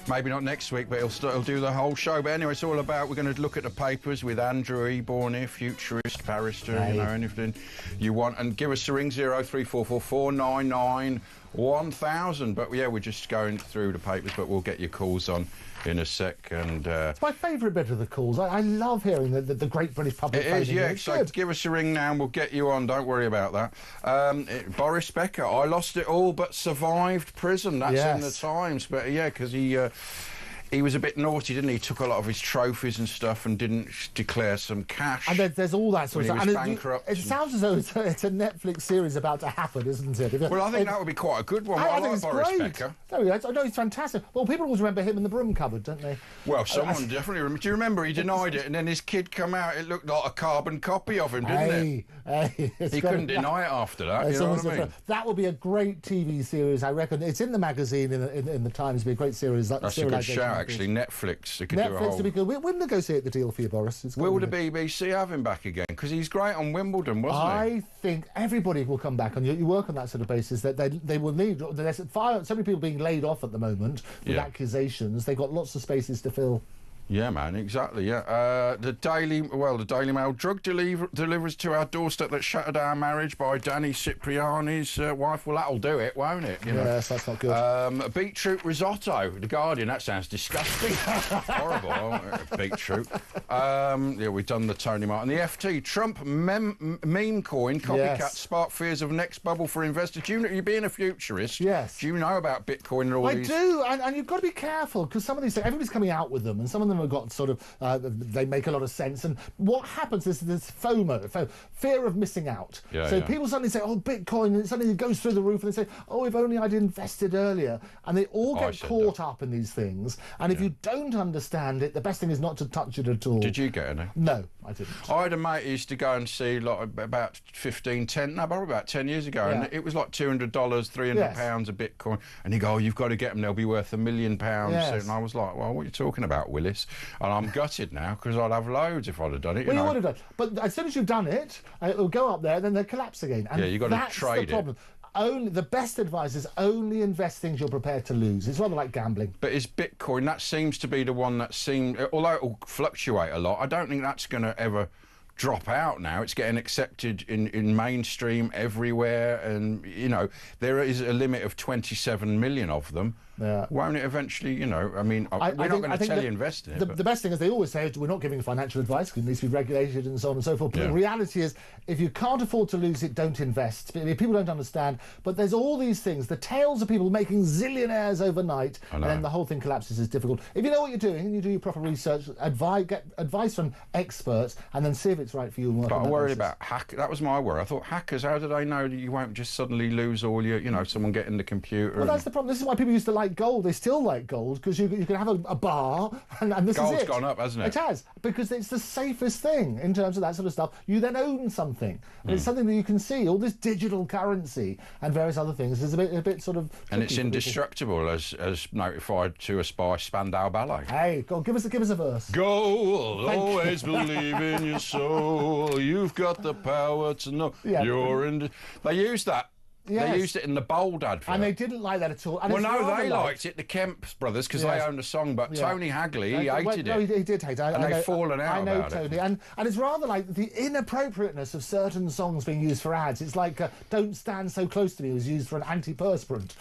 maybe not next week, but he'll do the whole show. But anyway, it's all about, we're going to look at the papers with Andrew Eborn here, futurist, barrister, anything you want. And give us a ring, 0344 499 1000. But yeah, we're just going through the papers, but we'll get your calls on in a sec. And it's my favourite bit of the calls. I love hearing the great British public. It is, yeah. So give us a ring now and we'll get you on. Don't worry about that. Boris Becker, I lost it all but survived prison. That's in the Times. But yeah, because he was a bit naughty, didn't he? He took a lot of his trophies and stuff and didn't declare some cash. And there's all that sort of stuff. He was bankrupt. It sounds as though it's a Netflix series about to happen, isn't it? Well, I think that would be quite a good one. I like Boris Becker. No, he's fantastic. Well, people always remember him in the broom cupboard, don't they? Well, someone definitely remembers. Do you remember he denied it and then his kid come out, it looked like a carbon copy of him, didn't it? He couldn't deny it after that, you know what I mean? That would be a great TV series, I reckon. It's in the magazine, in the Times. It'd be a great series. That's a good shout, actually. Netflix. They could do a whole... would be good. We'll negotiate the deal for you, Boris. Will the BBC have him back again? Because he's great on Wimbledon, wasn't he? I think everybody will come back, and you work on that sort of basis, that they will need... There's so many people being laid off at the moment with accusations. They've got lots of spaces to fill. Yeah, man, exactly, yeah. The Daily Mail, drug delivers to our doorstep that shattered our marriage by Danny Cipriani's wife. Well, that'll do it, won't it? You know? Yes, that's not good. Beetroot risotto, The Guardian, that sounds disgusting. Horrible, beetroot. Yeah, we've done the Tony Martin. The FT, Trump meme coin, copycat spark fears of next bubble for investors. Do you being a futurist, do you know about Bitcoin and all these? I do, and you've got to be careful, because some of these, everybody's coming out with them, and some of them have got sort of, they make a lot of sense. And what happens is this FOMO, fear of missing out. People suddenly say, oh, Bitcoin, and suddenly it goes through the roof, and they say, oh, if only I'd invested earlier. And they all get caught up in these things. And if you don't understand it, the best thing is not to touch it at all. Did you get any? No, I didn't. I had a mate who used to go and see about 10 years ago, and it was like $200, £300 a Bitcoin. And he'd go, oh, you've got to get them, they'll be worth £1 million soon. And I was like, well, what are you talking about, Willis? And I'm gutted now because I'd have loads if I'd have done it. You would have done. But as soon as you've done it, it'll go up there and then they'll collapse again. And you've got to trade the problem. Only the best advice is only invest things you're prepared to lose. It's rather like gambling. But is Bitcoin, that seems to be the one that although it will fluctuate a lot, I don't think that's going to ever drop out now. It's getting accepted in mainstream everywhere, and there is a limit of 27 million of them. Won't it eventually, I mean, we're not going to tell you invest in it. The best thing is they always say, we're not giving financial advice, it needs to be regulated and so on and so forth. But the reality is, if you can't afford to lose it, don't invest. People don't understand. But there's all these things, the tales of people making zillionaires overnight, and then the whole thing collapses is difficult. If you know what you're doing, and you do your proper research, get advice from experts, and then see if it's right for you. But I worried about that was my worry. I thought, hackers, how do they know that you won't just suddenly lose all your, someone getting the computer? Well, that's the problem. This is why people used to like gold. They still like gold, because you can have a bar, and this Gold's is it. Gone up, hasn't it? It has, because it's the safest thing in terms of that sort of stuff. You then own something, and it's something that you can see. All this digital currency and various other things is a bit sort of. And it's indestructible, as notified to us by Spandau Ballet. Hey, go on, give us a verse. Gold, always believe in your soul. You've got the power to know you're in. They used that. Yes. They used it in the Bold advert. And they didn't like that at all. And well, no, they liked it, the Kemp brothers, because they owned the song, but Tony Hagley, he hated it. No, he did hate it. And they've fallen out about Tony. it. And it's rather like the inappropriateness of certain songs being used for ads. It's like Don't Stand So Close to Me was used for an antiperspirant,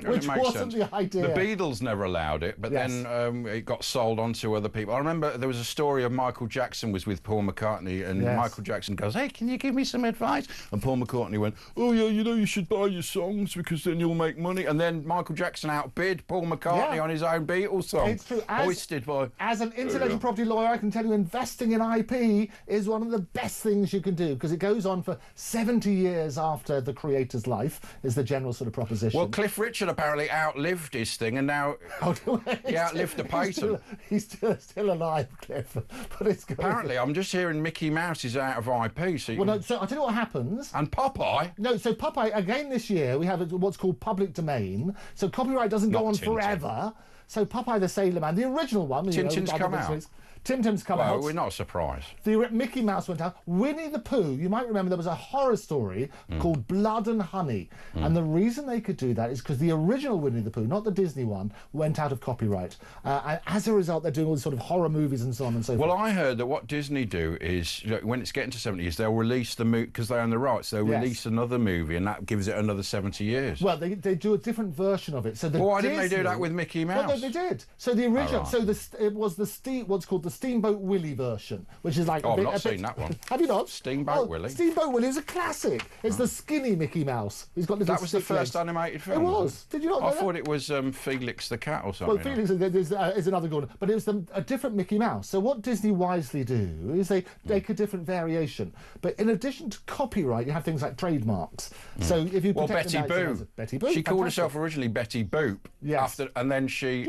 which wasn't the idea. The Beatles never allowed it, but then it got sold on to other people. I remember there was a story of Michael Jackson was with Paul McCartney, and Michael Jackson goes, hey, can you give me some advice? And Paul McCartney went, oh, yeah, you should buy your songs, because then you'll make money. And then Michael Jackson outbid Paul McCartney on his own Beatles song. It's true. Hoisted by... As an intellectual property lawyer, I can tell you investing in IP is one of the best things you can do, because it goes on for 70 years after the creator's life, is the general sort of proposition. Well, Cliff Richard apparently outlived his thing, and now he outlived the patent. He's still alive, Cliff. But it's good. Apparently, I'm just hearing Mickey Mouse is out of IP. So no, so I'll tell you what happens. And Popeye? No, so Popeye, again this year, we have what's called public domain, so copyright doesn't go on forever. So Popeye the Sailor Man, the original one, Tintin's come out. Tim Tim's come out. Well, we're not surprised. The Mickey Mouse went out. Winnie the Pooh, you might remember there was a horror story called Blood and Honey. And the reason they could do that is because the original Winnie the Pooh, not the Disney one, went out of copyright. And as a result, they're doing all these sort of horror movies and so on and so forth. Well, I heard that what Disney do is, when it's getting to 70 years, they'll release the movie, because they own the rights, they'll release another movie, and that gives it another 70 years. Well, they do a different version of it. So why didn't they do that with Mickey Mouse? Well, they did. So the original, right. so it was what's called the Steamboat Willie version, which is like. Oh, I've not seen that one. Have you not? Steamboat Willie. Steamboat Willie is a classic. It's the skinny Mickey Mouse. He's got little. That was the first animated film. It was. Did you not know I that? thought it was Felix the Cat or something. Well, Felix is another good one, but it was a different Mickey Mouse. So what Disney wisely do is they make a different variation. But in addition to copyright, you have things like trademarks. So if you Betty Boop. She called herself originally Betty Boop. Yes. And then she.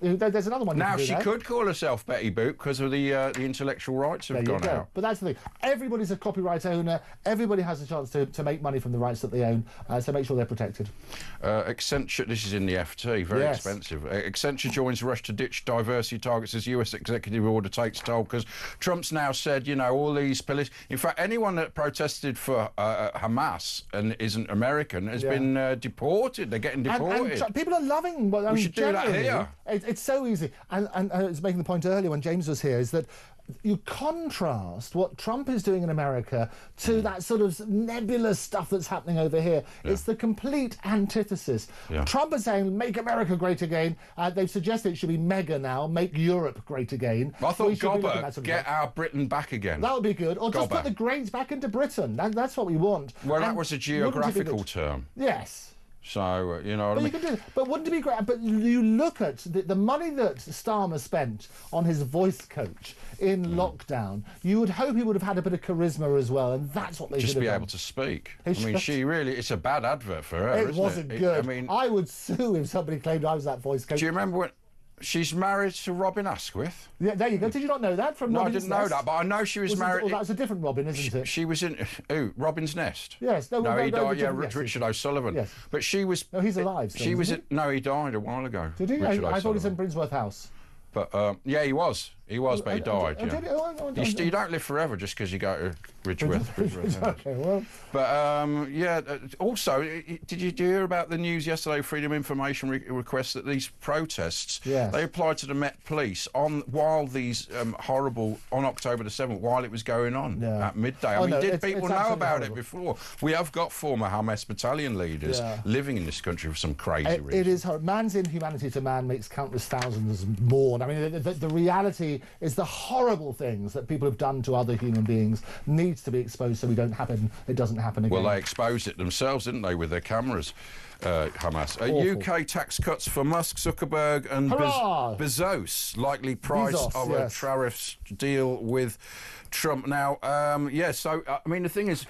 There's another one. Now she could call herself Betty Boop because of the intellectual rights have gone out. But that's the thing. Everybody's a copyright owner. Everybody has a chance to make money from the rights that they own. So make sure they're protected. Accenture. This is in the FT. Very expensive. Accenture joins rush to ditch diversity targets as US executive order takes toll because Trump's now said, all these police. In fact, anyone that protested for Hamas and isn't American has been deported. They're getting deported. And people are loving. We should do that here. It's so easy. And I was making the point earlier when James was here is that you contrast what Trump is doing in America to that sort of nebulous stuff that's happening over here. It's the complete antithesis. Trump is saying, make America great again. They've suggested it should be mega now, make Europe great again. I thought Gobber, get our Britain back again. That would be good. Or just put the greats back into Britain. That's what we want. Well, that was a geographical term. Yes. So, you know what I mean? You can do, but wouldn't it be great? But you look at the money that Starmer spent on his voice coach in lockdown, you would hope he would have had a bit of charisma as well, and that's what they should have done. Just be able to speak. I mean, it's a bad advert for her, It wasn't good. I mean, I would sue if somebody claimed I was that voice coach. Do you remember when... She's married to Robin Asquith. Yeah, there you go. Did you not know that from Robin's Nest? No, I didn't know that, but I know she was married... Well, that's a different Robin, isn't it? She was in... Robin's Nest? Yes. No, he died, Richard O'Sullivan. Yes. But she was... No, he's alive still, She was... No, he died a while ago. Did he? I thought he was in Brinsworth House. But, yeah, he was. He was, but he died, You don't live forever just because you go to Ridgeworth. Okay, well... But, also, did you hear about the news yesterday, Freedom of Information requests that these protests, they applied to the Met Police while these horrible, on October the 7th, while it was going on at midday. I mean, did people know about it before? We have got former Hamas battalion leaders living in this country for some crazy reason. It is horrible. Man's inhumanity to man makes countless thousands mourn. I mean, the reality is the horrible things that people have done to other human beings needs to be exposed so it doesn't happen again. Well, they exposed it themselves, didn't they, with their cameras, Hamas. UK tax cuts for Musk, Zuckerberg and Bezos, likely price of a tariffs deal with Trump. Now, so, I mean, the thing is...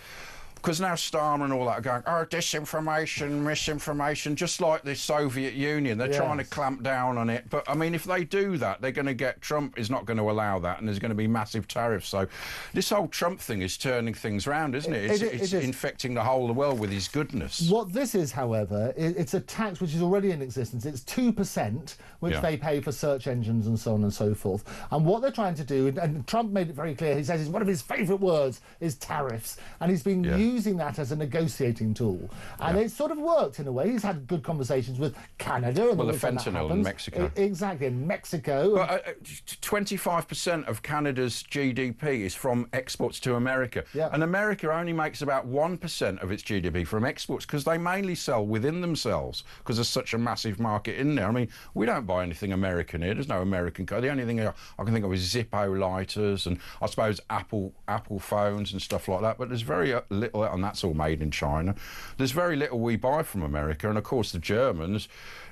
Because now Starmer and all that are going, disinformation, misinformation, just like the Soviet Union. They're trying to clamp down on it. But, I mean, if they do that, they're going to get... Trump is not going to allow that, and there's going to be massive tariffs. So this whole Trump thing is turning things around, isn't it? It's infecting the whole of the world with his goodness. What this is, however, it's a tax which is already in existence. It's 2%, which they pay for search engines and so on and so forth. And what they're trying to do, and Trump made it very clear, he says one of his favourite words is tariffs, and he's been using that as a negotiating tool, and it's sort of worked in a way. He's had good conversations with Canada and the fentanyl in Mexico. Exactly, in Mexico. But 25% of Canada's GDP is from exports to America, and America only makes about 1% of its GDP from exports because they mainly sell within themselves because there's such a massive market in there. I mean, we don't buy anything American here. There's no American car. The only thing I can think of is Zippo lighters and I suppose Apple phones and stuff like that, but there's very little, and that's all made in China. There's very little we buy from America, and of course the Germans,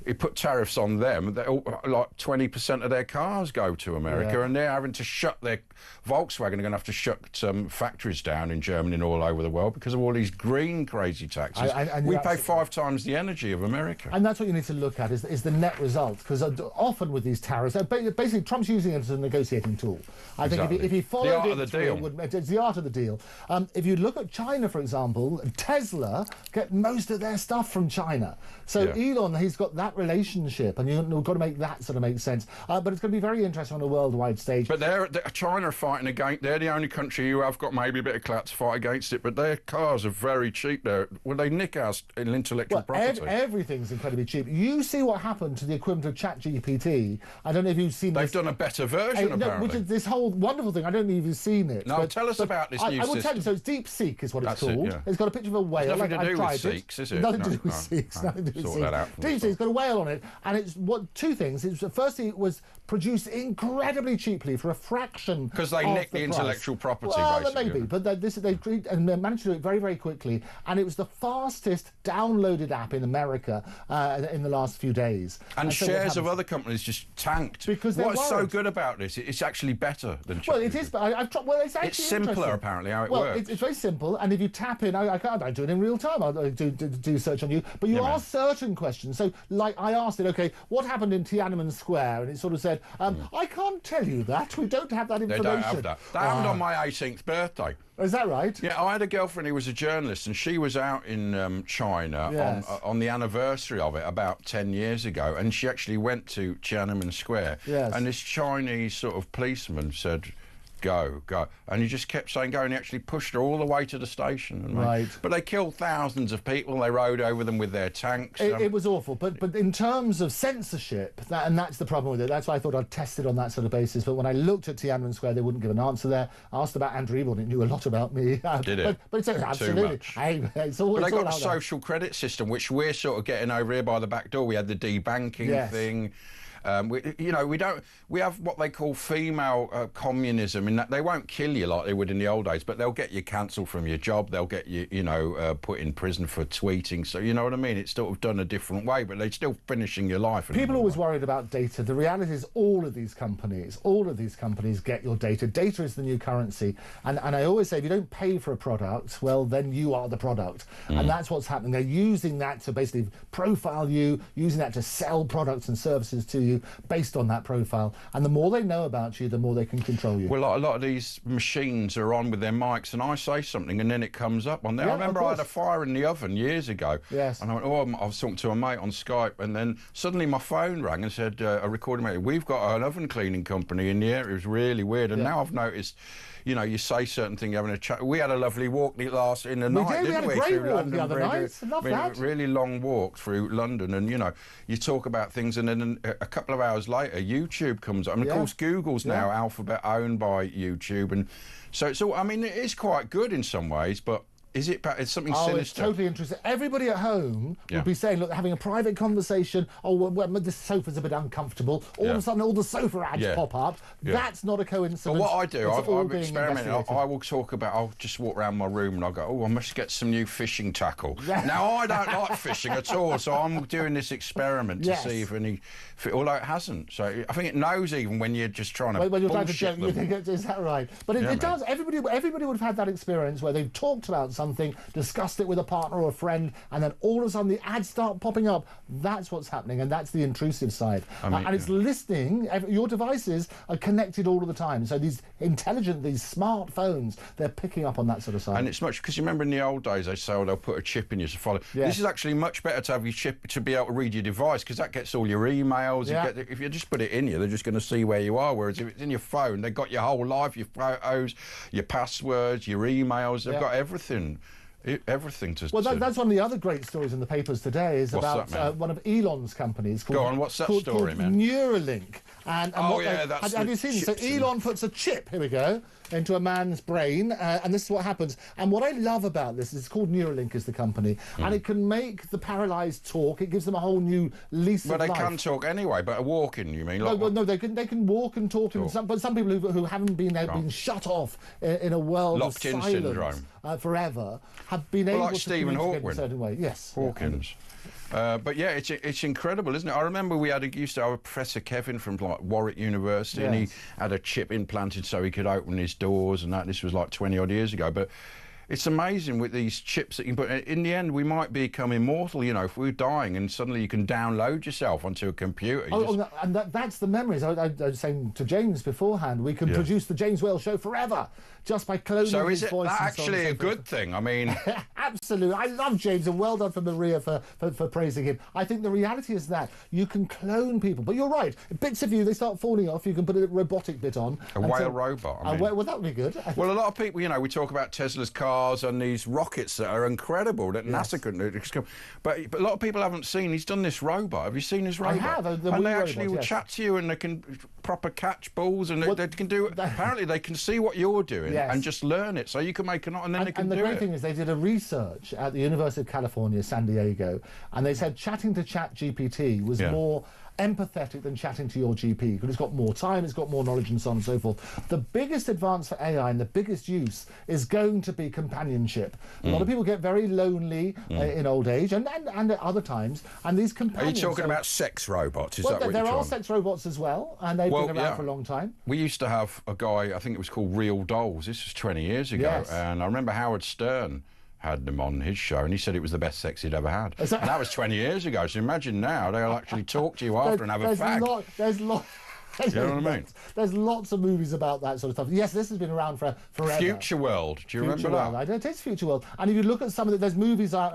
you put tariffs on them, like 20% of their cars go to America, and they're having to shut their... Volkswagen are going to have to shut some factories down in Germany and all over the world because of all these green crazy taxes. We pay 5 times the energy of America. And that's what you need to look at, is the net result, because often with these tariffs, basically Trump's using it as a negotiating tool. I think if he followed the art of the deal. it's the art of the deal. If you look at China, for example, Tesla get most of their stuff from China. So Elon, he's got that relationship, and you've got to make that sort of make sense. But it's going to be very interesting on a worldwide stage. But China are fighting against. They're the only country who have got maybe a bit of clout to fight against it. But their cars are very cheap. There, well, they nick our intellectual property. Everything's incredibly cheap. You see what happened to the equivalent of ChatGPT. I don't know if you've seen. They've done a better version, apparently. Which is this whole wonderful thing. I don't know if you've seen it. No, tell us about this new system. I will tell you. So it's DeepSeek is what it's called. It's got a picture of a whale. It's nothing to do with Seeks, is it? Nothing to do with Seeks. Nothing to do with Seeks. DeepSeek's got a whale on it, and it's two things. Firstly, it was produced incredibly cheaply for a fraction because they nick the intellectual property. Well, basically. maybe, but they managed to do it very, very quickly, and it was the fastest downloaded app in America in the last few days. And shares of other companies just tanked. Because what's so good about this? It's actually better than. Well, it is, but I've tried. Well, it's actually it's simpler apparently how it works. It's very simple, and if you tap in, I do it in real time. I'll do search on you, but you ask certain questions. So, like I asked it, okay, what happened in Tiananmen Square, and it sort of said, I can't tell you that. We don't have that information. They don't have that. That happened on my 18th birthday. Is that right? Yeah, I had a girlfriend who was a journalist, and she was out in China on the anniversary of it about 10 years ago, and she actually went to Tiananmen Square. Yes. And this Chinese sort of policeman said, go. And he just kept saying go, and he actually pushed her all the way to the station. Right. But they killed thousands of people. They rode over them with their tanks. It was awful. But in terms of censorship, and that's the problem with it. That's why I thought I'd test it on that sort of basis. But when I looked at Tiananmen Square, they wouldn't give an answer there. I asked about Andrew Evil, and it knew a lot about me. Did it? But it's absolutely. It's all, but they got a out there. social credit system, which we're sort of getting over here by the back door. We had the debanking thing. We have what they call female communism, in that they won't kill you like they would in the old days, but they'll get you cancelled from your job. They'll get you, put in prison for tweeting. So you know what I mean? It's sort of done a different way, but they're still finishing your life. People are always worried about data. The reality is all of these companies get your data. Data is the new currency. And I always say, if you don't pay for a product, well, then you are the product. And that's what's happening. They're using that to basically profile you, using that to sell products and services to you based on that profile. And the more they know about you, the more they can control you. Well, a lot of these machines are on with their mics, and I say something, and then it comes up on there. I remember I had a fire in the oven years ago. Yes. And I went, I was talking to a mate on Skype, and then suddenly my phone rang and said, a recording mate, we've got an oven cleaning company in the area. It was really weird. And now I've noticed, you say certain things, having a chat. We had a lovely walk in the night, didn't we? We had a great walk the other night. I love that. Really long walk through London, and you talk about things, and then a couple of hours later, YouTube comes up. And of course, Google's now Alphabet owned by YouTube, and so it's all. I mean, it is quite good in some ways, but. Is it? It's something sinister. It's totally interesting. Everybody at home would be saying, look, having a private conversation. Oh, well, this sofa's a bit uncomfortable. All of a sudden, all the sofa ads pop up. That's not a coincidence. But what I do, I've experimented. I will talk about. I'll just walk around my room and I'll go, oh, I must get some new fishing tackle. Now I don't like fishing at all, so I'm doing this experiment to see if any. Although it hasn't, so I think it knows even when you're just trying to. When you're trying to joke, you think is that right? But it does. Everybody would have had that experience where they've talked about something, discussed it with a partner or a friend, and then all of a sudden the ads start popping up. That's what's happening, and that's the intrusive side. And it's listening. Your devices are connected all of the time, so these smartphones, they're picking up on that sort of side. And it's much because you remember in the old days they say, they'll put a chip in you to follow. This is actually much better to have your chip to be able to read your device, because that gets all your emails. If you just put it in you, they're just going to see where you are. Whereas if it's in your phone, they've got your whole life, your photos, your passwords, your emails. They've got everything. Everything to. Well, that's one of the other great stories in the papers today. Is about one of Elon's companies called. Go on, what's that story, man? Neuralink. And have you seen it? So Elon puts a chip. Here we go. Into a man's brain, and this is what happens. And what I love about this is it's called Neuralink is the company, and it can make the paralysed talk. It gives them a whole new lease of life. But they can talk anyway. But walking, you mean? No, they can walk and talk. But some people who haven't been shut off in a world locked of in silence syndrome forever have been able to Stephen communicate in a certain way. Yes, Hawkins. But yeah, it's incredible, isn't it? I remember we used to have a Professor Kevin from Warwick University, and he had a chip implanted so he could open his doors and that. This was like 20 odd years ago, but it's amazing with these chips that you can put. In the end, we might become immortal. You know, if we're dying and suddenly you can download yourself onto a computer. And that's the memories. I was saying to James beforehand, we can produce the James Whale show forever just by cloning his voice. So is it actually a good thing? I mean, absolutely. I love James, and well done for Maria for praising him. I think the reality is that you can clone people, but you're right. Bits of you, they start falling off. You can put a robotic bit on. A whale robot. I mean. Well, that would be good. Well, a lot of people, you know, we talk about Tesla's cars and these rockets that are incredible that NASA couldn't. But a lot of people haven't seen. He's done this robot. Have you seen this robot? I have. And they actually will chat to you, and they can proper catch balls, and they can do. Apparently, they can see what you're doing and just learn it, so you can make and then they can do it. And the great thing is, they did a research at the University of California, San Diego, and they said chatting to ChatGPT was more empathetic than chatting to your GP, because it's got more time, it's got more knowledge, and so on and so forth. The biggest advance for AI and the biggest use is going to be companionship. A lot of people get very lonely in old age and at other times, and these companions... Are you talking about sex robots? Is that what there are sex robots as well, and they've been around for a long time. We used to have a guy, I think it was called Real Dolls. This was 20 years ago, and I remember Howard Stern had them on his show, and he said it was the best sex he'd ever had. And that was 20 years ago, so imagine now they'll actually talk to you after and have a fag. You know what I mean? There's lots of movies about that sort of stuff. Yes, this has been around forever. Future World. Do you remember that? It is Future World. And if you look at some of there's movies out.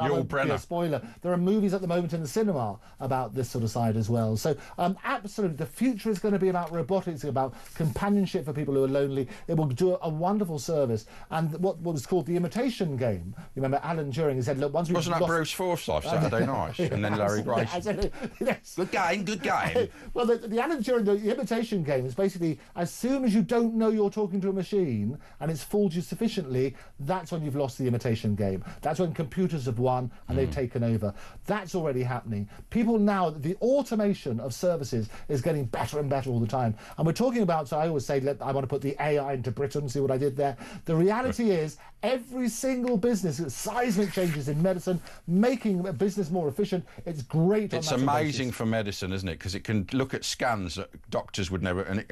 Spoiler. There are movies at the moment in the cinema about this sort of side as well. So absolutely, the future is going to be about robotics, about companionship for people who are lonely. It will do a wonderful service. And what was called the imitation game. You remember Alan Turing? He said, "Look, once we wasn't that Bruce Forsyth Saturday Night, and then Larry Grayson." Yes. Good game. Well, the Alan Turing, the imitation game is basically, as soon as you don't know you're talking to a machine and it's fooled you sufficiently, that's when you've lost the imitation game. That's when computers have won and they've taken over. That's already happening. People now, the automation of services is getting better and better all the time. And we're talking about, so I always say, I want to put the AI into Britain, see what I did there. The reality is, every single business, seismic changes in medicine, making a business more efficient. It's great. It's amazing for medicine, isn't it? Because it can look at scans that doctors would never, and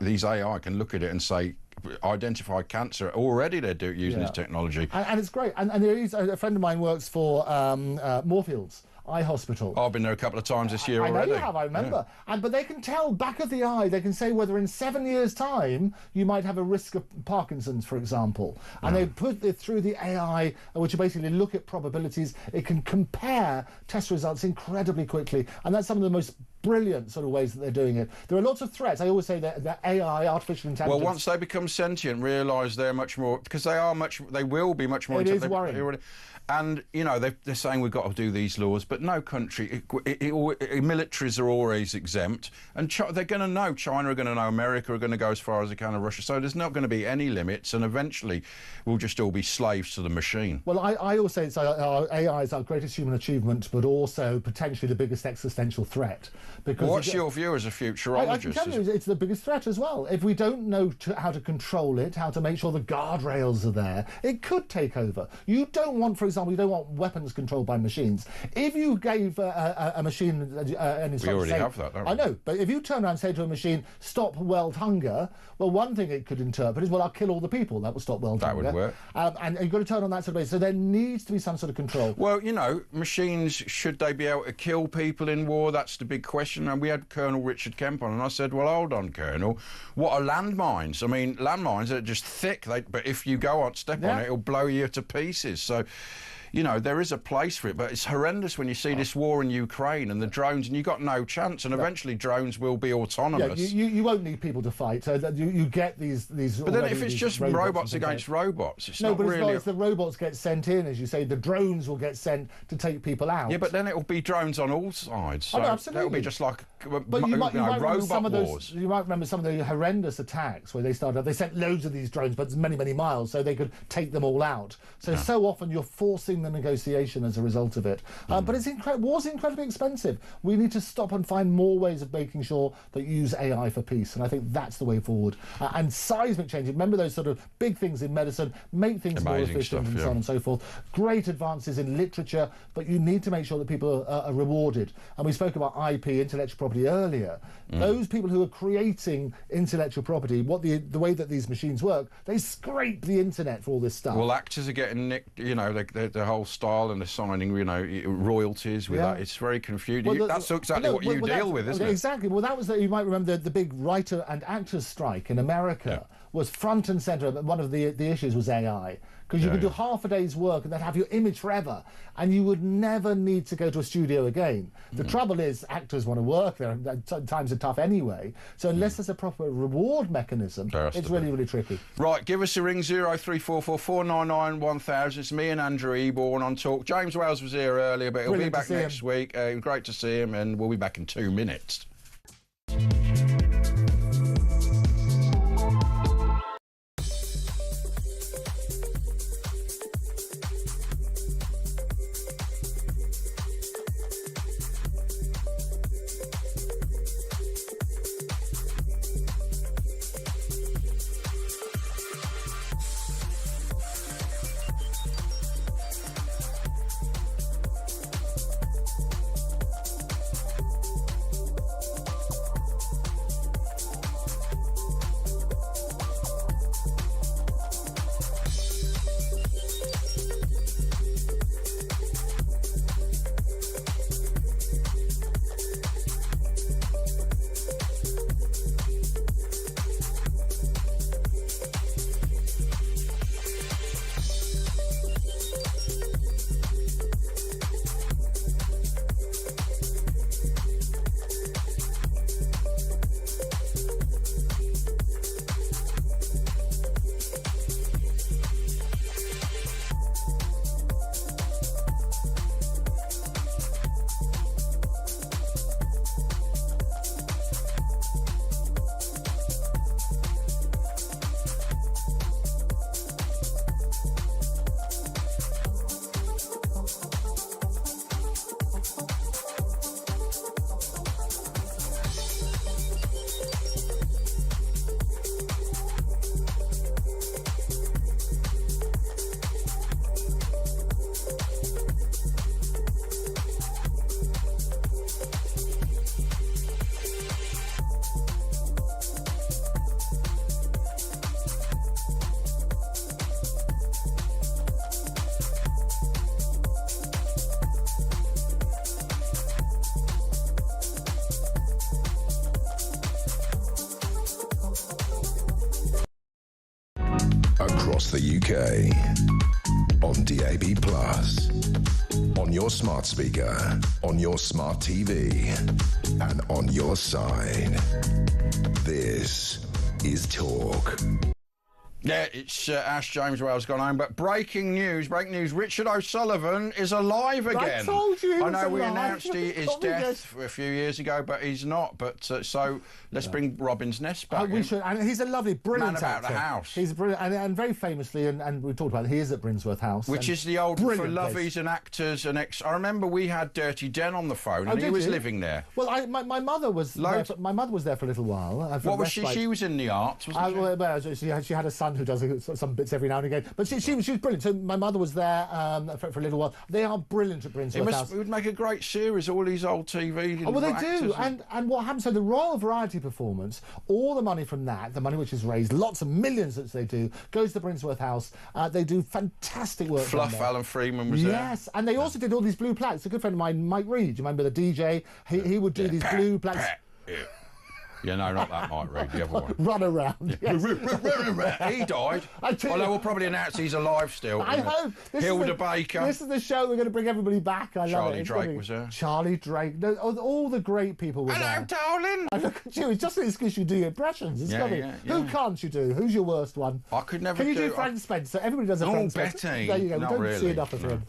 these AI can look at it and say, identify cancer. Already they're using this technology. And it's great. And there is a friend of mine works for Moorfields Eye Hospital. I've been there a couple of times this year already. I know you have, I remember. But they can tell back of the eye, they can say whether in 7 years' time you might have a risk of Parkinson's, for example. And they put it through the AI, which basically look at probabilities. It can compare test results incredibly quickly. And that's some of the most brilliant sort of ways that they're doing it. There are lots of threats. I always say that AI, artificial intelligence... Well, once they become sentient, realise they're much more... Because they will be much more... It is worrying. And, you know, they're saying we've got to do these laws, but no country... militaries are always exempt, and they're going to know. China are going to know. America are going to go as far as they can, and Russia. So there's not going to be any limits, and eventually we'll just all be slaves to the machine. Well, I always say AI is our greatest human achievement, but also potentially the biggest existential threat. Because what's your view as a futurologist? I can tell you, it's the biggest threat as well. If we don't know how to control it, how to make sure the guardrails are there, it could take over. You don't want, for example, you don't want weapons controlled by machines. If you gave a machine an instruction... We already have that, don't we? I know, but if you turn around and say to a machine, stop world hunger, well, one thing it could interpret is, well, I'll kill all the people. That will stop world hunger. That would work. And you've got to turn on that sort of basis. So there needs to be some sort of control. Well, you know, machines, should they be able to kill people in war? That's the big question. And we had Colonel Richard Kemp on, and I said, well, hold on, Colonel, what are landmines? I mean, landmines are just thick, but if you go on, step on it, it'll blow you to pieces. So, you know, there is a place for it, but it's horrendous when you see this war in Ukraine and the drones, and you've got no chance, and eventually drones will be autonomous. Yeah, you won't need people to fight. So that you get these. But then if it's just robots against robots, it's not really... No, but it's the robots get sent in, as you say, the drones will get sent to take people out. Yeah, but then it'll be drones on all sides. So absolutely. That'll be just like but you might robot some of those, wars. You might remember some of the horrendous attacks where they sent loads of these drones, but many, many miles, so they could take them all out. So often you're forcing the negotiation as a result of it. But war's incredibly expensive. We need to stop and find more ways of making sure that you use AI for peace, and I think that's the way forward. And seismic change, remember those sort of big things in medicine, make things more efficient and so on and so forth. Great advances in literature, but you need to make sure that people are rewarded. And we spoke about IP, intellectual property earlier. Those people who are creating intellectual property, the way that these machines work, they scrape the internet for all this stuff. Well, actors are getting nicked, you know, the whole style, and they're signing, you know, royalties with that. It's very confusing. Well, that's exactly what you deal with, isn't it? Exactly. Well, that was you might remember the big writer and actors strike in America was front and centre. One of the issues was AI. Because you could do half a day's work and then have your image forever, and you would never need to go to a studio again. The trouble is, actors want to work there, and times are tough anyway. So unless there's a proper reward mechanism, it's really, really tricky. Right, give us a ring, 0344 499 1000. It's me and Andrew Eborn on Talk. James Wales was here earlier, but he'll be back next week. Great to see him, and we'll be back in 2 minutes. Across the UK, on DAB+, on your smart speaker, on your smart TV, and on your side. This is Talk. Yeah, it's Ash James Wales gone home, but breaking news, Richard O'Sullivan is alive again. I told you he was know we alive. announced his death a few years ago, but he's not. But so let's bring Robin's Nest back. We should, and he's a lovely, brilliant man about actor. the house. He's brilliant, and very famously, and we talked about it, he is at Brinsworth House. Which is the old, for lovies and actors and I remember we had Dirty Den on the phone, and he was living there. Well, my mother was there my mother was there for a little while. What was she? She was in the arts, wasn't she? Well, she had a son who does some bits every now and again. But she was brilliant. So my mother was there for a little while. They are brilliant at Brinsworth House. It would make a great series, all these old TV. Oh, well, they do. And what happens, so the Royal Variety Performance, all the money from that, the money which is raised, lots of millions that they do, goes to Brinsworth House. They do fantastic work. Fluff, Alan Freeman was there. Yes, and they also did all these blue plaques. A good friend of mine, Mike Reid, you remember the DJ? He would do these blue plaques. Yeah, no, not that Mike Reid, the other one. Run around. Yes. He died. Although we'll probably announce he's alive still. I hope. Hilda Baker. This is the show we're going to bring everybody back. I love Charlie it. Drake was there. Charlie Drake. No, all the great people were there. Hello, darling. And look at you. It's just an excuse you do your impressions. It's Who can't you do? Who's your worst one? I could never do... Can you do Frank Spencer? Everybody does a Frank Spencer. Betty. There you go. Not we don't really. see enough of him.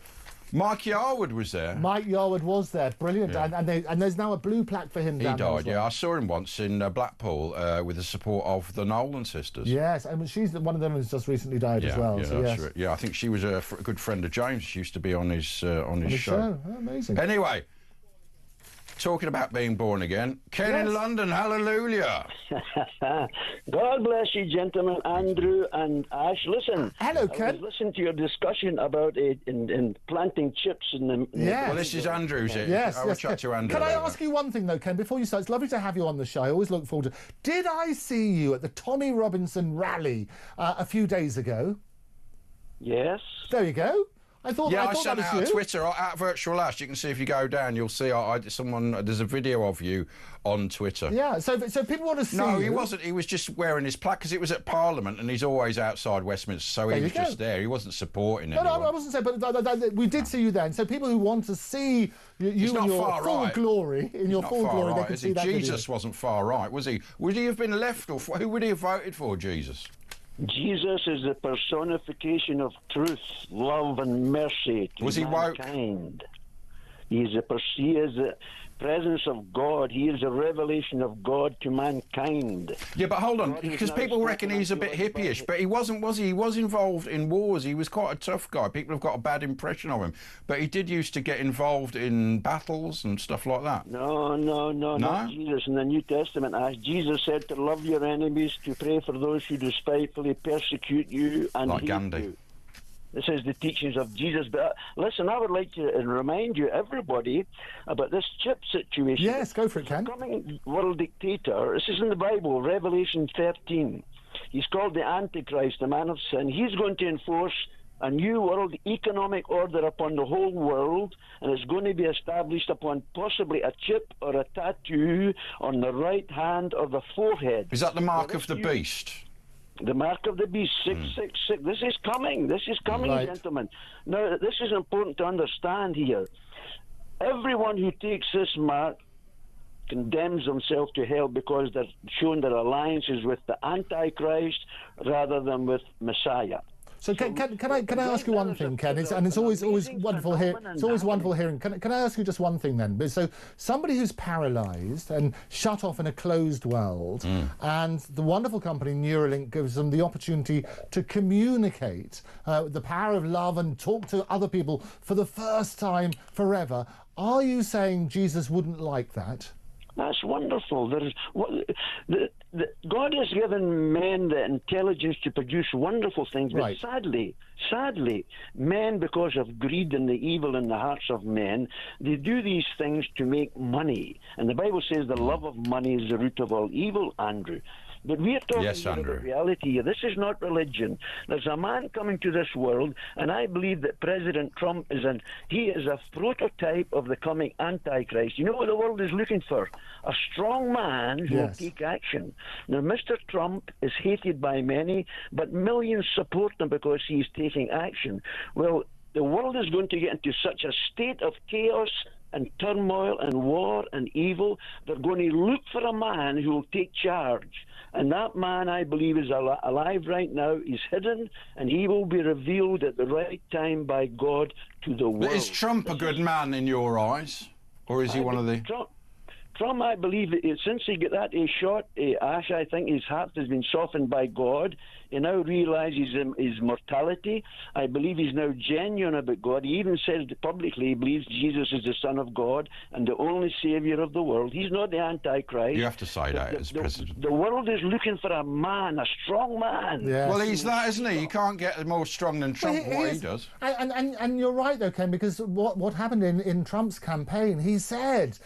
Mike Yarwood was there. Mike Yarwood was there, brilliant, and there's now a blue plaque for him. He died, yeah. I saw him once in Blackpool with the support of the Nolan sisters. Yes, and one of them has just recently died as well. Yeah, so that's right. Yeah, I think she was a good friend of James. She used to be on his show. Oh, amazing. Anyway, talking about being born again. Ken in London, hallelujah. God bless you, gentlemen, Andrew and Ash. Listen. Hello, Ken. I was listening to your discussion about in planting chips in the... Yeah. Well, this is Andrew's here. Yes, I will chat to Andrew. Can I ask you one thing, though, Ken, before you start? It's lovely to have you on the show. I always look forward to... Did I see you at the Tommy Robinson rally a few days ago? Yes. There you go. I thought I that sent was out you. a Twitter at Virtual Ash. You can see if you go down, you'll see there's a video of you on Twitter. Yeah, so people want to see No, you. he wasn't. He was just wearing his plaque because it was at Parliament and he's always outside Westminster, so he was just there. He wasn't supporting anyone. No, I wasn't saying, but we did see you then. So people who want to see you in your full glory, they can see that Jesus video. wasn't far right, was he? Would he have been left, or who would he have voted for, Jesus? Jesus is the personification of truth, love, and mercy to mankind. He is the presence of God. He is a revelation of God to mankind. Yeah, but hold on, because people reckon he's a bit hippie-ish, but he wasn't, was he? He was involved in wars. He was quite a tough guy. People have got a bad impression of him. But he did used to get involved in battles and stuff like that. No, not Jesus. In the New Testament, as Jesus said to love your enemies, to pray for those who despitefully persecute you and like hate Gandhi. you. This is the teachings of Jesus. But listen, I would like to remind you, everybody, about this chip situation. Yes, go for it, Ken. The coming world dictator, this is in the Bible, Revelation 13. He's called the Antichrist, the man of sin. He's going to enforce a new world economic order upon the whole world, and it's going to be established upon possibly a chip or a tattoo on the right hand or the forehead. Is that the mark of the beast? The mark of the beast, 666. This is coming. This is coming, gentlemen. Now, this is important to understand here. Everyone who takes this mark condemns themselves to hell because they're showing their alliances with the Antichrist rather than with Messiah. So can I ask you one thing, Ken? It's always wonderful hearing. It's always wonderful hearing. Can I ask you just one thing then? So somebody who's paralysed and shut off in a closed world, and the wonderful company Neuralink gives them the opportunity to communicate the power of love and talk to other people for the first time forever. Are you saying Jesus wouldn't like that? That's wonderful. God has given men the intelligence to produce wonderful things, but sadly, men, because of greed and the evil in the hearts of men, they do these things to make money. And the Bible says the love of money is the root of all evil, Andrew. But we are talking about the reality here. This is not religion. There's a man coming to this world, and I believe that President Trump is a prototype of the coming Antichrist. You know what the world is looking for? A strong man who will take action. Now, Mr. Trump is hated by many, but millions support him because he's taking action. Well, the world is going to get into such a state of chaos and turmoil and war and evil. They're going to look for a man who will take charge. And that man, I believe, is alive right now. He's hidden, and he will be revealed at the right time by God to the world. But is Trump a good man in your eyes? Or is he one of the... Trump, I believe, since he got that shot, Ash, I think his heart has been softened by God. He now realizes his mortality. I believe he's now genuine about God. He even says publicly he believes Jesus is the Son of God and the only Savior of the world. He's not the Antichrist. You have to say that as president. The world is looking for a man, a strong man. Yes. Well, he's that, isn't he? You can't get more strong than Trump, what he does. And you're right, though, Ken, because what happened in Trump's campaign, he said...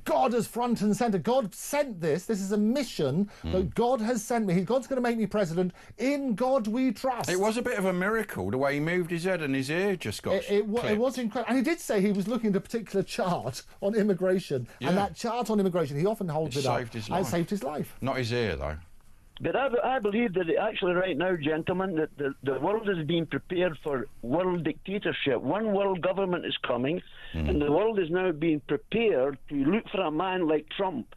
God is front and centre. God sent this. This is a mission that God has sent me. God's going to make me president. In God we trust. It was a bit of a miracle, the way he moved his head and his ear just got It was incredible. And he did say he was looking at a particular chart on immigration. And that chart on immigration, he often holds it up. It saved his life. Not his ear, though. But I believe that actually right now, gentlemen, that the world is being prepared for world dictatorship. One world government is coming, and the world is now being prepared to look for a man like Trump.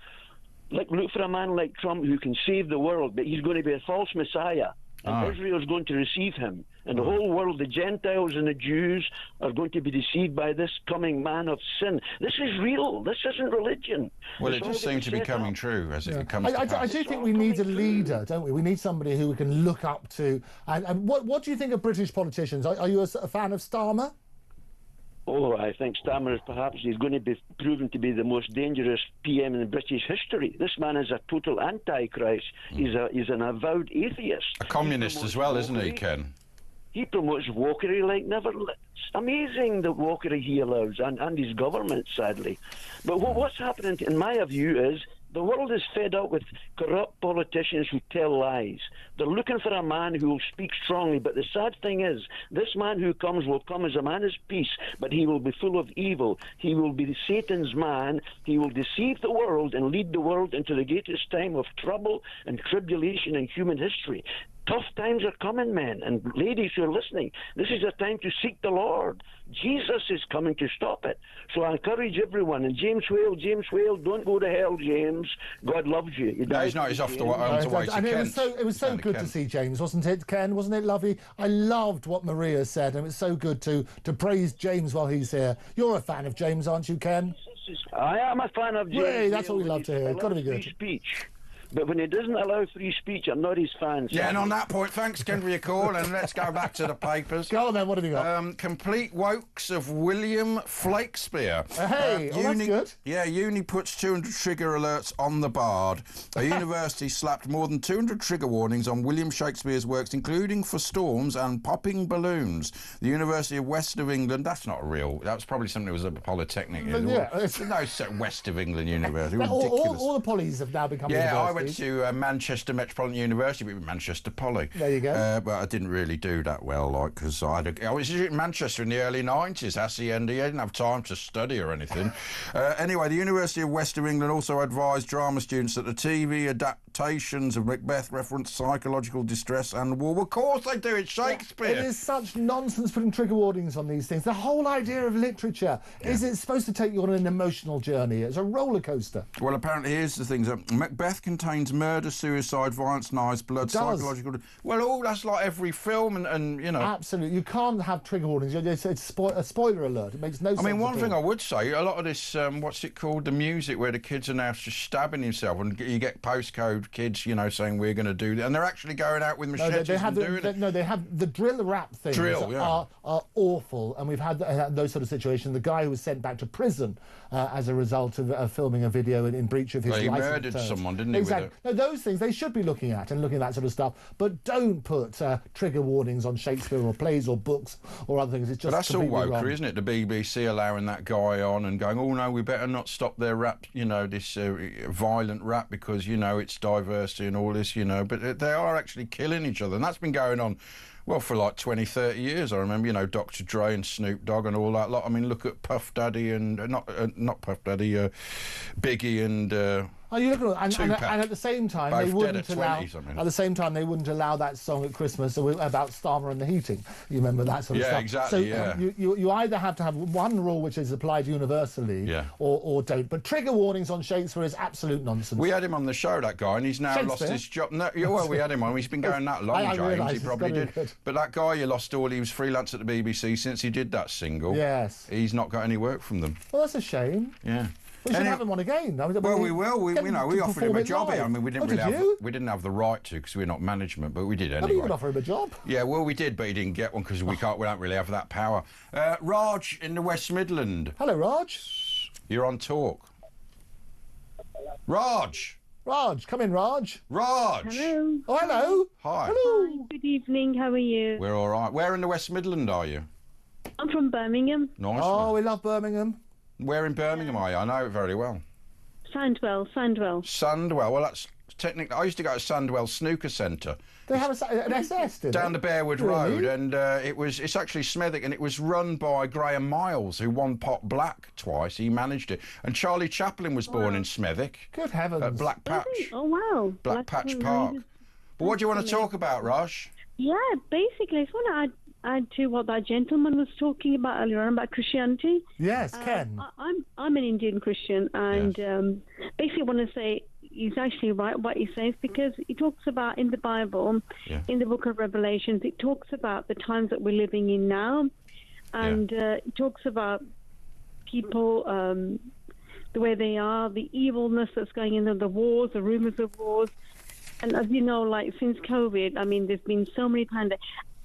Look for a man like Trump who can save the world, but he's going to be a false Messiah. And Israel is going to receive him. And the whole world, the Gentiles and the Jews, are going to be deceived by this coming man of sin. This is real. This isn't religion. Well, it does seem to be coming true as it comes to pass. I do think we need a leader, don't we? We need somebody who we can look up to. And what do you think of British politicians? Are you a fan of Starmer? Oh, I think Starmer is perhaps he's going to be proven to be the most dangerous PM in British history. This man is a total antichrist. He's an avowed atheist. A communist as well, isn't he, Ken? He promotes wokery like never. It's amazing the wokery he allows, and his government, sadly. But what's happening, in my view, is the world is fed up with corrupt politicians who tell lies. They're looking for a man who will speak strongly, but the sad thing is, this man who comes will come as a man of peace, but he will be full of evil. He will be Satan's man. He will deceive the world and lead the world into the greatest time of trouble and tribulation in human history. Tough times are coming, men and ladies who are listening. This is a time to seek the Lord. Jesus is coming to stop it. So I encourage everyone. And James Whale, don't go to hell, James. God loves you. No, he's not. He's off the way to And Kent. it was so good to see James, wasn't it, Ken? Wasn't it lovely? I loved what Maria said, and it's so good to praise James while he's here. You're a fan of James, aren't you, Ken? I am a fan of James. Yay, that's what we love to hear. It's got to be good. Free speech. But when he doesn't allow free speech, I'm not his fan. Yeah, and on that point, thanks, Ken, for your call, and let's go back to the papers. Go on then, what have you got? Complete wokes of William Flakespeare. Hey, that's good. Yeah, uni puts 200 trigger alerts on the Bard. A university slapped more than 200 trigger warnings on William Shakespeare's works, including for storms and popping balloons. The University of West of England, that's not real. That was probably something that was a polytechnic. Yeah. No, West of England University. Ridiculous. All the polys have now become universities. universities. I went to Manchester Metropolitan University, but Manchester Poly. There you go. But I didn't really do that well, because I was in Manchester in the early 90s, SEND. I didn't have time to study or anything. Anyway, the University of West of England also advised drama students that the TV adaptations of Macbeth reference psychological distress and war. Of course they do, it's Shakespeare. It is such nonsense putting trigger warnings on these things. The whole idea of literature is it's supposed to take you on an emotional journey. It's a roller coaster. Well, apparently, here's the things. Macbeth contains murder, suicide, violence, knives, blood, psychological... Well, all that's like every film and you know... Absolutely. You can't have trigger warnings. It's a spoiler alert. It makes no sense. I mean, one thing I would say, a lot of this, what's it called, the music where the kids are now just stabbing themselves, and you get postcode kids, you know, saying we're going to do that, and they're actually going out with machetes they have doing it. No, they have the drill rap things are awful, and we've had those sort of situations. The guy who was sent back to prison as a result of filming a video in breach of his license. He murdered someone, didn't he? Exactly. No, those things they should be looking at that sort of stuff, but don't put trigger warnings on Shakespeare or plays or books or other things. It's just but that's all wokery, wrong. Isn't it? The BBC allowing that guy on and going, oh no, we better not stop their rap, you know, this violent rap because, you know, it's diversity and all this, you know, but they are actually killing each other, and that's been going on, well, for like 20, 30 years. I remember, you know, Dr. Dre and Snoop Dogg and all that lot. I mean, look at Puff Daddy and, not Puff Daddy, Biggie and... Oh, you look at and at the same time both they wouldn't allow. 20s, I mean. At the same time, they wouldn't allow that song at Christmas about Starmer and the heating. You remember that sort of stuff? Yeah, exactly. So you either have to have one rule which is applied universally, or don't. But trigger warnings on Shakespeare is absolute nonsense. We had him on the show, that guy, and he's now lost his job. No, well, we had him on. He's been going that long, James. He probably did. But that guy, he was freelance at the BBC since he did that single. Yes. He's not got any work from them. Well, that's a shame. Yeah. We should have him on again. Well, we will. We offered him a job here. I mean, we didn't have the right to because we're not management, but we did anyway. But you could offer him a job. Yeah, well, we did, but he didn't get one because we don't really have that power. Raj in the West Midland. Hello, Raj. You're on talk. Raj, come in, Raj. Raj. Hello. Oh, hello. Hi. Hello. Hi, good evening. How are you? We're all right. Where in the West Midland are you? I'm from Birmingham. Nice. Oh, we love Birmingham. Where in Birmingham are you? I know it very well. Sandwell. Sandwell. Well, that's technically... I used to go to Sandwell Snooker Centre. They have an SS, did down they? the Bearwood Road, and it's actually Smethwick, and it was run by Graham Miles, who won Pot Black twice. He managed it. And Charlie Chaplin was born in Smethwick. Good heavens. At Black Patch. Oh, wow. Black Patch Park. But what do you want to talk about, Raj? Yeah, basically, I just want to add to what that gentleman was talking about earlier on about Christianity. Yes, Ken. I'm an Indian Christian, and basically want to say he's actually right what he says, because he talks about in the Bible, in the book of Revelations, it talks about the times that we're living in now, and it talks about people, the way they are, the evilness that's going in, the wars, the rumors of wars. And as you know, like since COVID, I mean, there's been so many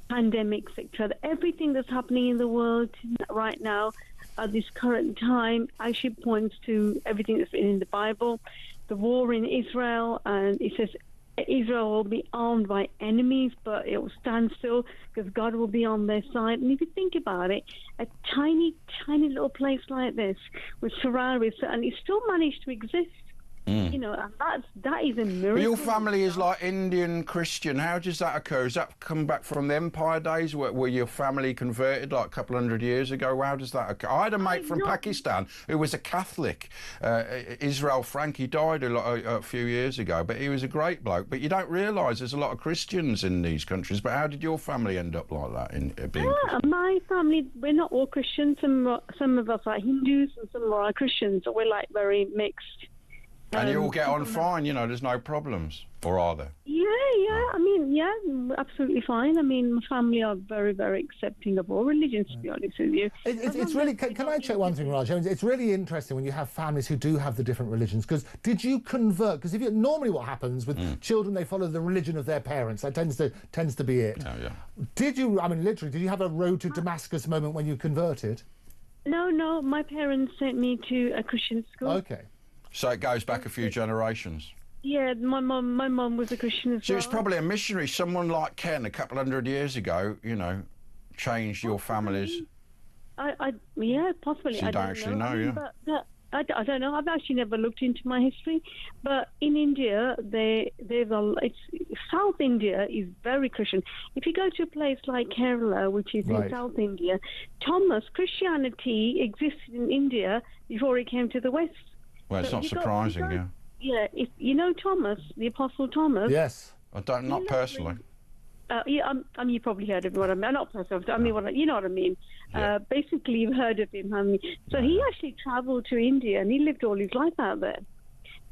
pandemics, etc. Everything that's happening in the world right now, at this current time actually points to everything that's written in the Bible, the war in Israel, and it says Israel will be armed by enemies, but it will stand still because God will be on their side. And if you think about it, a tiny, tiny little place like this was surrounded, and it still managed to exist. You know, and that is a miracle. But your family is like Indian Christian. How does that occur? Does that come back from the Empire days? Were your family converted like a couple hundred years ago? How does that occur? I had a mate from Pakistan who was a Catholic. Israel Frank, he died a few years ago, but he was a great bloke. But you don't realise there's a lot of Christians in these countries. But how did your family end up like that? My family, we're not all Christians. Some of us are Hindus and some are Christians. So we're like very mixed. And you all get on fine, you know, there's no problems, or are there? Yeah, I mean, yeah, absolutely fine. I mean, my family are very, very accepting of all religions, to be honest with you. It's really, can I check one thing, Raj? It's really interesting when you have families who do have the different religions, because did you convert? Because normally what happens with children, they follow the religion of their parents. That tends to be it. Oh, yeah. Did you, I mean, literally, did you have a road to Damascus moment when you converted? No, my parents sent me to a Christian school. Okay. So it goes back a few generations. Yeah, my mum was a Christian as well. So it's probably a missionary, someone like Ken a couple hundred years ago, you know, changed your families. Yeah, possibly. So you don't actually know, yeah. But I don't know. I've actually never looked into my history. But in India, South India is very Christian. If you go to a place like Kerala, which is in South India, Christianity existed in India before it came to the West. Well, it's not surprising, yeah. Yeah, if you know Thomas, the Apostle Thomas. Yes. I don't, not personally. Yeah, you probably heard of what I mean. Not personally. I mean, you know what I mean. Yeah. Basically, you've heard of him, haven't you? So he actually travelled to India and he lived all his life out there.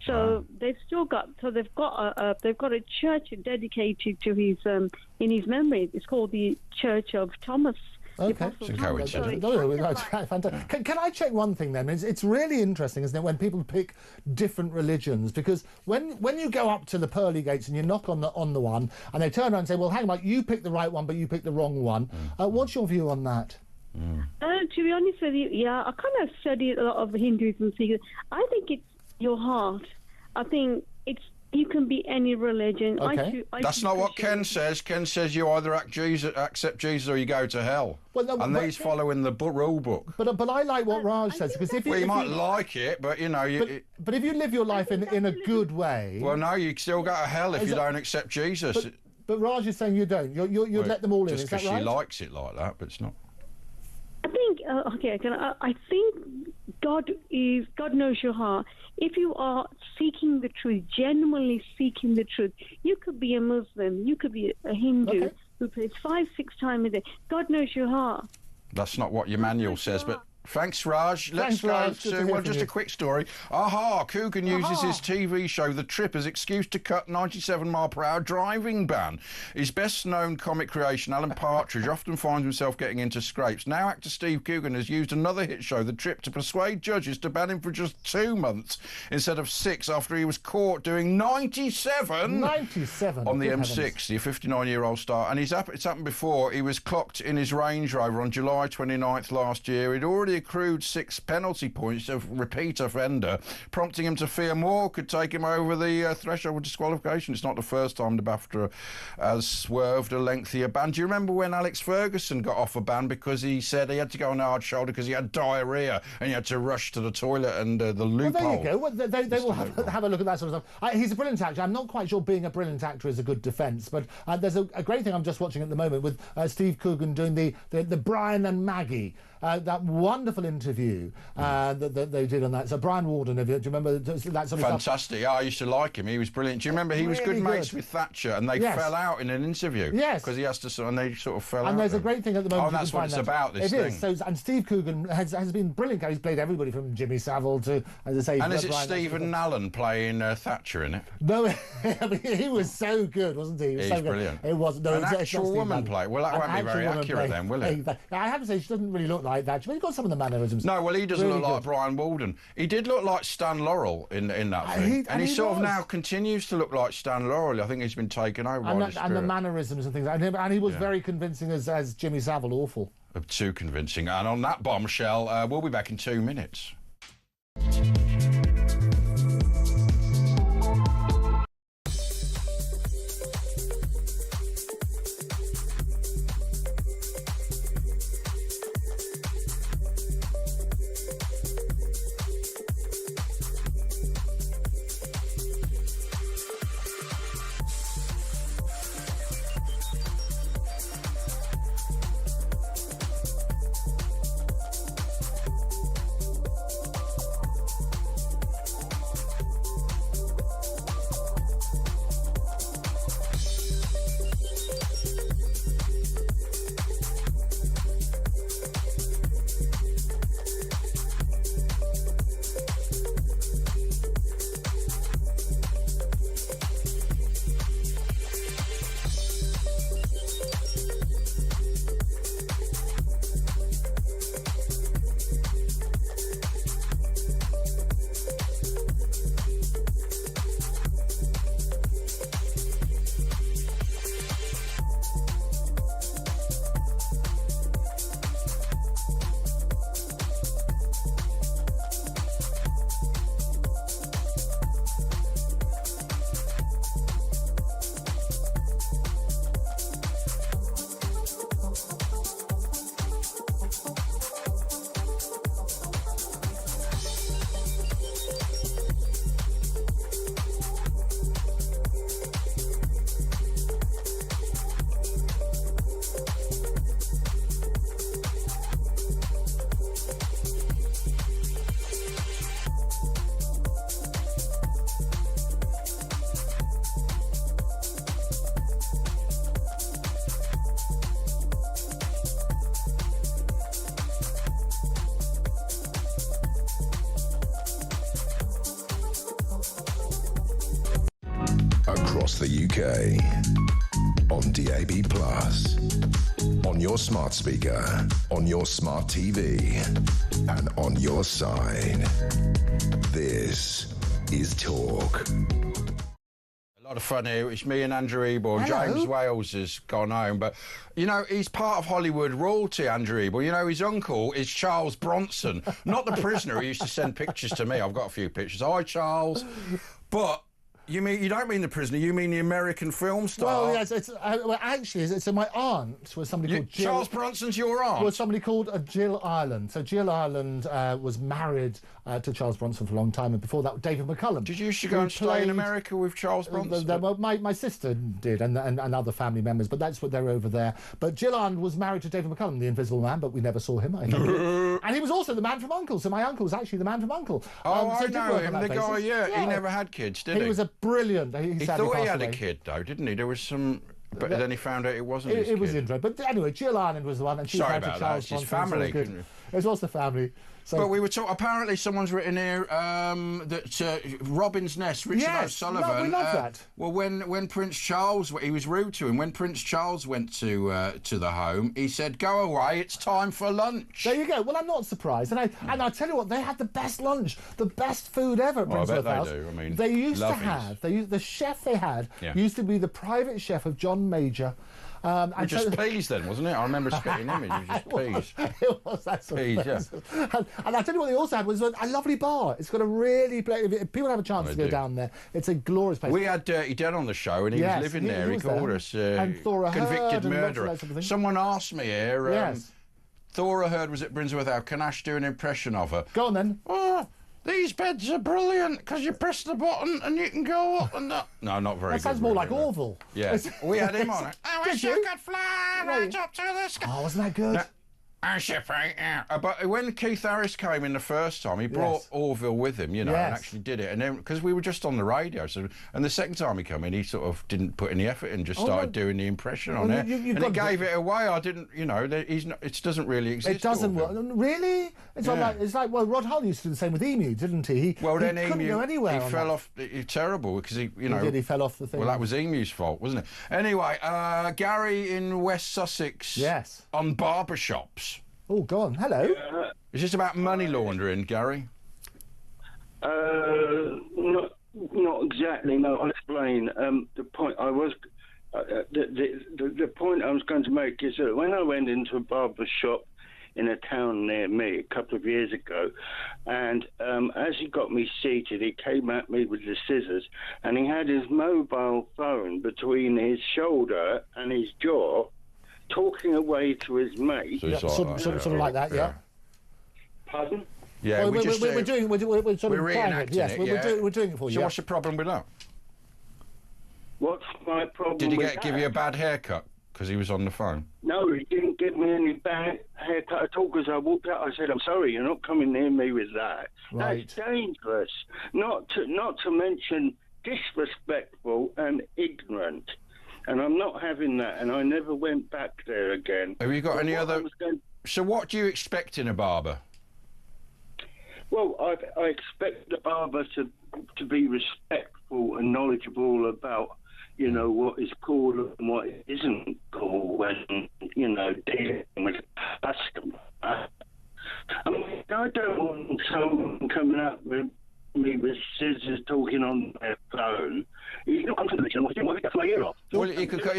So they've got a church dedicated to his in his memory. It's called the Church of Thomas. Okay. It's a coincidence. Can I check one thing then? It's really interesting, isn't it, when people pick different religions? Because when you go up to the pearly gates and you knock on the one, and they turn around and say, "Well, hang on, you picked the right one, but you picked the wrong one." What's your view on that? To be honest with you, yeah, I kind of study a lot of Hinduism. I think it's your heart. I think you can be any religion. Okay. That's not what Ken says. Ken says you either accept Jesus or you go to hell. Well, no, and he's following the rule book. But I like what Raj says, because if you might like it, but you know, but if you live your life in a good way. Well, no, you still go to hell if you don't accept Jesus. But Raj is saying you don't. You let them all in. Is that right? Just because she likes it like that, but it's not. I think I think God knows your heart. If you are seeking the truth, genuinely seeking the truth, you could be a Muslim, you could be a Hindu who prays 5-6 times a day. God knows your heart. That's not what your manual says, but thanks, Raj. Let's go to just a quick story. Coogan uses his TV show The Trip as excuse to cut 97-mile-per-hour driving ban. His best-known comic creation, Alan Partridge, often finds himself getting into scrapes. Now actor Steve Coogan has used another hit show, The Trip, to persuade judges to ban him for just 2 months instead of 6 after he was caught doing 97 on the M6, the 59-year-old star. And it's happened before. He was clocked in his Range Rover on July 29th last year. He'd already accrued 6 penalty points of repeat offender, prompting him to fear more could take him over the threshold of disqualification. It's not the first time the BAFTA has swerved a lengthier ban. Do you remember when Alex Ferguson got off a ban because he said he had to go on a hard shoulder because he had diarrhea and he had to rush to the toilet and the loophole? Well, there you go. Well, they will have a look at that sort of stuff. He's a brilliant actor. I'm not quite sure being a brilliant actor is a good defence, but there's a great thing I'm just watching at the moment with Steve Coogan doing the Brian and Maggie. That wonderful interview that they did on that. So Brian Warden, do you remember that sort of stuff? Fantastic. I used to like him. He was brilliant. Do you remember he was good mates with Thatcher and they fell out in an interview? Yes. Because he has to, and they sort of fell out. And there's a great thing at the moment. Oh, that's what it's about, this thing. It is. So, and Steve Coogan has been brilliant. He's played everybody from Jimmy Savile to, as I say... And is it Stephen Nallen playing Thatcher in it? No, I mean, he was so good, wasn't he? He's so brilliant. It was. No, an actual woman play. Well, that won't be very accurate then, will it? I have to say, she doesn't really look like Thatcher, but he's got some of the mannerisms. No, well, he doesn't really look like Brian Walden. He did look like Stan Laurel in that thing. And he sort of now continues to look like Stan Laurel. I think he's been taken over by the spirit. And the mannerisms and things. And he was very convincing as Jimmy Savile, awful. too convincing. And on that bombshell, we'll be back in 2 minutes. Across the UK, on DAB+, on your smart speaker, on your smart TV, and on your side. This is Talk. A lot of fun here. It's me and Andrew Ebor. Hello. James Wales has gone home, but you know he's part of Hollywood royalty. Andrew Ebor. You know his uncle is Charles Bronson, not the prisoner who used to send pictures to me. I've got a few pictures. Hi, Charles. But you don't mean the prisoner. You mean the American film star. Well, yes. It's my aunt was somebody called Jill. Charles Bronson's your aunt. Was somebody called Jill Ireland. So Jill Ireland was married to Charles Bronson for a long time, and before that, David McCullum. Did you used to go and stay in America with Charles Bronson? Well, my sister did, and other family members, but that's what they're over there. But Jill Ireland was married to David McCullum, the Invisible Man, but we never saw him. I think. And he was also the man from U.N.C.L.E. So my uncle was actually the man from U.N.C.L.E. Oh, so I know him. The guy, yeah. He never had kids, did he? He was a brilliant. He thought he had a kid, though, didn't he? There was some... But then he found out it wasn't his kid. It was interesting. But anyway, Jill Ireland was the one, and she was married to Charles Bronson. His family. It was the family. So, but we were talking. Apparently, someone's written here that Robin's Nest, Richard O'Sullivan. No, we love that. Well, when Prince Charles, he was rude to him. When Prince Charles went to the home, he said, "Go away, it's time for lunch." There you go. Well, I'm not surprised, and I tell you what, they had the best lunch, the best food ever at Brinsworth House. I bet they do. I mean, they used to have. The chef they had used to be the private chef of John Major. Which was peas then, wasn't it? I remember spitting image. It was just peas. It was that sort of thing. Yeah. And I tell you what they also had was a lovely bar. It's got a really... If people have a chance to go down there, it's a glorious place. We had Dirty Den on the show, and he was living there. He called us convicted murderer. Someone asked me here... Thora Heard was at Brinsworth House. Can Ash do an impression of her? Go on then. Oh, these beds are brilliant because you press the button and you can go up and up. No, not very good. That sounds more like Orville. Yeah, we had him on it. I wish you could fly right up to the sky. Oh, wasn't that good? But when Keith Harris came in the first time, he brought Orville with him, and actually did it. And then, because we were just on the radio, and the second time he came in, he sort of didn't put any effort in, just started doing the impression on it. And he gave it away. I didn't, it doesn't really exist. It doesn't work. Really? It's like, well, Rod Hull used to do the same with Emu, didn't he? He couldn't go anywhere. He fell off. It's terrible because he fell off the thing. Well, that was Emu's fault, wasn't it? Anyway, Gary in West Sussex. Yes. On barbershops. Oh, go on. Hello. Is this about money laundering, Gary? Not exactly. No, I'll explain. The point I was the point I was going to make is that when I went into a barber shop in a town near me a couple of years ago, and as he got me seated, he came at me with the scissors, and he had his mobile phone between his shoulder and his jaw, talking away to his mate. So sort of like that, yeah. Pardon? Yeah, we're sort of trying it. Yes, we're doing it for you. So what's the problem with that? What's my problem? Did he with give that? you a bad haircut because he was on the phone? No, he didn't give me any bad haircut at all, because I walked out. I said, "I'm sorry, you're not coming near me with that. Right. That's dangerous. Not to mention disrespectful and ignorant. And I'm not having that. And I never went back there again." Have you got any other? So what do you expect in a barber? Well, I expect the barber to be respectful and knowledgeable about, you know, what is cool and what isn't cool when, you know, dealing with a customer. I mean, I don't want someone coming up with me with scissors talking on their phone. He's not coming to the channel. He cut my ear off. Well, he could cut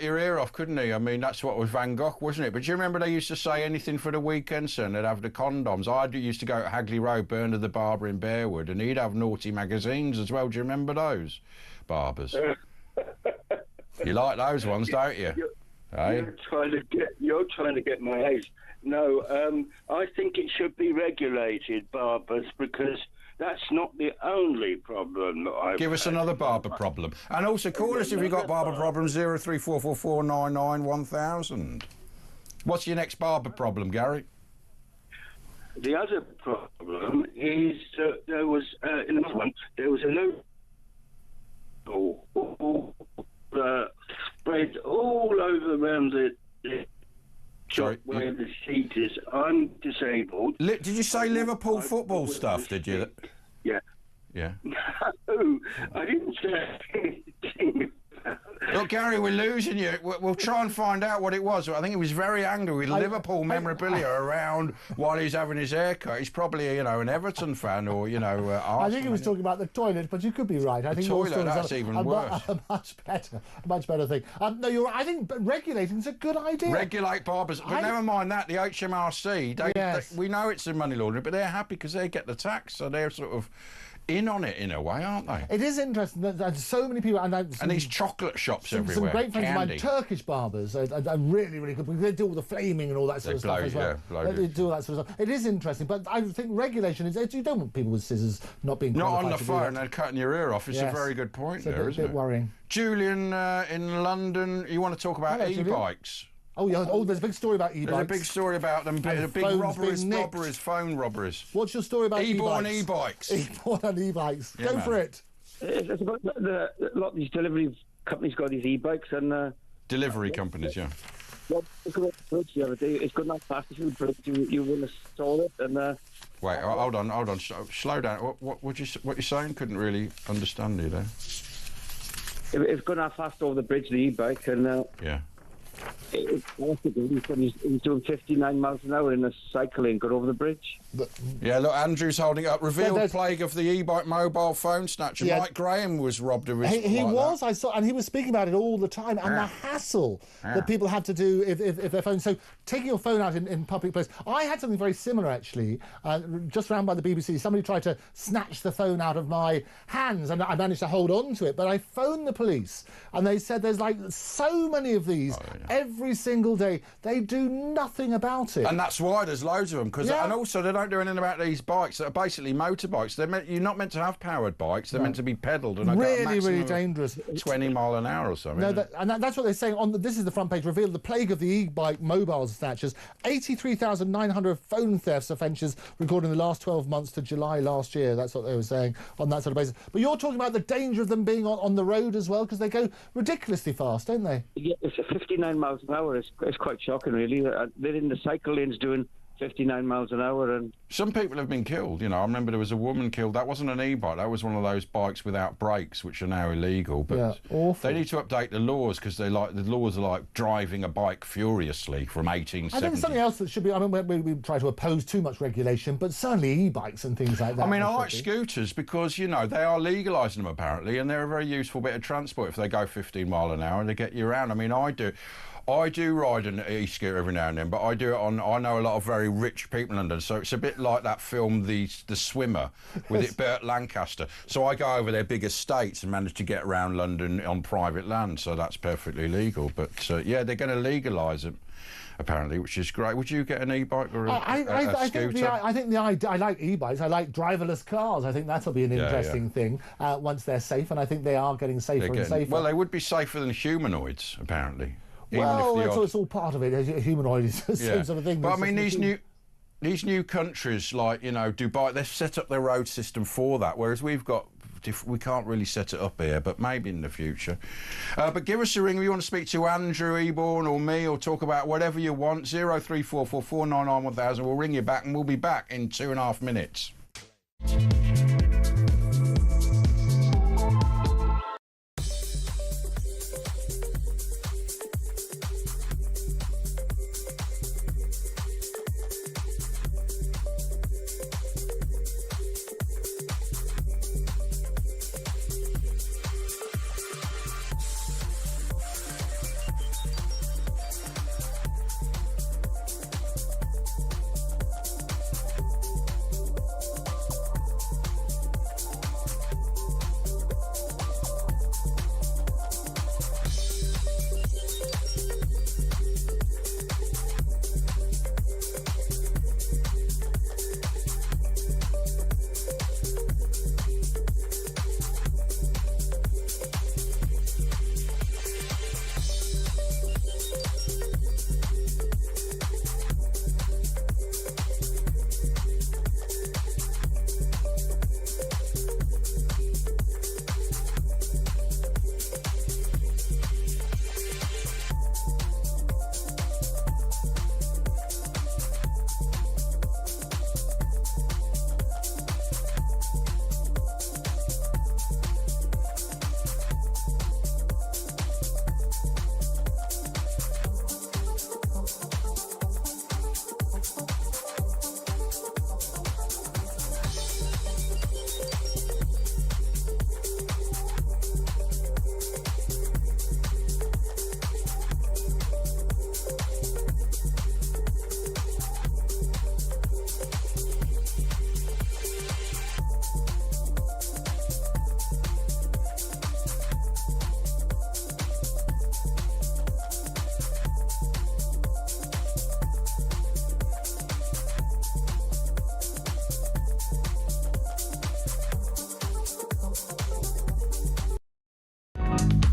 your ear off, couldn't he? I mean, that's what was Van Gogh, wasn't it? But do you remember they used to say anything for the weekend, son? They'd have the condoms. I used to go to Hagley Road, Bernard the Barber in Bearwood, and he'd have naughty magazines as well. Do you remember those barbers? You like those ones, don't you? You're trying to get my age. No, I think it should be regulated, barbers, because that's not the only problem that I've Give us another barber problem. And also call us if you've got barber problems, 03444991000. What's your next barber problem, Gary? The other problem is there was, in another one, there was a note spread all over around the shop where the seat is. I'm disabled. Did you say Liverpool football stuff, did you? Yeah. Yeah. No, I didn't say anything. Look, Gary, we're losing you. We'll try and find out what it was. I think he was very angry with Liverpool memorabilia around while he's having his haircut. He's probably, you know, an Everton fan or, you know, Arsenal. I think he was talking about the toilet, but you could be right. I think toilet, that's even worse. A much better thing. No, you're right. I think regulating's a good idea. Regulate barbers. But never mind that, the HMRC, we know it's a money laundering, but they're happy because they get the tax, so they're sort of in on it in a way, aren't they? It is interesting that so many people... And these chocolate shops everywhere. Some great friends of mine, Turkish barbers, are really, really good. They do all the flaming and all that sort of stuff as well. They do all that sort of stuff. It is interesting, but I think regulation is... You don't want people with scissors not being qualified. Not on the phone and cutting your ear off. It's a very good point there, isn't it? It's a bit worrying. Julian in London, you want to talk about e-bikes? Oh, yeah. Oh, there's a big story about e-bikes. There's a big story about them. Big robberies, phone robberies. What's your story about e-born e-bikes? E-born and e-bikes. Go for it. It's about a lot of these delivery companies got these e-bikes and... delivery companies, yeah. Well, it's got a bridge the other day. It's got enough fast. You will install it and... Wait, hold on. Slow down. What you're saying? Couldn't really understand you there. It's going that fast over the bridge, the e-bike, and... yeah. He's doing 59 miles an hour in a cycle and got over the bridge. Yeah, look, Andrew's holding up. Revealed plague of the e-bike mobile phone snatcher. Yeah. Mike Graham was robbed of his... He was, I saw, and he was speaking about it all the time, and the hassle that people have to do if their phone... So, taking your phone out in public place. I had something very similar, actually, just round by the BBC. Somebody tried to snatch the phone out of my hands, and I managed to hold on to it, but I phoned the police, and they said there's, like, so many of these every single day. They do nothing about it. And that's why there's loads of them. And also, they don't do anything about these bikes that are basically motorbikes. You're not meant to have powered bikes. They're meant to be pedalled. And really dangerous. 20 mile an hour or something. No, that's what they're saying. This is the front page. Revealed the plague of the e-bike mobile snatchers. 83,900 phone thefts offences recorded in the last 12 months to July last year. That's what they were saying on that sort of basis. But you're talking about the danger of them being on the road as well, because they go ridiculously fast, don't they? Yeah, it's 59 miles an hour. It's quite shocking, really. They're in the cycle lanes doing 59 miles an hour, and some people have been killed. You know, I remember there was a woman killed. That wasn't an e-bike. That was one of those bikes without brakes, which are now illegal. But they need to update the laws because the laws are like driving a bike furiously from 1870. I think it's something else that should be. I mean, we try to oppose too much regulation, but certainly e-bikes and things like that. I mean, I like scooters because you know they are legalising them apparently, and they're a very useful bit of transport if they go 15 mile an hour and they get you around. I mean, I do ride an e-scooter every now and then, but I do it on. I know a lot of very rich people in London, so it's a bit like that film, The Swimmer, with Burt Lancaster. So I go over their big estates and manage to get around London on private land, so that's perfectly legal. But yeah, they're going to legalise it, apparently, which is great. Would you get an e-bike or a scooter? I like e-bikes. I like driverless cars. I think that'll be an interesting thing once they're safe, and I think they are getting safer and safer. Well, they would be safer than humanoids, apparently. Well, it's all part of it. A humanoid is the same sort of thing. But I mean, these new countries like Dubai, they've set up their road system for that, whereas we can't really set it up here. But maybe in the future. But give us a ring if you want to speak to Andrew Eborn or me, or talk about whatever you want. 0344 499 1000. We'll ring you back, and we'll be back in 2.5 minutes.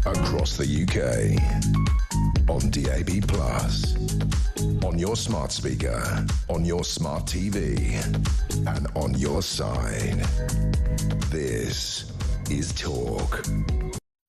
Across the UK, on DAB+, on your smart speaker, on your smart TV, and on your side. This is Talk.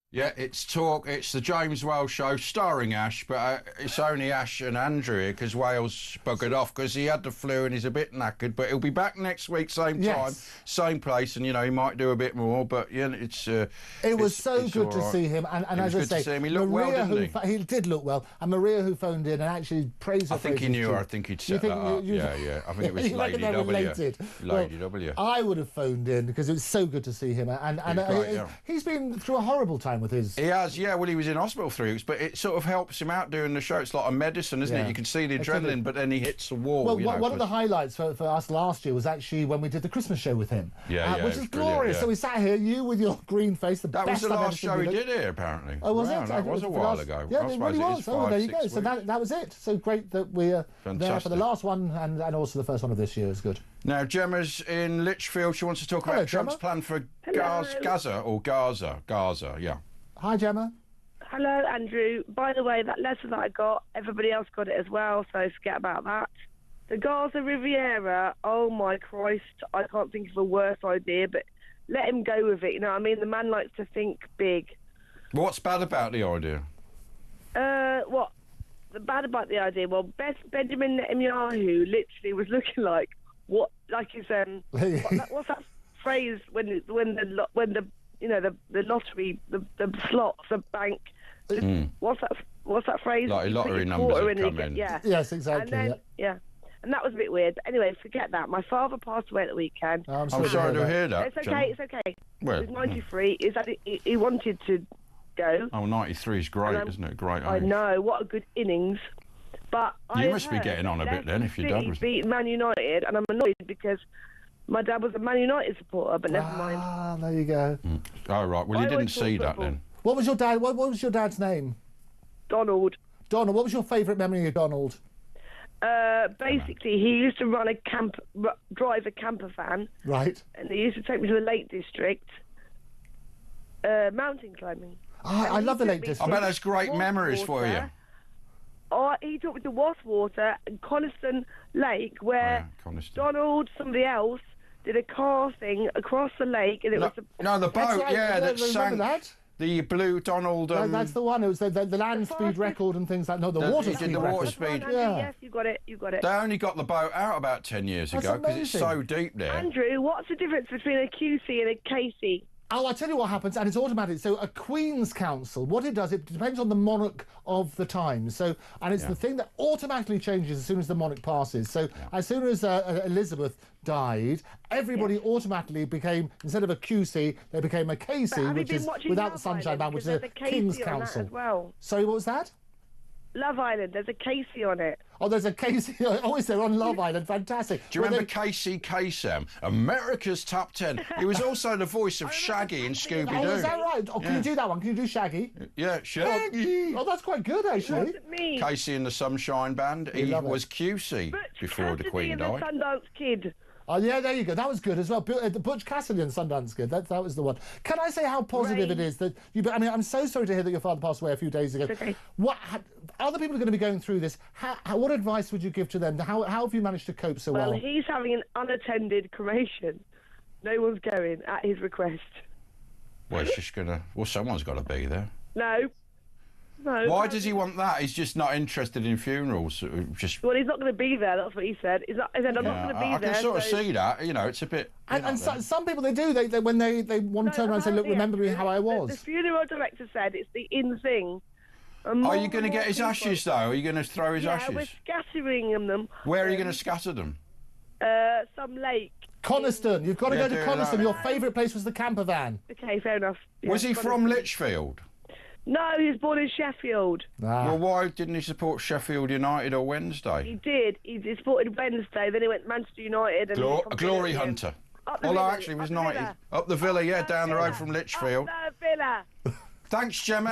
Yeah, it's Talk. It's the James Whale Show, starring Ash, but it's only Ash and Andrew here because Wales buggered off because he had the flu and he's a bit knackered. But he'll be back next week, same time, same place, and he might do a bit more. But yeah, it was so good to see him, and as I say, to see him. He looked well, didn't he? He did look well, and Maria, who phoned in and actually praised. I think he knew her. I think he'd set that up. Yeah. I think it was Lady W. Lady W. I would have phoned in because it was so good to see him, and he's been through a horrible time with his. He has, yeah. Well, he was in hospital 3 weeks, but it sort of helps him out doing the show. It's like a medicine, isn't it? You can see the adrenaline, but then he hits the wall. Well, one of the highlights for us last year was actually when we did the Christmas show with him, which is glorious. Yeah. So we sat here, you with your green face. That was the last show he did here, apparently. Oh, was it? That was a while ago. Yeah, it really was. Oh, there you go. So that was it. So great that we're there for the last one and also the first one of this year is good. Now, Gemma's in Lichfield. She wants to talk about Trump's plan for Gaza, yeah. Hi, Gemma. Hello, Andrew. By the way, that letter that I got, everybody else got it as well, so forget about that. The Gaza Riviera, oh my Christ, I can't think of a worse idea, but let him go with it, you know what I mean? The man likes to think big. What's bad about the idea? What? bad about the idea? Well, Benjamin Netanyahu literally was looking like what, like his what's that phrase when the you know the lottery, the slots, the bank. What's that phrase? Like lottery numbers have come in. Yeah. Yes, exactly. And then, yeah. And that was a bit weird. But anyway, forget that. My father passed away at the weekend. Oh, I'm sorry to hear that. It's okay. It's okay. Well, he was 93. He wanted to go. Oh, 93 is great, isn't it? Great age. I know. What a good innings. But you must be getting on a bit then, if your dad was. Beat Man United, and I'm annoyed because my dad was a Man United supporter. But never mind. Ah, there you go. Oh right. Well, you didn't see that then. What was your dad? What was your dad's name? Donald. Donald. What was your favourite memory of Donald? Basically, he used to drive a camper van. Right. And he used to take me to the Lake District, mountain climbing. I love the Lake District. I bet that's great memories for you. He took me to Waswater and Coniston Lake, where Donald, somebody else, did a car thing across the lake, and it was the boat, that sank. That? The blue Donald. That's the one. It was the land speed record and things like. No, the water speed. The water speed. Yes, you got it. You got it. They only got the boat out about 10 years ago because it's so deep there. Andrew, what's the difference between a QC and a KC? Oh, I'll tell you what happens, and it's automatic. So a Queen's Council, what it does, it depends on the monarch of the time. So, and it's the thing that automatically changes as soon as the monarch passes. So as soon as Elizabeth died, everybody automatically became, instead of a QC, they became a KC, which is without the Sunshine Band, which is a King's Council. As well. Sorry, what was that? Love Island, there's a Casey on it. Oh, there's a Casey. Oh, is there on Love Island? Fantastic. Do you remember Casey Kasem, America's Top 10? He was also the voice of Shaggy in Scooby-Doo. Oh, is that right? Oh, can you do that one? Can you do Shaggy? Yeah, Shaggy. Oh, that's quite good, actually. Casey in the Sunshine Band. He was QC before the Queen died. The Sundance Kid. Oh, yeah, there you go. That was good as well. Butch Cassidy and Sundance Kid. That was the one. Can I say how positive it is that you... I mean, I'm so sorry to hear that your father passed away a few days ago. It's okay. Other people are going to be going through this. What advice would you give to them? How have you managed to cope so well? Well, he's having an unattended cremation. No one's going at his request. Well, it's just going to... Well, someone's got to be there. No. Why does he want that? He's just not interested in funerals. Well, he's not going to be there. That's what he said. He said, I'm not going to be there. I can sort of see that. You know, it's a bit. And some people they do. They when they want to turn around and say, "Look, remember me how I was." The funeral director said it's the in thing. Are you going to get his ashes though? Are you going to throw his ashes? Yeah, we're scattering them. Where are you going to scatter them? Some lake. Coniston. You've got to go to Coniston. Your favourite place was the camper van. Okay, fair enough. Was he from Lichfield? No, he was born in Sheffield. Well, why didn't he support Sheffield United or Wednesday? He did. He supported Wednesday, then he went Manchester United. And Glory Hunter. Although actually he was 90. Up the Villa, down the road from Litchfield. Up the Villa. Thanks, Gemma.